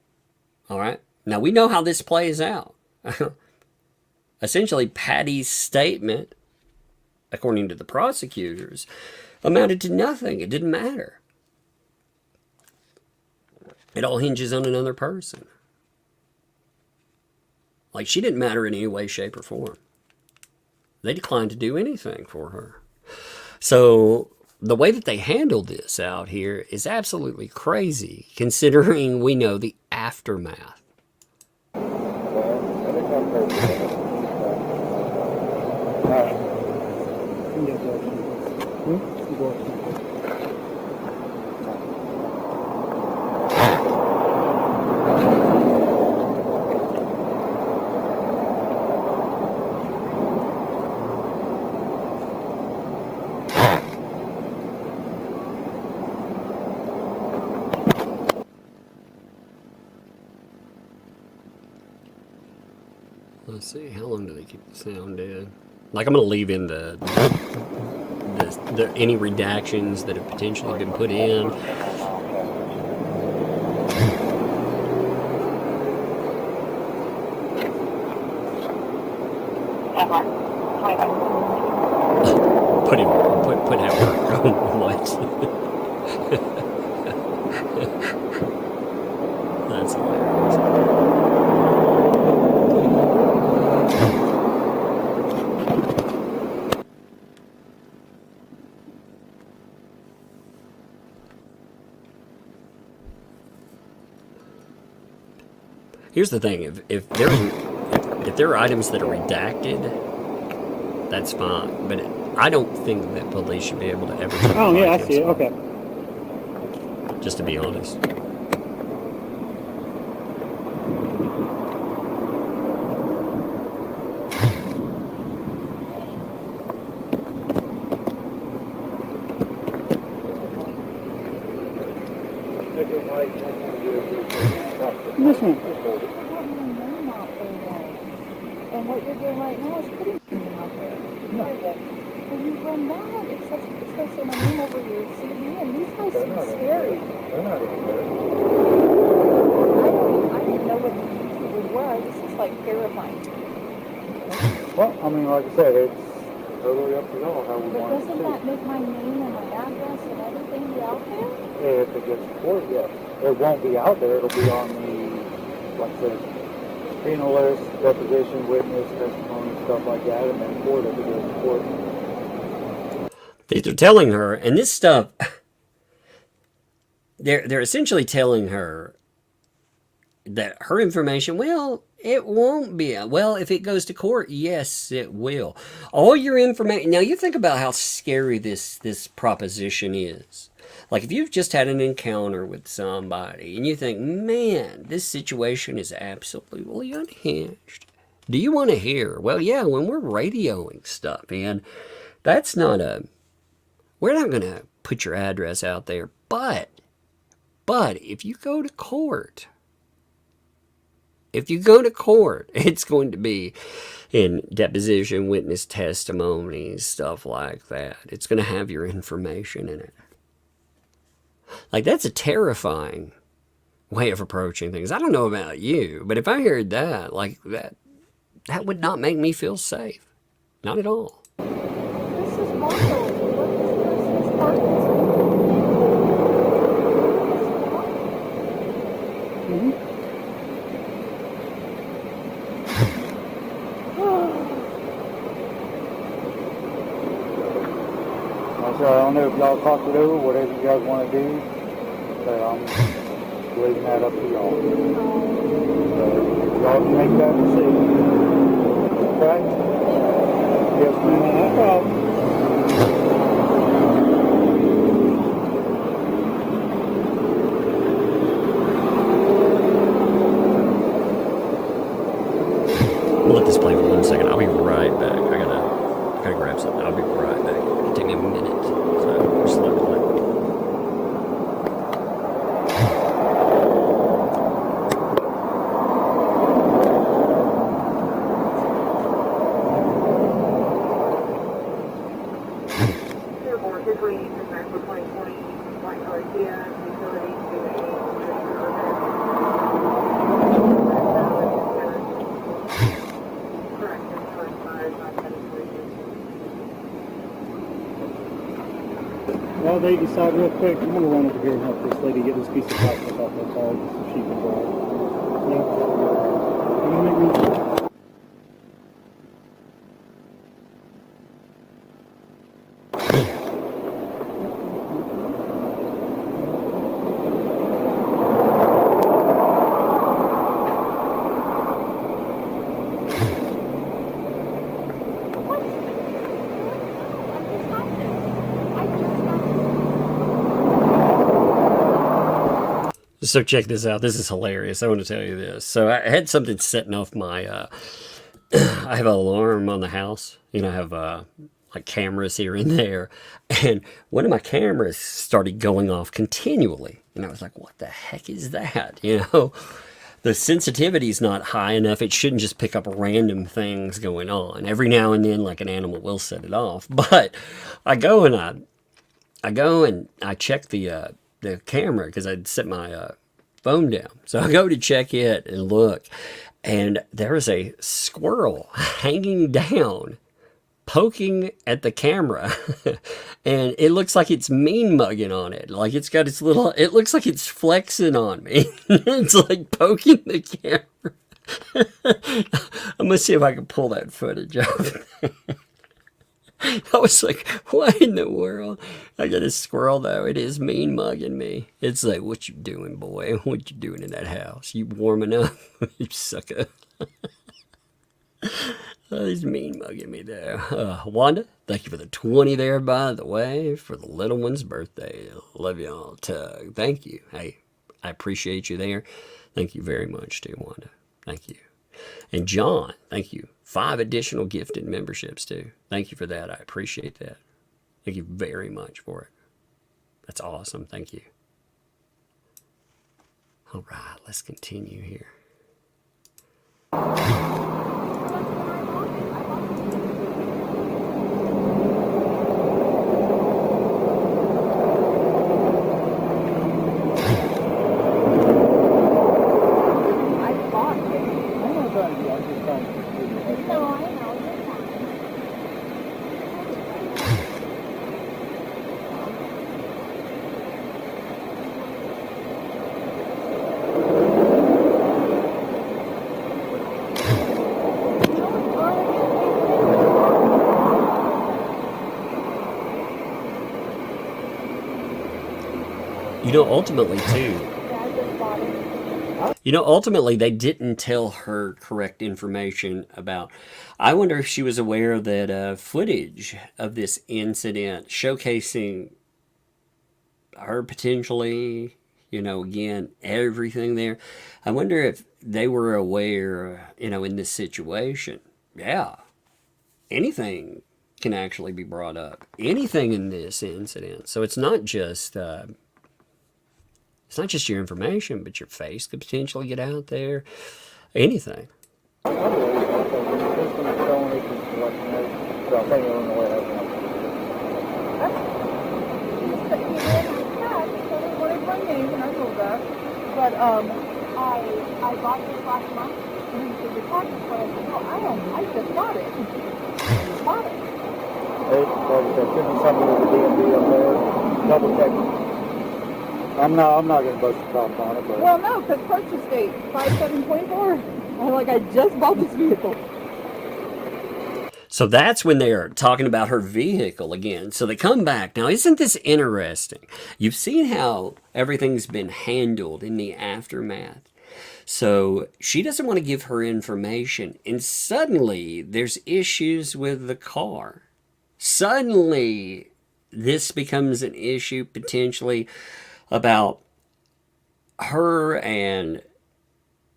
All right? Now, we know how this plays out. Essentially, Patty's statement, according to the prosecutors, amounted to nothing. It didn't matter. It all hinges on another person. Like, she didn't matter in any way, shape, or form. They declined to do anything for her. So the way that they handled this out here is absolutely crazy, considering we know the aftermath. Let's see, how long do they keep the sound dead? Like, I'm going to leave in the any redactions that have potentially been put in. Put at work on what? That's hilarious. Here's the thing: if there are items that are redacted, that's fine. But I don't think that police should be able to ever. Oh yeah, I see it. Okay. Just to be honest. Listen. And what you're doing right now is putting me out there. No. When you run that, it's going to say my name over your CV, and these guys seem scary. they're not even there. I didn't know what the YouTubers were. This is like terrifying. Well, I mean, like I said, it's totally up to y'all how we But want it to doesn't see. that make my name and my address and everything be out there? If it gets reported, yes. It won't be out there. It'll be on the, like I said, penal list, deposition, witness, testimony, stuff like that, and then court if it goes to court. They're telling her, and this stuff, they're essentially telling her that her information, well, it won't be. Well, if it goes to court, yes, it will. All your information. Now, you think about how scary this proposition is. Like, if you've just had an encounter with somebody and you think, man, this situation is absolutely unhinged. Do you want to hear? Well, yeah, when we're radioing stuff, and That's not a, we're not going to put your address out there, but if you go to court, it's going to be in deposition, witness testimonies, stuff like that. It's going to have your information in it. Like, that's a terrifying way of approaching things. I don't know about you, but if I heard that, like that would not make me feel safe. Not at all. This is wild. What is this? So I don't know if y'all talked it over, whatever you guys want to do. So I'm leaving that up to y'all. So y'all can make that decision. Okay? Yes, ma'am. No problem. We'll let this play for 1 second. I'll be right back. I gotta grab something. I'll be right back. It'll take me a minute. So just let it play. While they decide real quick, I'm going to run over here and help this lady get this piece of plastic off her car so she can drive. Yeah. I'm going to make room. So check this out. This is hilarious. I want to tell you this. So I had something setting off my, I have an alarm on the house. You know, I have like cameras here and there. And one of my cameras started going off continually. And I was like, what the heck is that? You know, the sensitivity is not high enough. It shouldn't just pick up random things going on. Every now and then, like an animal will set it off. But I go and I check the camera because I'd set my phone down. So I go to check it and look, and there is a squirrel hanging down, poking at the camera. And it looks like it's mean mugging on it. Like it's got its little, it looks like it's flexing on me. It's like poking the camera. I'm gonna see if I can pull that footage up. I was like, what in the world? I got a squirrel, though. It is mean mugging me. It's like, what you doing, boy? What you doing in that house? You warming up? You sucker. Oh, he's mean mugging me there. Wanda, thank you for the 20 there, by the way, for the little one's birthday. Love y'all. Tug, thank you. Hey, I appreciate you there. Thank you very much, too, Wanda. Thank you. And John, thank you. 5 additional gifted memberships, too. Thank you for that. I appreciate that. Thank you very much for it. That's awesome. Thank you. All right, let's continue here. Ultimately, they didn't tell her correct information about. I wonder if she was aware that footage of this incident showcasing her potentially, again, everything there. I wonder if they were aware, in this situation. Yeah, anything can actually be brought up. Anything in this incident. So it's not just your information, but your face could potentially get out there. Anything. But I bought this last month, and he said, "Your taxes," but I said, "No, I just bought it." I just bought it. There should be something with the DMV up there. Double check. I'm not going to bust the top on it, but... Well, no, because purchase date, 5/7/24. I just bought this vehicle. So that's when they are talking about her vehicle again. So they come back. Now, isn't this interesting? You've seen how everything's been handled in the aftermath. So she doesn't want to give her information. And suddenly, there's issues with the car. Suddenly, this becomes an issue potentially about her and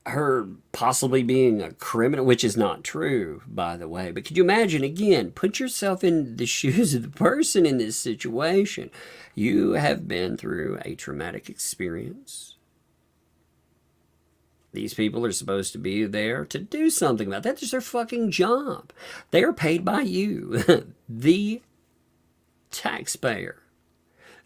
her possibly being a criminal, which is not true, by the way. But could you imagine, again, put yourself in the shoes of the person in this situation. You have been through a traumatic experience. These people are supposed to be there to do something about that. That's their fucking job. They are paid by you, the taxpayer.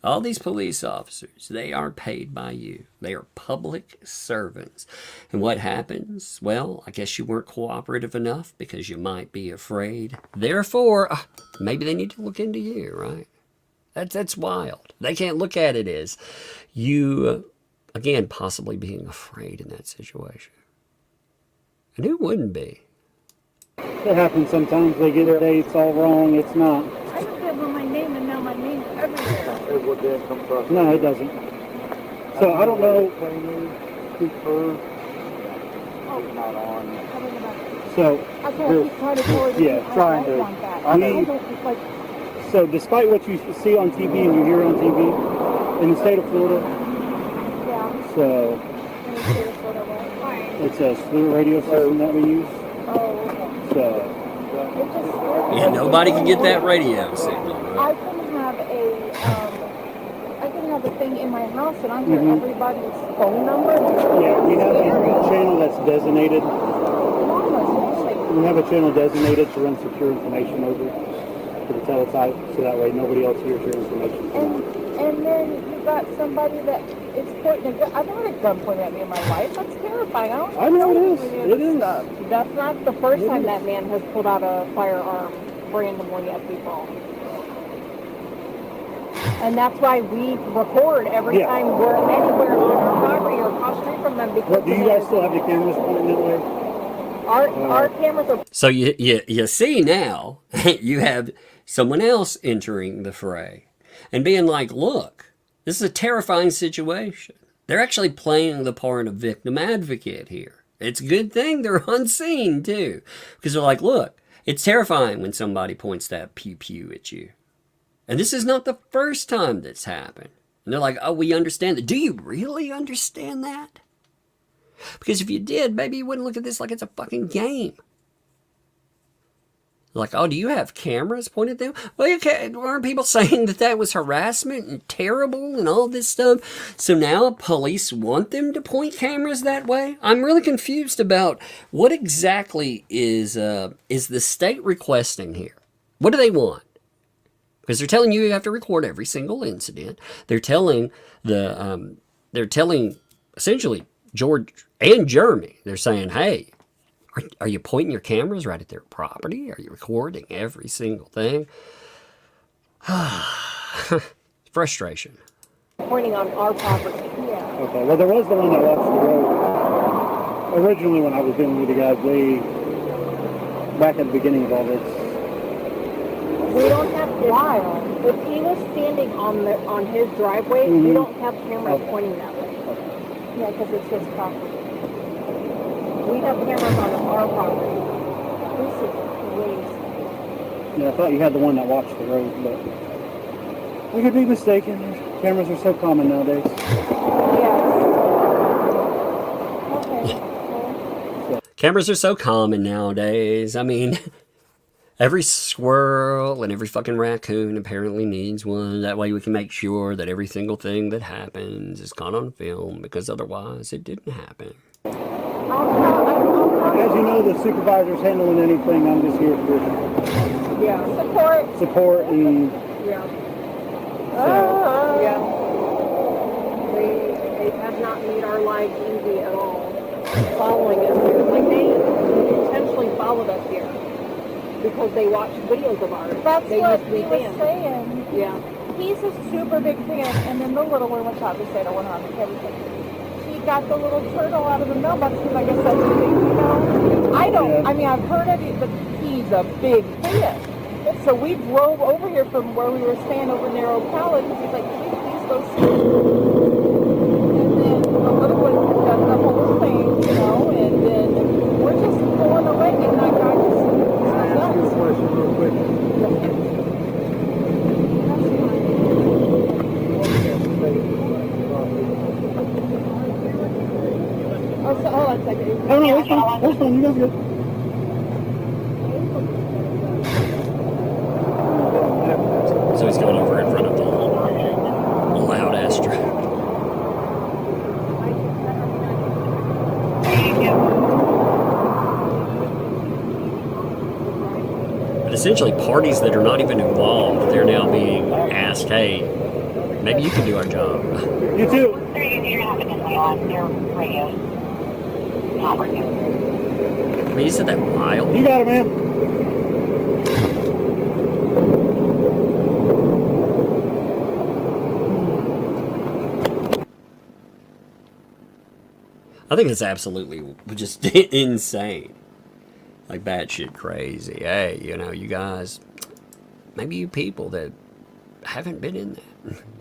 All these police officers, they are paid by you. They are public servants. And what happens? Well, I guess you weren't cooperative enough because you might be afraid. Therefore, maybe they need to look into you, right? That's wild. They can't look at it as you, again, possibly being afraid in that situation. And who wouldn't be? It happens sometimes. They get their dates all wrong. It's not. I don't give them my name, and now my name's everywhere. No, it doesn't. So I don't know. Not on. So I can't keep trying to tell you. yeah, trying to. Want that. So despite what you see on TV and you hear on TV in the state of Florida, Yeah. so In the state of Florida, what? it's a slew radio system that we use. Oh, okay. So It just, Yeah, nobody can get that radio signal, I right? can have a thing in my house, and I hear everybody's phone number. yeah, we have a channel that's designated. We have a channel designated to run secure information over to the teletype, so that way nobody else hears your information. And then you got somebody that is pointing a gun. I've had a gun pointed at me in my life. That's terrifying. I know it is. It It is. Stuff. That's not the first time that man has pulled out a firearm randomly at people. And that's why we record every time we're anywhere on our property or across the street from them. Because What, do you guys still have the cameras pointing that way? our cameras are... So you see now, you have someone else entering the fray and being like, look, this is a terrifying situation. They're actually playing the part of victim advocate here. It's a good thing they're unseen, too. Because they're like, look, it's terrifying when somebody points that pew-pew at you. And this is not the first time that's happened. And they're like, oh, we understand that. Do you really understand that? Because if you did, maybe you wouldn't look at this like it's a fucking game. Like, oh, do you have cameras pointed at them? Well, weren't people saying that that was harassment and terrible and all this stuff? So now police want them to point cameras that way? I'm really confused about what exactly is the state requesting here. What do they want? Because they're telling you have to record every single incident. They're telling essentially George and Jeremy. They're saying, hey, are you pointing your cameras right at their property? Are you recording every single thing? Frustration. Pointing on our property. Yeah. Okay, well, there was the one that watched the road. Originally, when I was dealing with the guys, back at the beginning of all this. We don't have wild. If he was standing on his driveway, we don't have cameras pointing that way. Yeah, because it's his property. We have cameras on our property. This is crazy. Yeah, I thought you had the one that watched the road, but I could be mistaken. Cameras are so common nowadays. Yes. Okay. Cameras are so common nowadays. I mean, Every squirrel and every fucking raccoon apparently needs one. That way we can make sure that every single thing that happens is caught on film, because otherwise it didn't happen. As you know, the supervisor's handling anything. I'm just here for support and Yeah. They have not made our lives easy at all. Following us here. Like, they intentionally followed us here because they watched videos of ours. That's they what used to he be was fans. saying. Yeah. He's a super big fan, and then the little one, which obviously I don't want to everything. She got the little turtle out of the mailbox because I guess that's a big, you know. I don't. I mean, I've heard of it, but he's a big fan. So we drove over here from where we were staying over near Ocala because he's like, please go see it. And then the little one done the whole thing, you know, and then we're just pulling away, and that guy just. Can I ask you a question real quick? Hold on a second. Oh no, that's fine. That's fine. You guys good. So he's going over in front of the loud ass truck. But essentially, parties that are not even involved, they're now being asked, hey, maybe you can do our job. You too. I mean, isn't that wild? You got it, man. I think it's absolutely just insane. Like batshit crazy. Hey, you know, you guys, maybe you people that haven't been in that.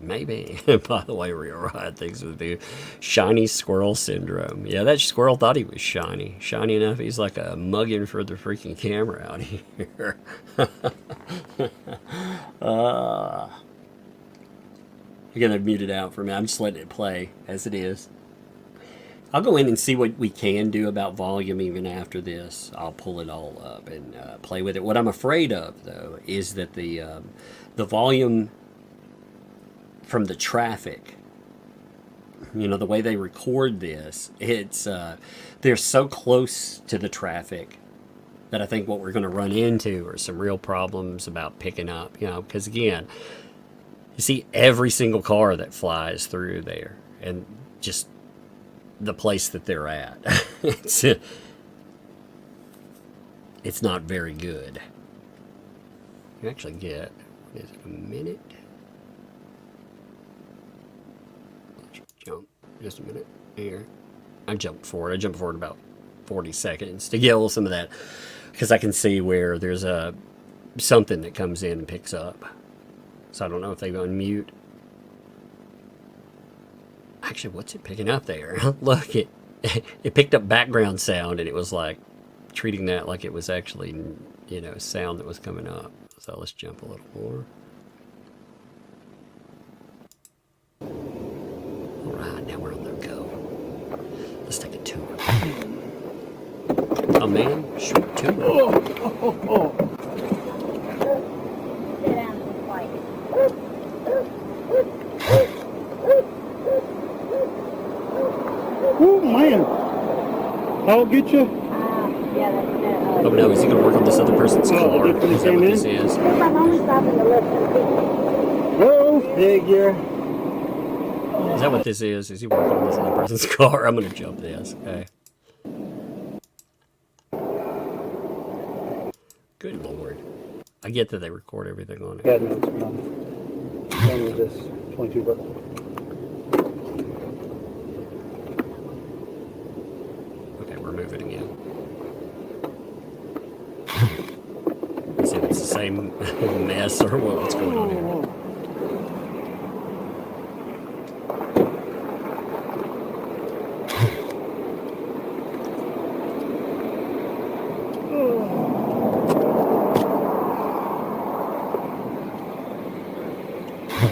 Maybe. By the way, Rewrite thinks it would be shiny squirrel syndrome. Yeah, that squirrel thought he was shiny. Shiny enough, he's like a mugging for the freaking camera out here. Again, I've muted out for a minute. I'm just letting it play as it is. I'll go in and see what we can do about volume even after this. I'll pull it all up and play with it. What I'm afraid of, though, is that the volume from the traffic, you know, the way they record this, it's they're so close to the traffic that I think what we're going to run into are some real problems about picking up, you know, because again, you see every single car that flies through there and just the place that they're at. It's not very good. You actually get, what is it, a minute? Let's jump just a minute here. I jumped forward about 40 seconds to get a little some of that, because I can see where there's a something that comes in and picks up. So I don't know if they unmute. Actually, what's it picking up there? Look, it picked up background sound, and it was like treating that like it was actually, you know, sound that was coming up. So let's jump a little more. All right, now we're on the go. Let's take a tour. Oh man, short tour. Sit down and fight. Oh man, I'll get you. Yeah, that's it. Oh no, is he going to work on this other person's car? Oh, the Is that what this same is? My mom's stopping to listen. Go figure. Is that what this is? Is he working on this other person's car? I'm going to jump this. Okay. Good lord. I get that they record everything on it. God knows, man. Done with this 22 bucks. Okay, we're moving again. Let's see if it's the same mess or what's going on here.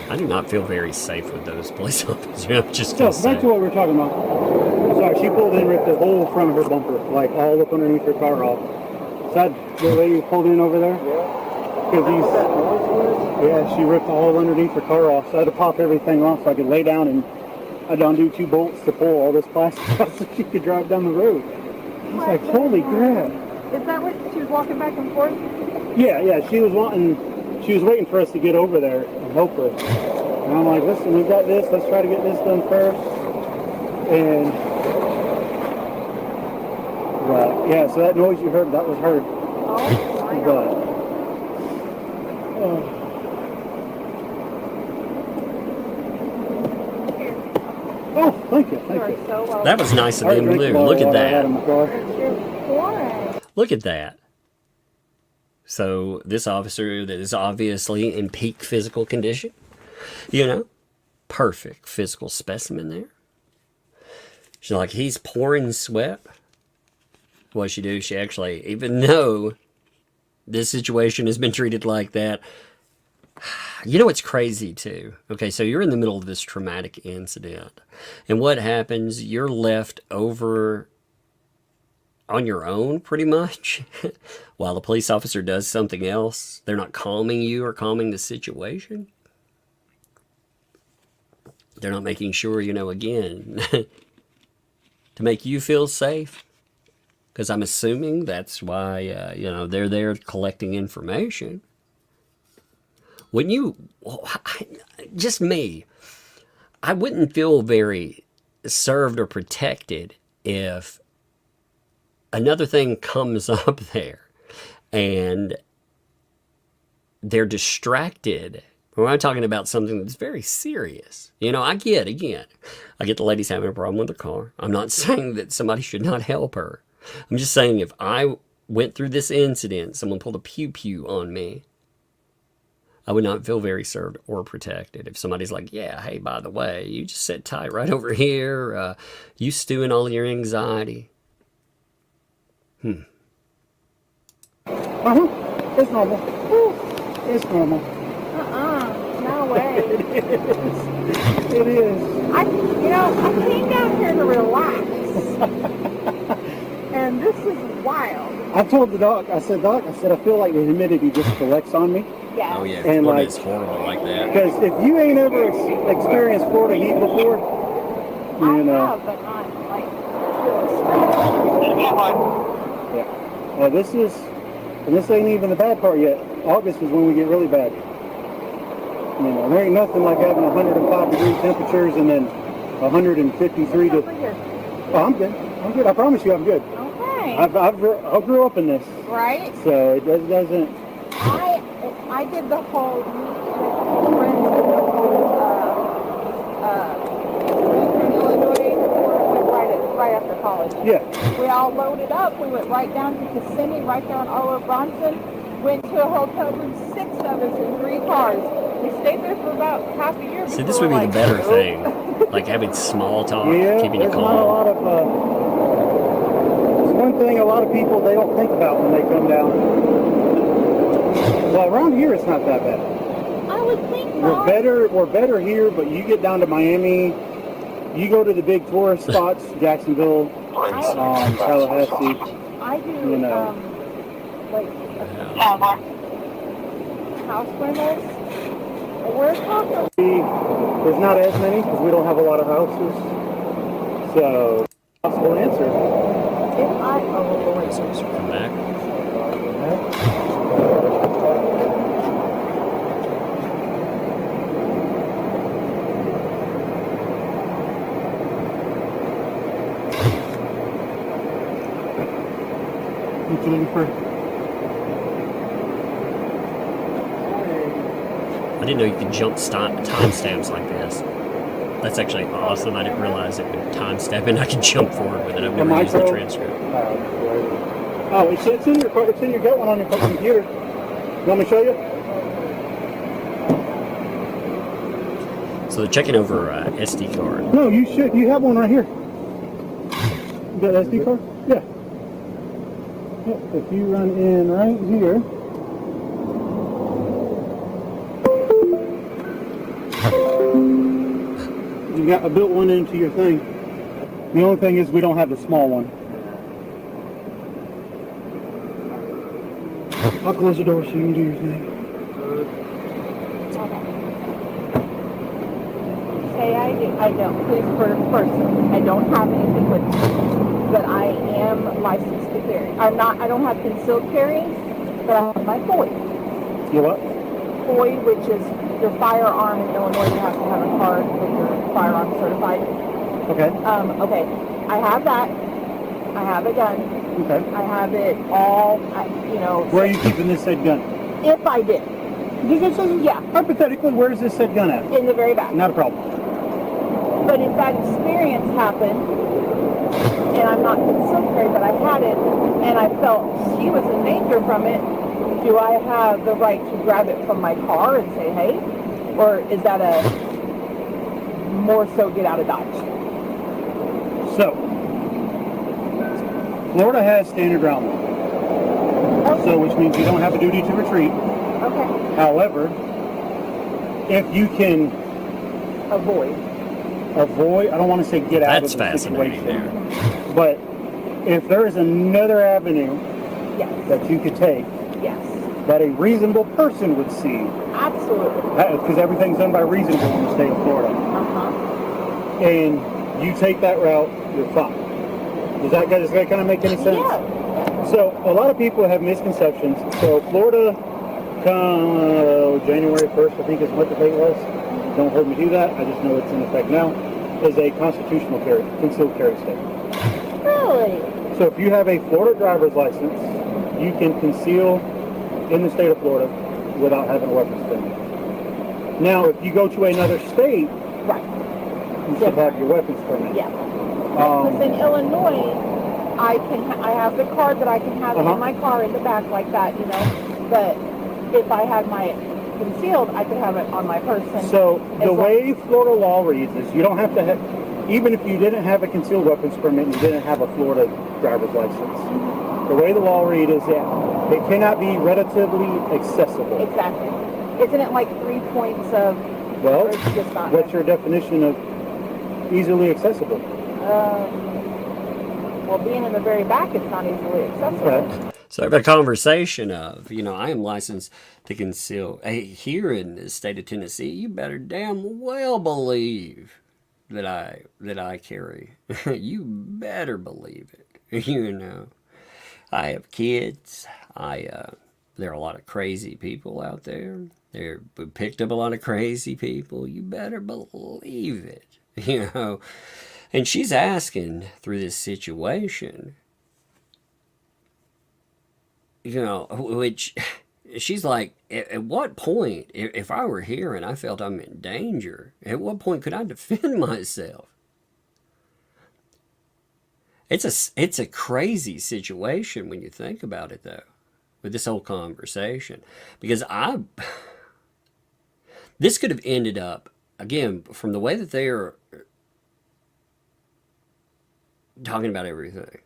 I do not feel very safe with those police officers. I'm just So, gonna back say. to what we were talking about. Sorry, she pulled in, ripped the whole front of her bumper, like all up underneath her car off. So The lady pulled in over there? Yeah. Because he's... That noise was? Yeah, she ripped all underneath her car off, so I had to pop everything off so I could lay down and I'd undo 2 bolts to pull all this plastic out so she could drive down the road. I was like, holy crap. Is that what she was walking back and forth? Yeah, she was waiting for us to get over there and help her. And I'm like, listen, we've got this, let's try to get this done first. And, but, yeah, so that noise you heard, that was her. Oh, my But, oh, thank you, You thank are you. so well. That was nice of I them to drank do. a bottle Look of at water I had in that. my car. Why? Look at that. So this officer that is obviously in peak physical condition, you know, perfect physical specimen there. She's like, he's pouring sweat. What she do? She actually, even though this situation has been treated like that, you know what's crazy too? Okay, so you're in the middle of this traumatic incident, and what happens? You're left over on your own, pretty much, while the police officer does something else. They're not calming you or calming the situation. They're not making sure, you know, again, to make you feel safe. Because I'm assuming that's why, you know, they're there collecting information. When you, just me, I wouldn't feel very served or protected if another thing comes up there and they're distracted. We're talking about something that's very serious. You know, I get the lady's having a problem with her car. I'm not saying that somebody should not help her. I'm just saying if I went through this incident, someone pulled a pew-pew on me, I would not feel very served or protected. If somebody's like, yeah, hey, by the way, you just sit tight right over here. You stewing all your anxiety. It's normal. It's normal. No way. It is. I came down here to relax. And this is wild. I told the doc, I said, I feel like the humidity just collects on me. Yeah. Oh, yeah. And Florida like, is horrible like that. Because if you ain't ever experienced Florida heat before, you know. I have, but not like. Yeah. Well, this ain't even the bad part yet. August is when we get really bad. You know, there ain't nothing like having 105 degree temperatures and then 153 to. Oh, I'm good. I'm good. I promise you, I'm good. Okay. I grew up in this. Right. So it doesn't. I did the whole friends in Illinois right after college. Yeah. We all loaded up. We went right down to Kissimmee, right there on Olive Bronson. Went to a hotel room, 6 of us in 3 cars. We stayed there for about half a year. See, this would be the better thing. Like having small talk, Yeah, keeping you there's not a calm. lot of. It's one thing a lot of people they don't think about when they come down. Well, around here it's not that bad. I would think We're better here, but you get down to Miami, you go to the big tourist spots, Jacksonville, Tallahassee. I do, you know. like, house rentals. We're talking. There's not as many because we don't have a lot of houses. So, possible answer. If I Come back. What you looking for? I didn't know you could jump timestamps like this. That's actually awesome. I didn't realize it would timestamp and I could jump forward with it. I've never used the transcript. Oh, it's in your got one on your computer. You want me to show you? So they're checking over SD card. No, you should. You have one right here. The SD card? Yeah. If you run in right here. You got a built one into your thing. The only thing is we don't have the small one. I'll close the door so you can do your thing. Okay. Say I don't. Please, first, I don't have anything with me, but I am licensed to carry. I don't have concealed carry, but I have my FOI. You what? FOI, which is your firearm in Illinois. You have to have a card with your firearm certified. Okay. Okay. I have that. I have a gun. Okay. I have it all, Where are you keeping this said gun? If I did. Yeah. Hypothetically, where's this said gun at? In the very back. Not a problem. But if that experience happened, and I'm not concealed carry, but I had it, and I felt she was in danger from it, do I have the right to grab it from my car and say, hey? Or is that a more so get out of Dodge? So, Florida has standard ground law. Okay. So, which means you don't have a duty to retreat. Okay. However, if you can Avoid, I don't want to say get out That's of the fascinating situation, but if there is another avenue yes, that you could take yes, that a reasonable person would see, absolutely. because everything's done by reasonable in the state of Florida, Uh-huh. and you take that route, you're fine. Does that kind of make any sense? Yeah. So a lot of people have misconceptions. So Florida, come January 1st, I think is what the date was. Don't hold me to that. I just know it's in effect now. Is a constitutional concealed carry state. Really? So if you have a Florida driver's license, you can conceal in the state of Florida without having a weapons permit. Now, if you go to another state, Right. you should have your weapons permit. Yeah. Because in Illinois, I have the card that I can have Uh-huh. in my car in the back like that, But if I had my concealed, I could have it on my person. So the As long- way Florida law reads is you don't have to have, even if you didn't have a concealed weapons permit and you didn't have a Florida driver's license, the way the law reads is that it cannot be relatively accessible. Exactly. Isn't it like 3 points of? Well, or it's just not what's your definition of easily accessible? Well, being in the very back, it's not easily accessible. Okay. So the conversation of, I am licensed to conceal. Hey, here in the state of Tennessee, you better damn well believe that I carry. You better believe it. I have kids. There are a lot of crazy people out there. We picked up a lot of crazy people. You better believe it. And she's asking through this situation, which she's like, at what point, if I were here and I felt I'm in danger, at what point could I defend myself? It's a crazy situation when you think about it, though, with this whole conversation, because this could have ended up, again, from the way that they are talking about everything,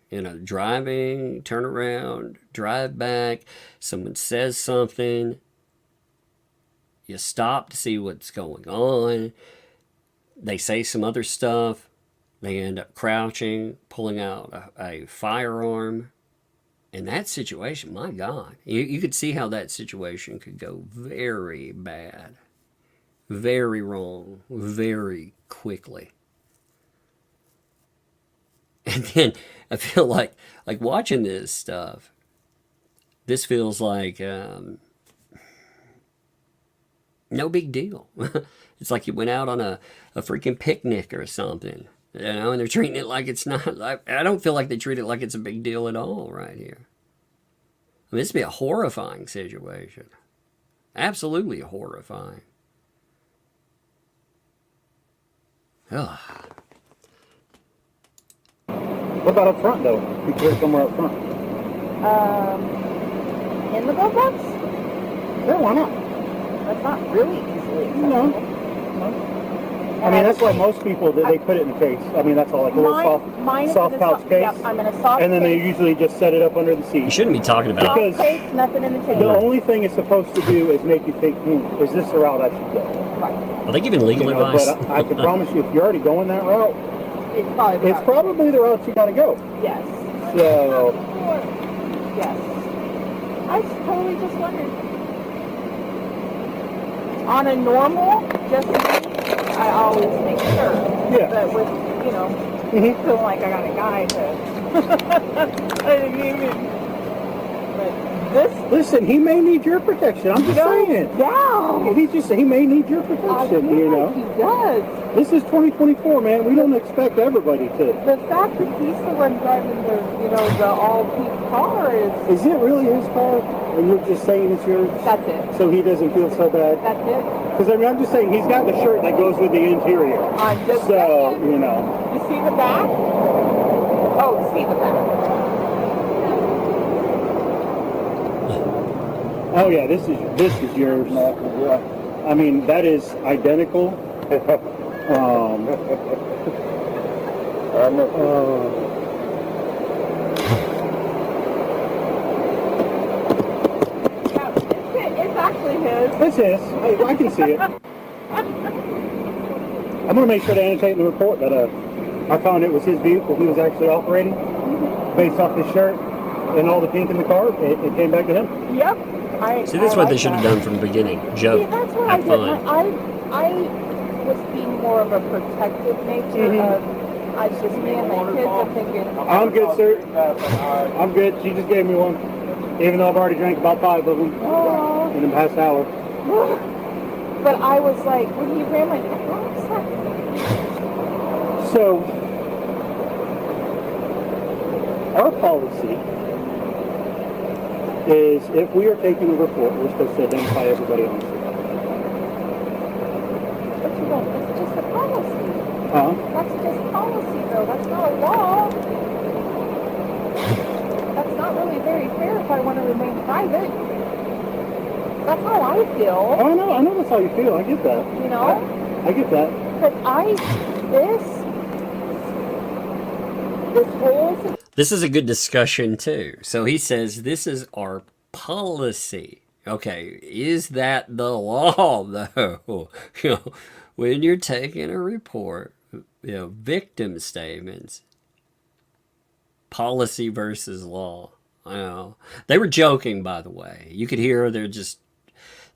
driving, turn around, drive back, someone says something, you stop to see what's going on, they say some other stuff, they end up crouching, pulling out a firearm. In that situation, my God, you could see how that situation could go very bad, very wrong, very quickly. And then I feel like watching this stuff, this feels like no big deal. It's like you went out on a freaking picnic or something, and they're treating it like it's not. I don't feel like they treat it like it's a big deal at all right here. I mean, this would be a horrifying situation. Absolutely horrifying. Ugh. What about up front, though? If you put it somewhere up front. In the glove box? Yeah, why not? That's not really easily accessible. No. I mean, that's why most people, they put it in the case. I mean, that's all, like a little Mine is soft in a pouch case. Yep, I'm in a soft And then they case. usually just set it up under the You seat. shouldn't be talking about Soft because case, nothing in the The table. only thing it's supposed to do is make you think, is this the route I should go? Right. Are they giving legal advice? But I can promise you, if you're already going that route, It's probably the route you got to go. Yes. So, Yes. I totally just wondered. On a normal, just me, I always make sure. Yeah. But with, you know, feeling like I got a guy to. I didn't even. But this. Listen, he may need your protection. I'm just saying. Yeah. He may need your protection, you know. He does. This is 2024, man. We don't expect everybody to. The fact that he's the one driving the, you know, the all-pink car is. Is it really his car? And you're just saying it's yours? That's it. So he doesn't feel so bad? That's it. Because I mean, I'm just saying he's got the shirt that goes with the interior. I'm just so, saying. you know. You see the back? Oh, see the back. Oh yeah, this is yours. I mean, that is identical. It's actually his. It's his. I can see it. I'm going to make sure to annotate in the report that I found it was his vehicle he was actually operating. Based off his shirt and all the pink in the car, it came back to him. Yep. See, that's what they should have done from the beginning. Joke. See, that's what have I did. fun. I was being more of a protective nature of. I just me and my kids are thinking. I'm good, sir. I'm good. She just gave me one. Even though I've already drank about 5 of them in the past hour. But I was like, when he ran my car, So, our policy is if we are taking a report, we're supposed to identify everybody on the street. But you know, it's just a policy. Huh? That's just policy, though. That's not a law. That's not really very fair if I want to remain private. That's how I feel. Oh, I know that's how you feel. I get that. You know? I get that. But this whole This is a good discussion, too. So he says, this is our policy. Okay, is that the law, though? You know, when you're taking a report, you know, victim statements, policy versus law. I know. They were joking, by the way. You could hear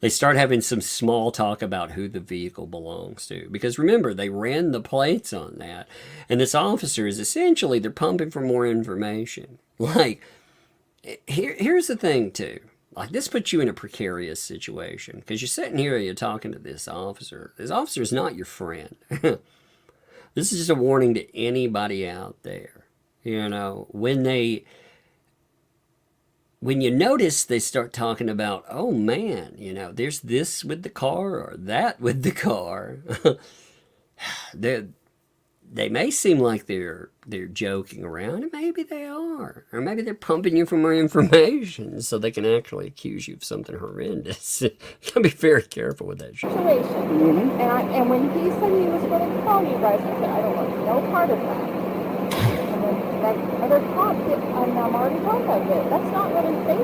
they start having some small talk about who the vehicle belongs to. Because remember, they ran the plates on that. And this officer is essentially, they're pumping for more information. Like, here's the thing, too. Like, this puts you in a precarious situation. Because you're sitting here, you're talking to this officer. This officer is not your friend. This is just a warning to anybody out there. You know, when you notice they start talking about, oh man, you know, there's this with the car or that with the car. They may seem like they're joking around, and maybe they are. Or maybe they're pumping you for more information so they can actually accuse you of something horrendous. You gotta be very careful with that shit. situation. And when he said he was going to call you guys, I said, I don't want no part of that. And then that other cop did, and I'm already part of it. That's not really fair.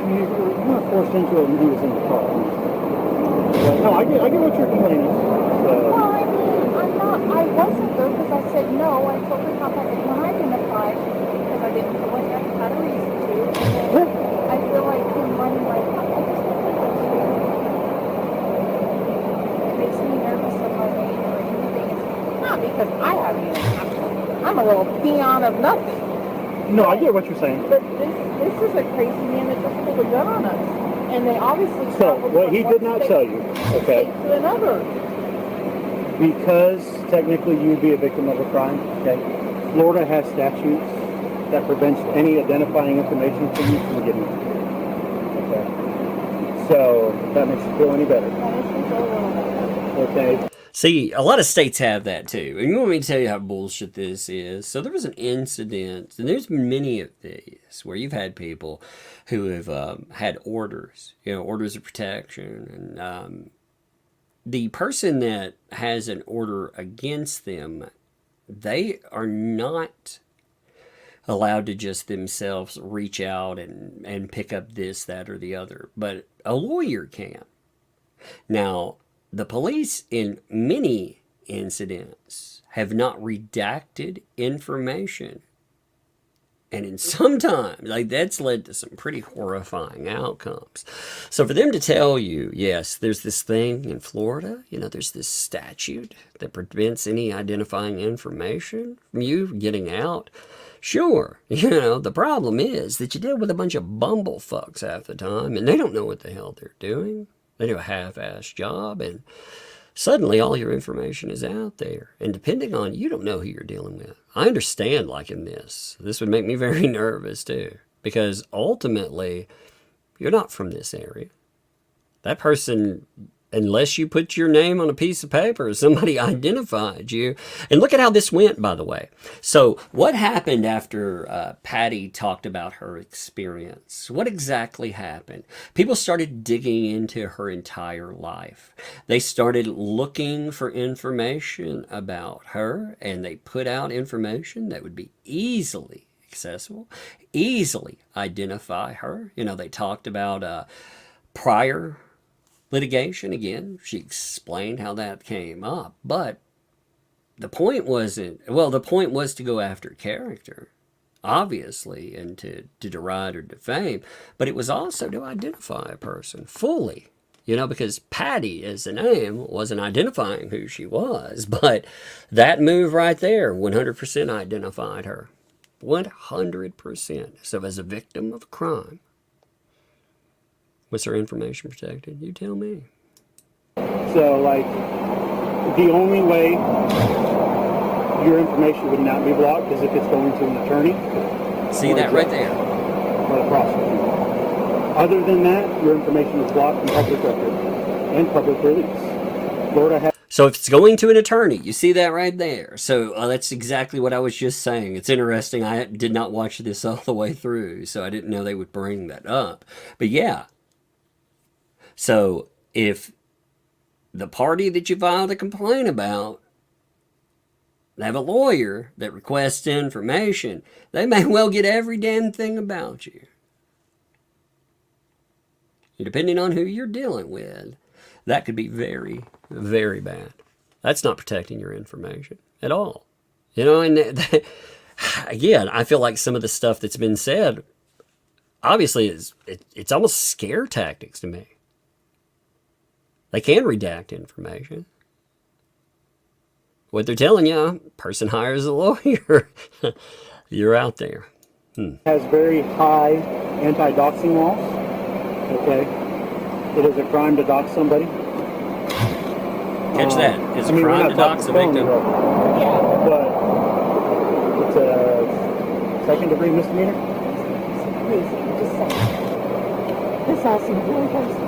You're not forced into it when he was in the car. No, I get what you're complaining. Well, I mean, I wasn't though, because I said no. I told the cop I didn't want to identify because I didn't feel like I had a reason to. And then I feel like him running my car. It makes me nervous of my name or anything. It's not because I have anything. I'm a little peon of nothing. No, I get what you're saying. But this is a crazy man that just pulled a gun on us. And they obviously So, traveled what from he one did not state tell you, okay, to another. because technically you would be a victim of a crime, okay, Florida has statutes that prevents any identifying information from you from getting it. Okay. So, if that makes you feel any better. Okay. See, a lot of states have that too. And you want me to tell you how bullshit this is? So there was an incident, and there's been many of these, where you've had people who have had orders, you know, orders of protection. And the person that has an order against them, they are not allowed to just themselves reach out and pick up this, that, or the other. But a lawyer can. Now, the police in many incidents have not redacted information And in sometimes, like, that's led to some pretty horrifying outcomes. So for them to tell you, yes, there's this thing in Florida, you know, there's this statute that prevents any identifying information from you getting out. Sure, you know, the problem is that you deal with a bunch of bumblefucks half the time, and they don't know what the hell they're doing. They do a half-assed job, and suddenly all your information is out there. And depending on, you don't know who you're dealing with. I understand, like in this would make me very nervous too, because ultimately you're not from this area. That person, unless you put your name on a piece of paper, somebody identified you. And look at how this went, by the way. So what happened after Patty talked about her experience? What exactly happened? People started digging into her entire life. They started looking for information about her, and they put out information that would be easily accessible, easily identify her. You know, they talked about prior litigation. Again, she explained how that came up, but the point wasn't, well, the point was to go after character, obviously, and to deride or defame, but it was also to identify a person fully, you know, because Patty as a name wasn't identifying who she was, but that move right there 100% identified her. 100%. So as a victim of a crime, was her information protected? You tell me. So, like, the only way your information would not be blocked is if it's going to an attorney. See that right there? Or the prosecutor. Other than that, your information is blocked from public record and public release. Florida has... So if it's going to an attorney, you see that right there. So that's exactly what I was just saying. It's interesting. I did not watch this all the way through, so I didn't know they would bring that up. But yeah. So if the party that you filed a complaint about, they have a lawyer that requests information, they may well get every damn thing about you. Depending on who you're dealing with, that could be very, very bad. That's not protecting your information at all. You know, and again, I feel like some of the stuff that's been said, obviously, it's almost scare tactics to me. They can redact information. What they're telling you, person hires a lawyer. You're out there. Has very high anti-doxing laws. Okay. It is a crime to dox somebody. Catch that. It's a crime to dox a victim. Yeah, but it's a second-degree misdemeanor. Please, just say. This all seems really crazy.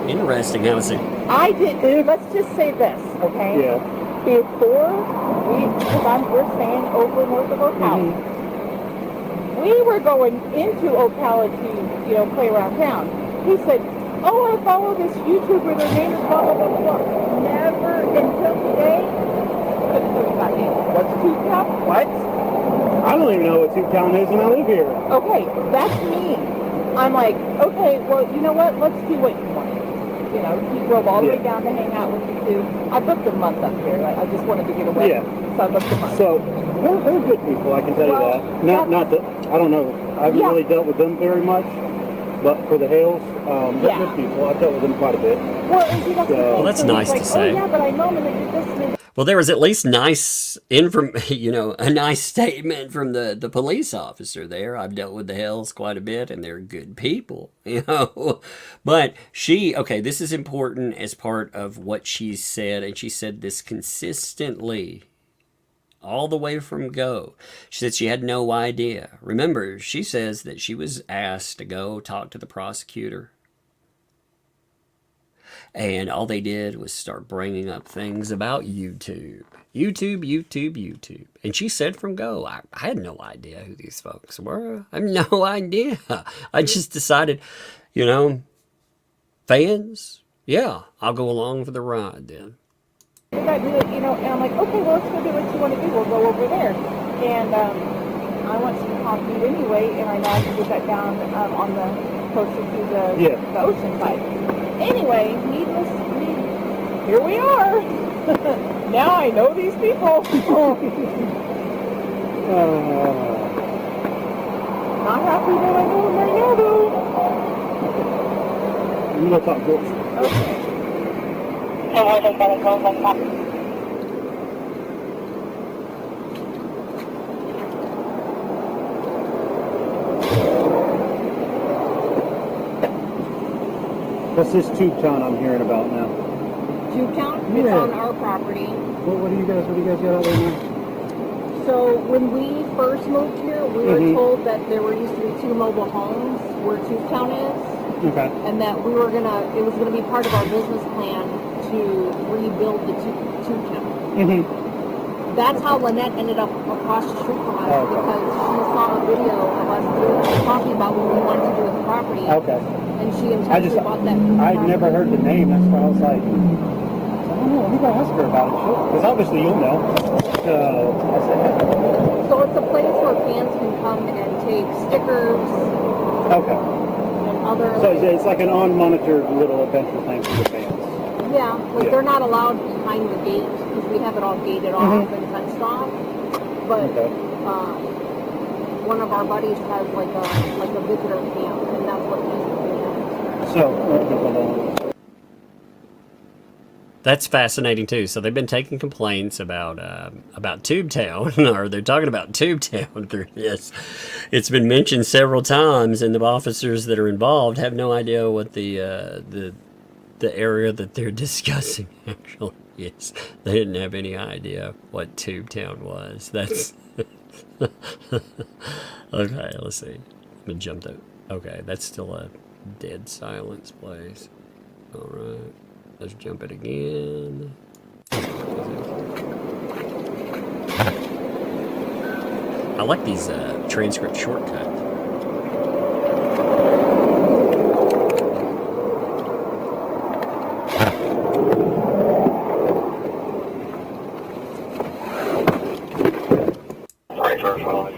Interesting. How is it? I did. Let's just say this, okay? Yeah. Before because we're staying over north of Ocala. We were going into Ocala to, you know, play around town. He said, "Oh, I follow this YouTuber. Their name is blah blah blah blah." Never until today. Couldn't tell you about name. What's Two Town? What? I don't even know what Two Town is, and I live here. Okay, that's me. I'm like, okay, well, you know what? Let's do what you want. You know, he drove all the way down to hang out with you two. I booked a month up here. I just wanted to get away. Yeah. So I booked a month. So they're good people, I can tell you that. Not that I don't know. I haven't really dealt with them very much, but for the Hales, they're good people. I've dealt with them quite a bit. Well, that's nice to say. Oh yeah, but I know that you're listening. Well, there was at least nice a nice statement from the police officer there. I've dealt with the Hales quite a bit, and they're good people, you know. But this is important as part of what she said, and she said this consistently all the way from go. She said she had no idea. Remember, she says that she was asked to go talk to the prosecutor. And all they did was start bringing up things about YouTube. YouTube. And she said from go, I had no idea who these folks were. I have no idea. I just decided, you know, fans, yeah, I'll go along for the ride then. You know, and I'm like, okay, well, let's go do what you want to do. We'll go over there. And I want some coffee anyway, and I know I can get that down on the closer to the ocean side. Anyway, here we are. Now I know these people. not happy that I know him right now, though. You know, talk books. Okay. What's this tube town I'm hearing about now? Tubetown? It's Yeah. on our property. What do you guys got out there now? So when we first moved here, we were Mhm. told that there were used to be 2 mobile homes where Tubetown is, Okay. and that it was gonna be part of our business plan to rebuild the Tubetown. Mm-hmm. That's how Lynette ended up across the street from us, Oh, okay. because she saw a video of us talking about what we wanted to do with the property, Okay. and she intentionally bought that I'd property. never heard the name. That's why I was like, I don't know. Let me go ask her about it. Because obviously you'll know. So I said, hey. So it's a place where fans can come and take stickers Okay. and other. So it's like an unmonitored little adventure thing for the fans. Yeah, like Yeah. they're not allowed behind the gate because we have it all gated off Mhm. and fenced off. But Okay. one of our buddies has like a visitor camp, and that's what he's doing. So, hold on. That's fascinating too. So they've been taking complaints about Tubetown, or they're talking about Tubetown through this. It's been mentioned several times, and the officers that are involved have no idea what the area that they're discussing actually is. They didn't have any idea what Tubetown was. That's okay. Let's see. I'm gonna jump that. Okay, that's still a dead silence place. All right. Let's jump it again. I like these transcript shortcuts. Where are we going?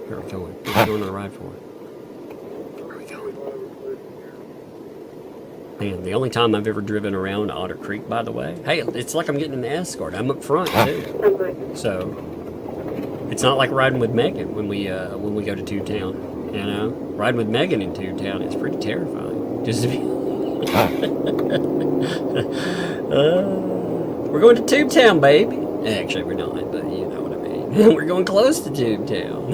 Where are we going on a ride for? Man, the only time I've ever driven around Otter Creek, by the way, hey, it's like I'm getting an escort. I'm up front too, so it's not like riding with Megan when we go to Tubetown. You know, riding with Megan in Tubetown is pretty terrifying. Just to be we're going to Tubetown, baby. Actually, we're not, but you know what I mean. We're going close to Tubetown.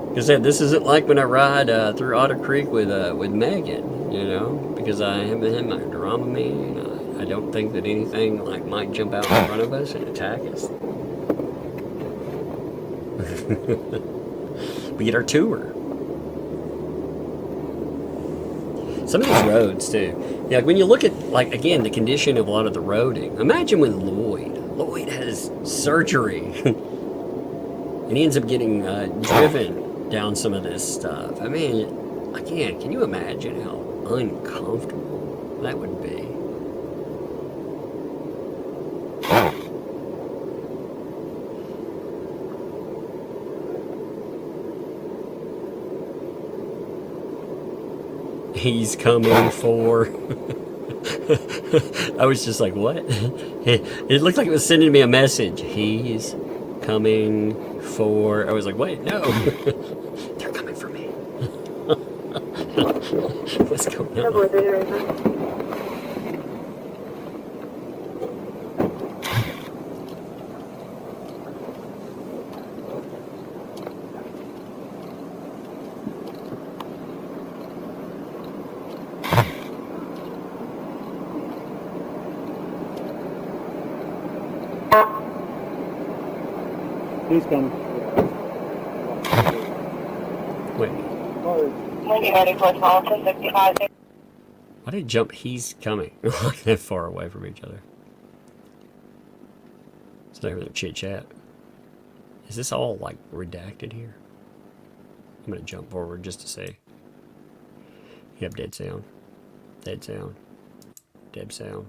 Because this isn't like when I ride through Otter Creek with Megan. You know, because I haven't had my Dramamine. I don't think that anything like might jump out in front of us and attack us. We get our tour. Some of these roads too. Yeah, when you look at like again the condition of a lot of the roading. Imagine when Lloyd has surgery, and he ends up getting driven down some of this stuff. I mean, again, can you imagine how uncomfortable that would be? He's coming for... I was just like, what? It looked like it was sending me a message. He's coming for... I was like, wait, no. They're coming for me. What's going on? He's coming. Wait. Why did it jump? He's coming. Like that far away from each other. It's not even a chit chat. Is this all like redacted here? I'm gonna jump forward just to see. You have dead sound. Dead sound. Dead sound.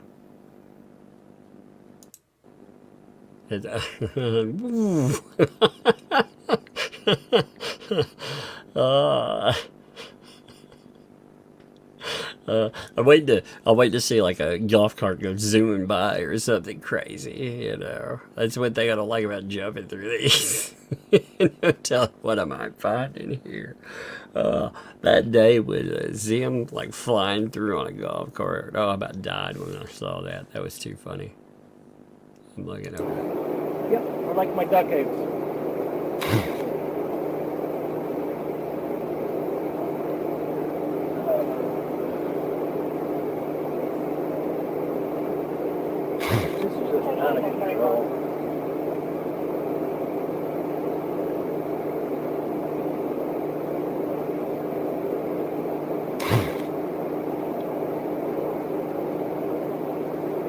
I'm I'll wait to see like a golf cart go zooming by or something crazy, you know. That's one thing I don't like about jumping through these. Tell what I might find in here. That day with Zim like flying through on a golf cart. Oh, I about died when I saw that. That was too funny. I'm looking over it. Yep, I like my duck eggs. This is just out of control.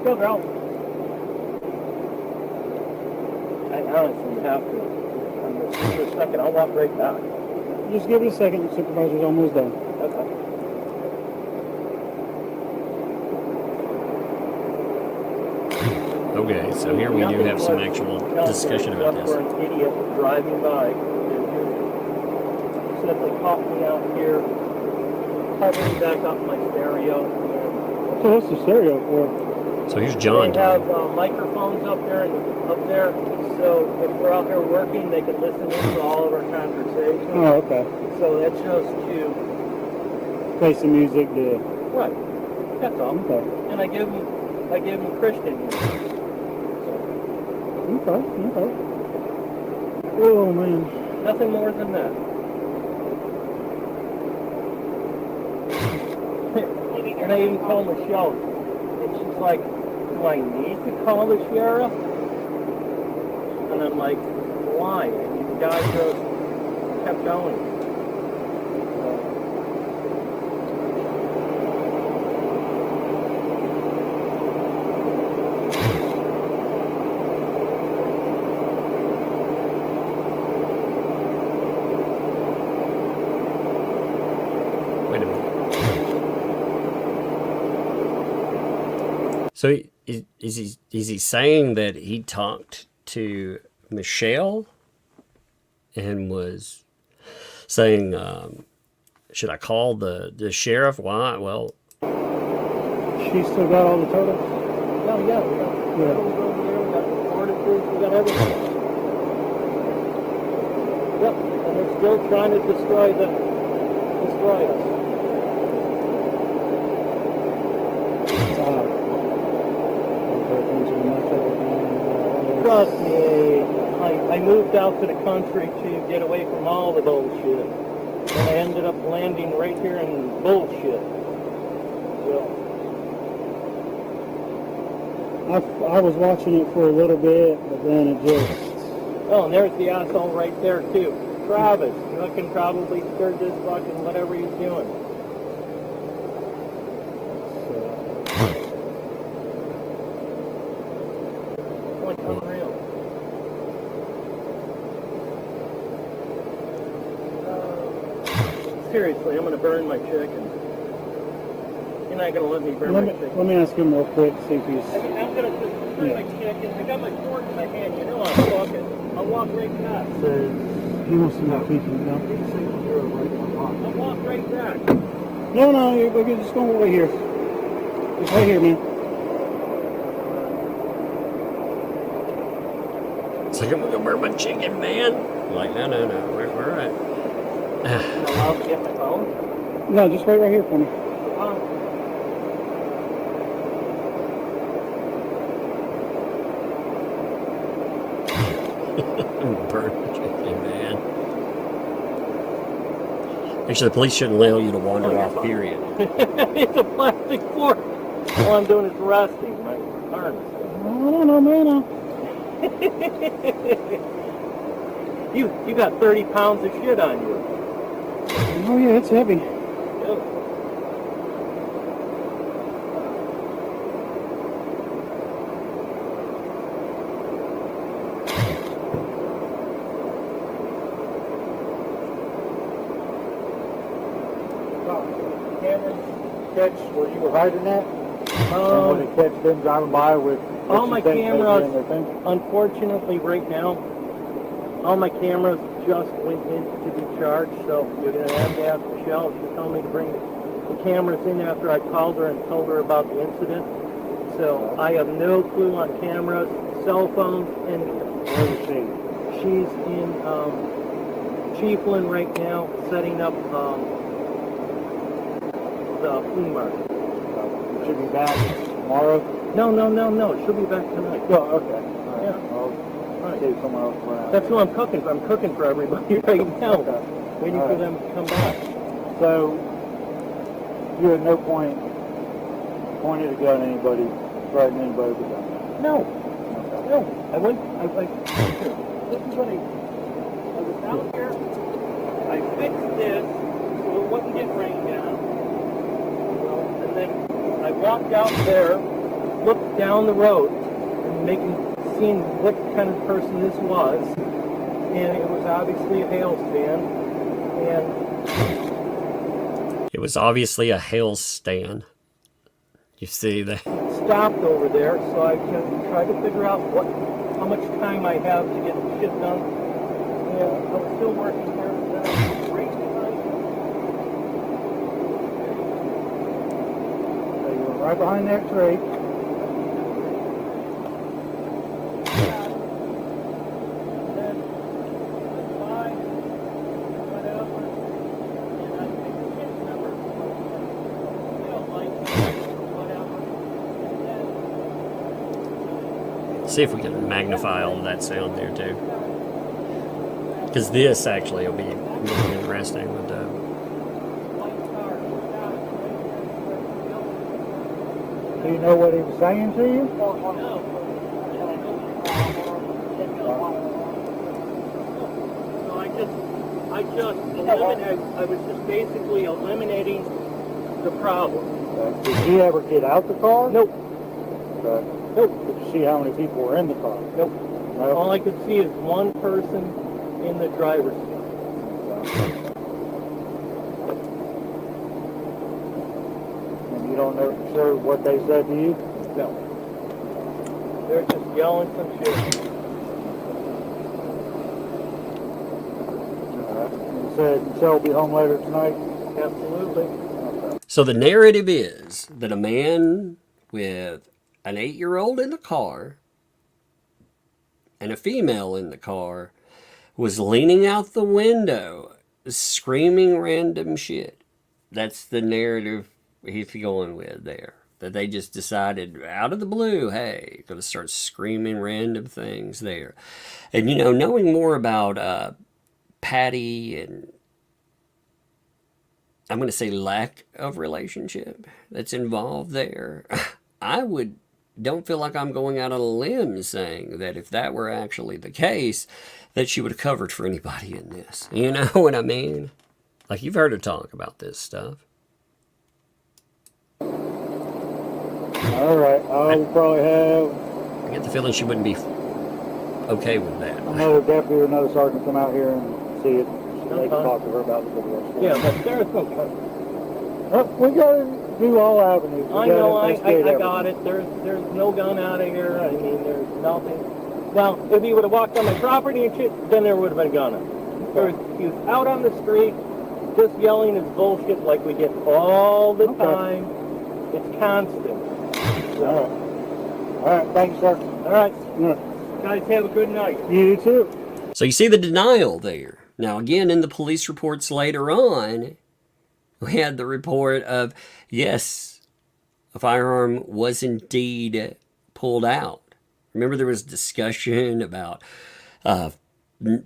Go, girl. I honestly have to. Just for a second, I'll walk right back. Just give it a second. The supervisor's almost done. Okay. Okay, so here we do have some actual discussion about this. For an idiot driving by. Except they caught me out here, covering back up my stereo. So what's the stereo for? So here's John. They have microphones up there, so if we're out here working, they can listen in to all of our conversations. Oh, okay. So that's just to play some music to. Right. That's all. Okay. And I give them Christian music. Okay. Oh man. Nothing more than that. And I even call Michelle. And she's like, do I need to call the sheriff? And I'm like, why? And the guy just kept going. Wait a minute. So is he saying that he talked to Michelle and was saying, should I call the sheriff? Why? Well, She still got all the turtles? Oh yeah, we got turtles over there, we got recorded proof, we got everything. Yep, and they're still trying to destroy us. Trust me, I moved out to the country to get away from all the bullshit. And I ended up landing right here in bullshit. So, I was watching it for a little bit, but then it just... Oh, and there's the asshole right there, too. Travis, you can probably stir this fucking whatever he's doing. Like unreal. Seriously, I'm gonna burn my chicken. You're not gonna let me burn my chicken. Let me ask him real quick, see if he's... I'm gonna just burn my chicken. I got my fork in my hand, you know I'm walking. I'll walk right back. He wants to know if he can now. I'll walk right back. No, we're just going right here. Just right here, man. it's like, I'm gonna burn my chicken, man. I'm like, no, we're all right. Allowed to get my phone? No, just right here for me. Burn chicken, man. Actually, the police shouldn't allow you to wander off, period. It's a plastic fork. All I'm doing is resting my arms. I don't know, man. You got 30 pounds of shit on you. Oh yeah, it's heavy. Catch where you were hiding at? When they catch them driving by with all my cameras, unfortunately right now, all my cameras just went in to be charged, so you're going to have to ask Michelle. She told me to bring the cameras in after I called her and told her about the incident. So I have no clue on cameras, cell phones, anything. Where is she? She's in Chiefland right now, setting up the flea market. Should be back tomorrow? No. She'll be back tonight. Oh, okay. Yeah. I'll see someone else run out. That's who I'm cooking for. I'm cooking for everybody right now. Okay. Waiting for them to come back. So, you at no point pointed a gun at anybody, threatened anybody with a gun? No. I went, here. This is what I was out here. I fixed this so it wouldn't get rained down. And then I walked out there, looked down the road, and seeing what kind of person this was. And it was obviously a Hale fan. And it was obviously a Hale stan. You see that? Stopped over there, so I can try to figure out how much time I have to get the shit done. And I was still working here. And then I was right behind. So you were right behind that tree. See if we can magnify all of that sound there too. Because this actually will be really interesting with Do you know what he was saying to you? I was just basically eliminating the problem. Did he ever get out the car? Nope. Nope. Did you see how many people were in the car? Nope. No? All I could see is one person in the driver's seat. And you don't know for sure what they said to you? No. They're just yelling some shit. You said Michelle will be home later tonight? Absolutely. Okay. So the narrative is that a man with an 8-year-old in the car and a female in the car was leaning out the window screaming random shit. That's the narrative he's going with there. That they just decided out of the blue, hey, going to start screaming random things there. And, you know, knowing more about Patty and I'm going to say lack of relationship that's involved there, don't feel like I'm going out on a limb saying that if that were actually the case, that she would have covered for anybody in this. You know what I mean? Like, you've heard her talk about this stuff. All right. I'll probably have... I get the feeling she wouldn't be okay with that. another deputy or another sergeant come out here and see it. So they can talk to her about the video. Yeah, but there's no... We got to do all avenues. I know, I got it. There's no gun out of here. I mean, there's nothing. Now, if he would have walked on my property and shit, then there would have been a gun out. He was out on the street, just yelling his bullshit like we get all the time. It's constant. All right. Thank you, sir. All right. Yeah. Guys, have a good night. You too. So you see the denial there. Now, again, in the police reports later on, we had the report of, yes, a firearm was indeed pulled out. Remember there was discussion about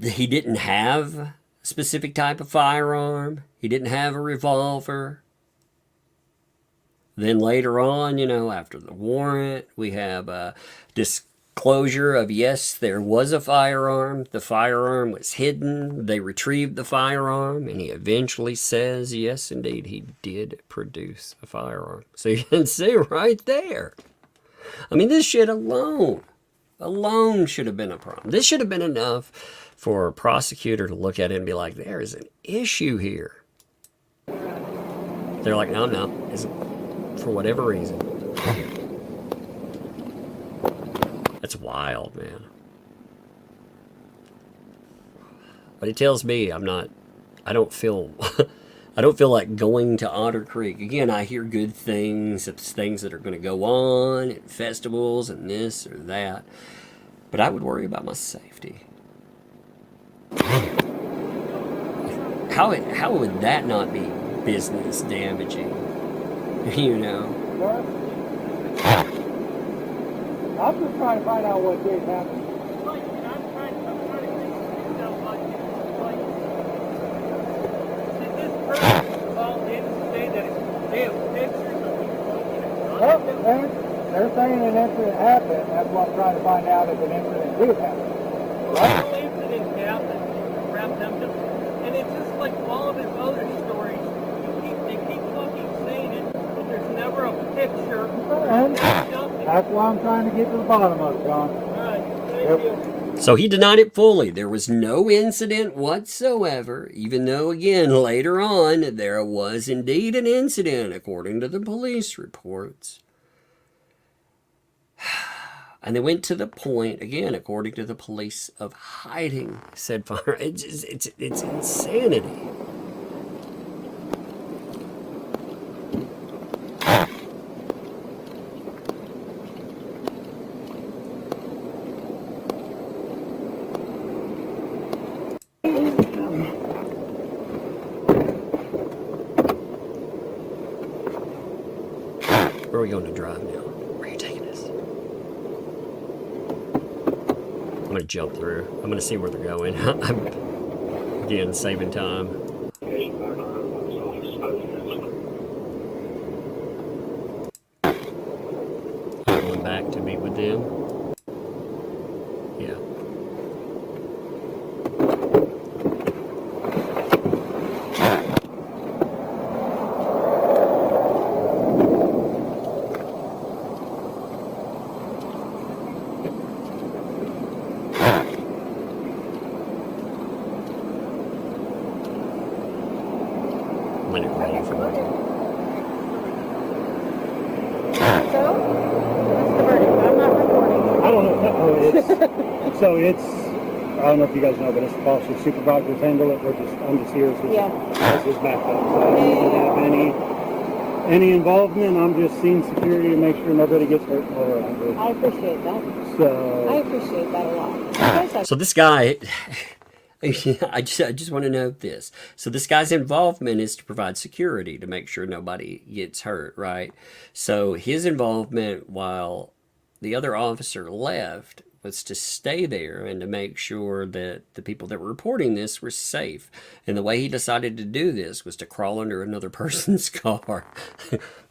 he didn't have a specific type of firearm. He didn't have a revolver. Then later on, you know, after the warrant, we have a disclosure of, yes, there was a firearm. The firearm was hidden. They retrieved the firearm, and he eventually says, yes, indeed, he did produce a firearm. So you can see right there. I mean, this shit alone should have been a problem. This should have been enough for a prosecutor to look at it and be like, there is an issue here. They're like, no, for whatever reason. That's wild, man. But it tells me I don't feel I don't feel like going to Otter Creek. Again, I hear good things. It's things that are going to go on at festivals and this or that. But I would worry about my safety. How would that not be business damaging? You know? I'm just trying to find out what did happen. Like, and I'm trying to figure out what, did this person call in to say that they have pictures of people? Well, they're saying an incident happened. That's what I'm trying to find out if an incident did happen. No incident happened. Crap, and it's just like all of his other stories. They keep fucking saying it, but there's never a picture. That's why I'm trying to get to the bottom of it, John. All right, thank you. So he denied it fully. There was no incident whatsoever, even though, again, later on, there was indeed an incident, according to the police reports. And they went to the point, again, according to the police, of hiding said firearm. It's insanity. Where are we going to drive now? Where are you taking us? I'm going to jump through. I'm going to see where they're going. I'm, again, saving time. I'm going back to meet with them. Yeah. When it rained for me. So, what's the verdict? I'm not recording. I don't know. So it's, I don't know if you guys know, but it's officer supervisors handle it. I'm just here as his backup. So I don't have any involvement. I'm just seeing security to make sure nobody gets hurt. I appreciate that. So I appreciate that a lot. So this guy, I just want to note this. So this guy's involvement is to provide security to make sure nobody gets hurt, right? So his involvement while the other officer left was to stay there and to make sure that the people that were reporting this were safe. And the way he decided to do this was to crawl under another person's car.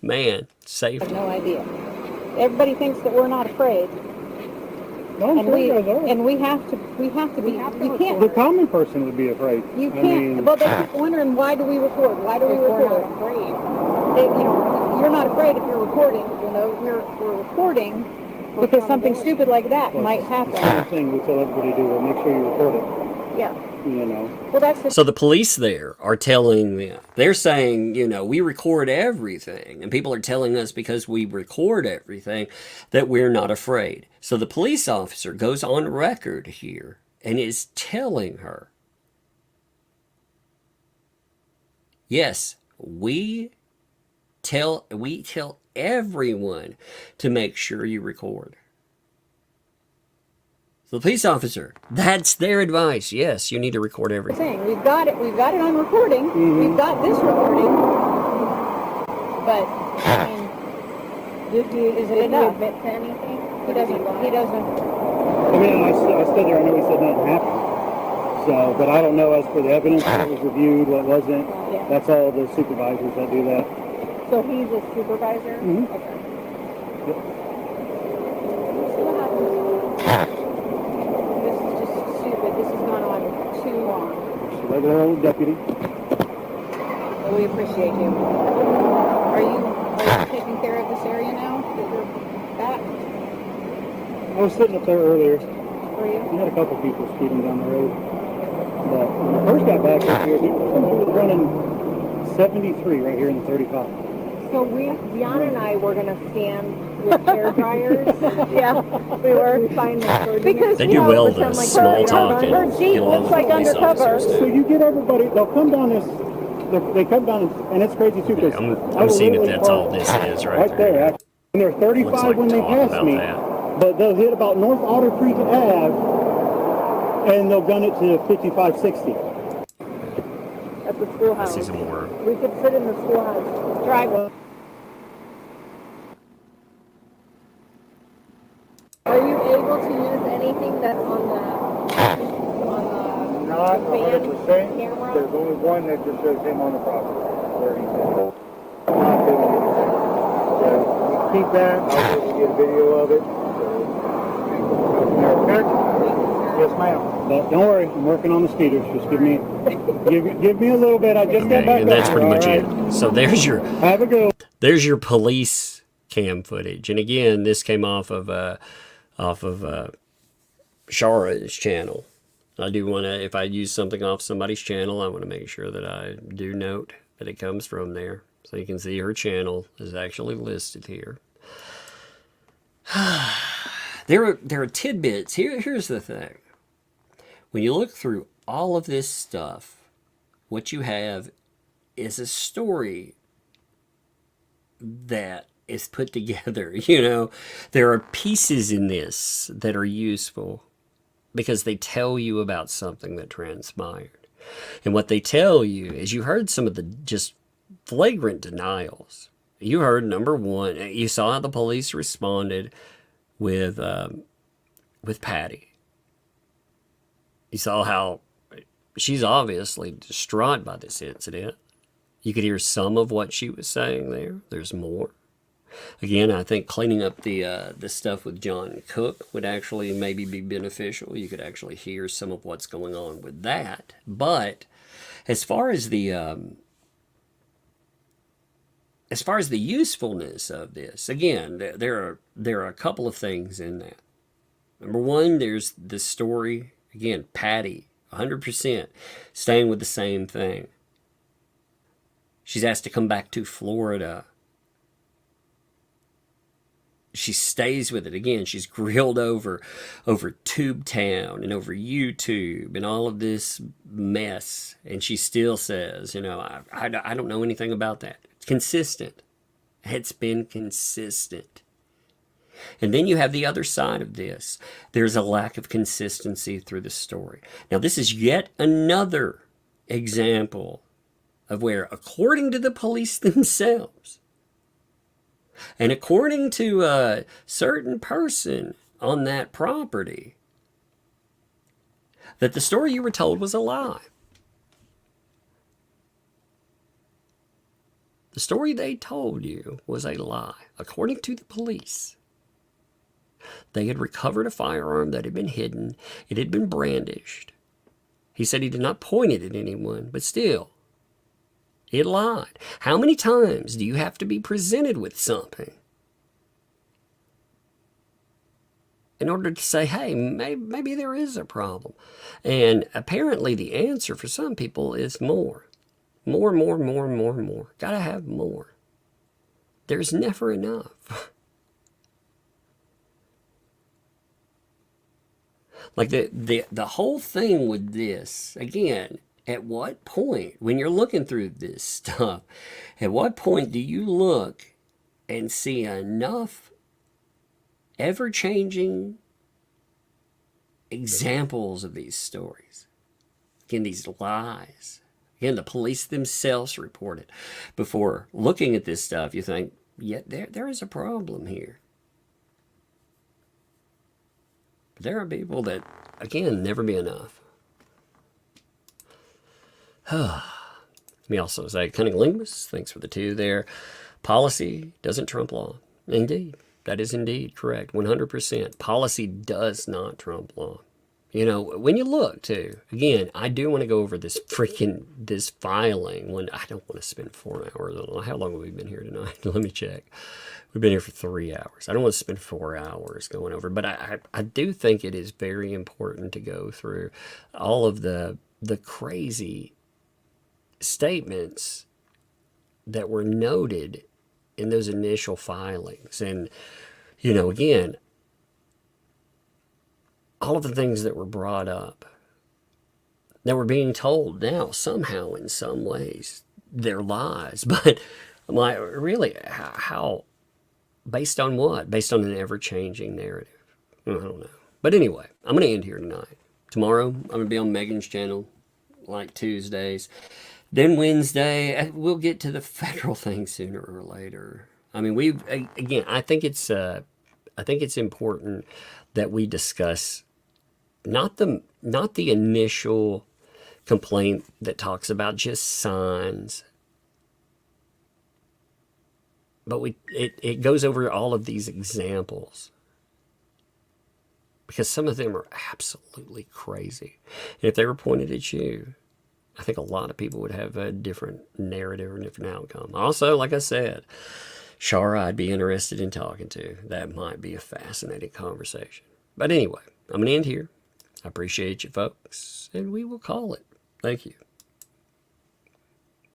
Man, I safety. have no idea. Everybody thinks that we're not afraid. no, I'm And sure we you guys are. and we have to be. You can't. The common person would be afraid. You I can't. mean, Well, they keep wondering, why do we record? Why do we record? We're not afraid. You're not afraid if you're recording. You know, we're recording because something stupid like that might happen. It's the same thing we tell everybody to do. We'll make sure you record it. Yeah. You know. Well, that's the So the police there are telling them, they're saying, you know, we record everything. And people are telling us because we record everything that we're not afraid. So the police officer goes on record here and is telling her, yes, we tell everyone to make sure you record. So the police officer, that's their advice. Yes, you need to record everything. thing. We've got it on recording. We've got this recording. But I mean, is it enough? Admit to anything? He doesn't. I mean, I stood there. I know he said nothing happened. So, but I don't know as for the evidence what was reviewed, what wasn't. Yeah. That's all the supervisors that do that. So he's a supervisor? Mhm. Okay. Yep. We'll see what happens. This is just stupid. This has gone on too long. Just a regular old deputy. But we appreciate you. Are you taking care of this area now that you're back? I was sitting up there earlier. Were you? We had a couple people speeding down the road. But when I first got back up here, he was running 73 right here in the 35. So Deanna and I were going to stand with hair dryers. Yeah, we were. Because They do well to small talk and her Jeep get along looks with like police undercover. officers, So too. you get everybody, they'll come down this they come down, and it's crazy too. Because I'm seeing if that's all this is right there. And they're 35 like when they pass about me, that. but they'll hit about North Otter Creek Ave, and they'll gun it to 55, 60. At the schoolhouse. I see some more. We could sit in the schoolhouse driveway. Are you able to use anything that's on the Not van 100%. camera? There's only one that just shows him on the property where he's at. Not doing it. So you keep that. I'll be able to get a video of it. Okay? Yes, ma'am. But don't worry, I'm working on the speeders. Just give me a little bit. I just got back And that's up pretty here, much all right? it. So there's your Have a go. There's your police cam footage. And again, this came off of Shara's channel. I do want to, if I use something off somebody's channel, I want to make sure that I do note that it comes from there. So you can see her channel is actually listed here. There are tidbits. Here's the thing. When you look through all of this stuff, what you have is a story that is put together. You know, there are pieces in this that are useful because they tell you about something that transpired. And what they tell you is, you heard some of the just flagrant denials. You heard, number one, you saw how the police responded with Patty. You saw how she's obviously distraught by this incident. You could hear some of what she was saying there. There's more. Again, I think cleaning up the stuff with John Cook would actually maybe be beneficial. You could actually hear some of what's going on with that. But as far as the usefulness of this, again, there are a couple of things in that. Number one, there's the story. Again, Patty, 100%, staying with the same thing. She's asked to come back to Florida. She stays with it. Again, she's grilled over TubeTown and over YouTube and all of this mess. And she still says, you know, I don't know anything about that. It's consistent. It's been consistent. And then you have the other side of this. There's a lack of consistency through the story. Now, this is yet another example of where, according to the police themselves, and according to a certain person on that property, that the story you were told was a lie. The story they told you was a lie, according to the police. They had recovered a firearm that had been hidden. It had been brandished. He said he did not point it at anyone, but still, it lied. How many times do you have to be presented with something in order to say, hey, maybe there is a problem? And apparently the answer for some people is more. More. Gotta have more. There's never enough. Like the whole thing with this, again, at what point, when you're looking through this stuff, at what point do you look and see enough ever-changing examples of these stories? Again, these lies. Again, the police themselves report it. Before looking at this stuff, you think, yeah, there is a problem here. But there are people that, again, never be enough. Let me also say, cunning linguists, thanks for the 2 there. Policy doesn't trump law. Indeed. That is indeed correct. 100%. Policy does not trump law. You know, when you look, too, again, I do want to go over this filing when I don't want to spend 4 hours on it. How long have we been here tonight? Let me check. We've been here for 3 hours. I don't want to spend 4 hours going over, but I do think it is very important to go through all of the crazy statements that were noted in those initial filings. And, you know, again, all of the things that were brought up, that were being told now somehow in some ways their lives. But I'm like, really, how based on what? Based on an ever-changing narrative. I don't know. But anyway, I'm going to end here tonight. Tomorrow, I'm going to be on Megan's channel, like Tuesdays. Then Wednesday, we'll get to the federal thing sooner or later. I mean, again, I think it's important that we discuss not the initial complaint that talks about just signs, but it goes over all of these examples, because some of them are absolutely crazy. And if they were pointed at you, I think a lot of people would have a different narrative or a different outcome. Also, like I said, Shara, I'd be interested in talking to. That might be a fascinating conversation. But anyway, I'm going to end here. I appreciate you folks, and we will call it. Thank you.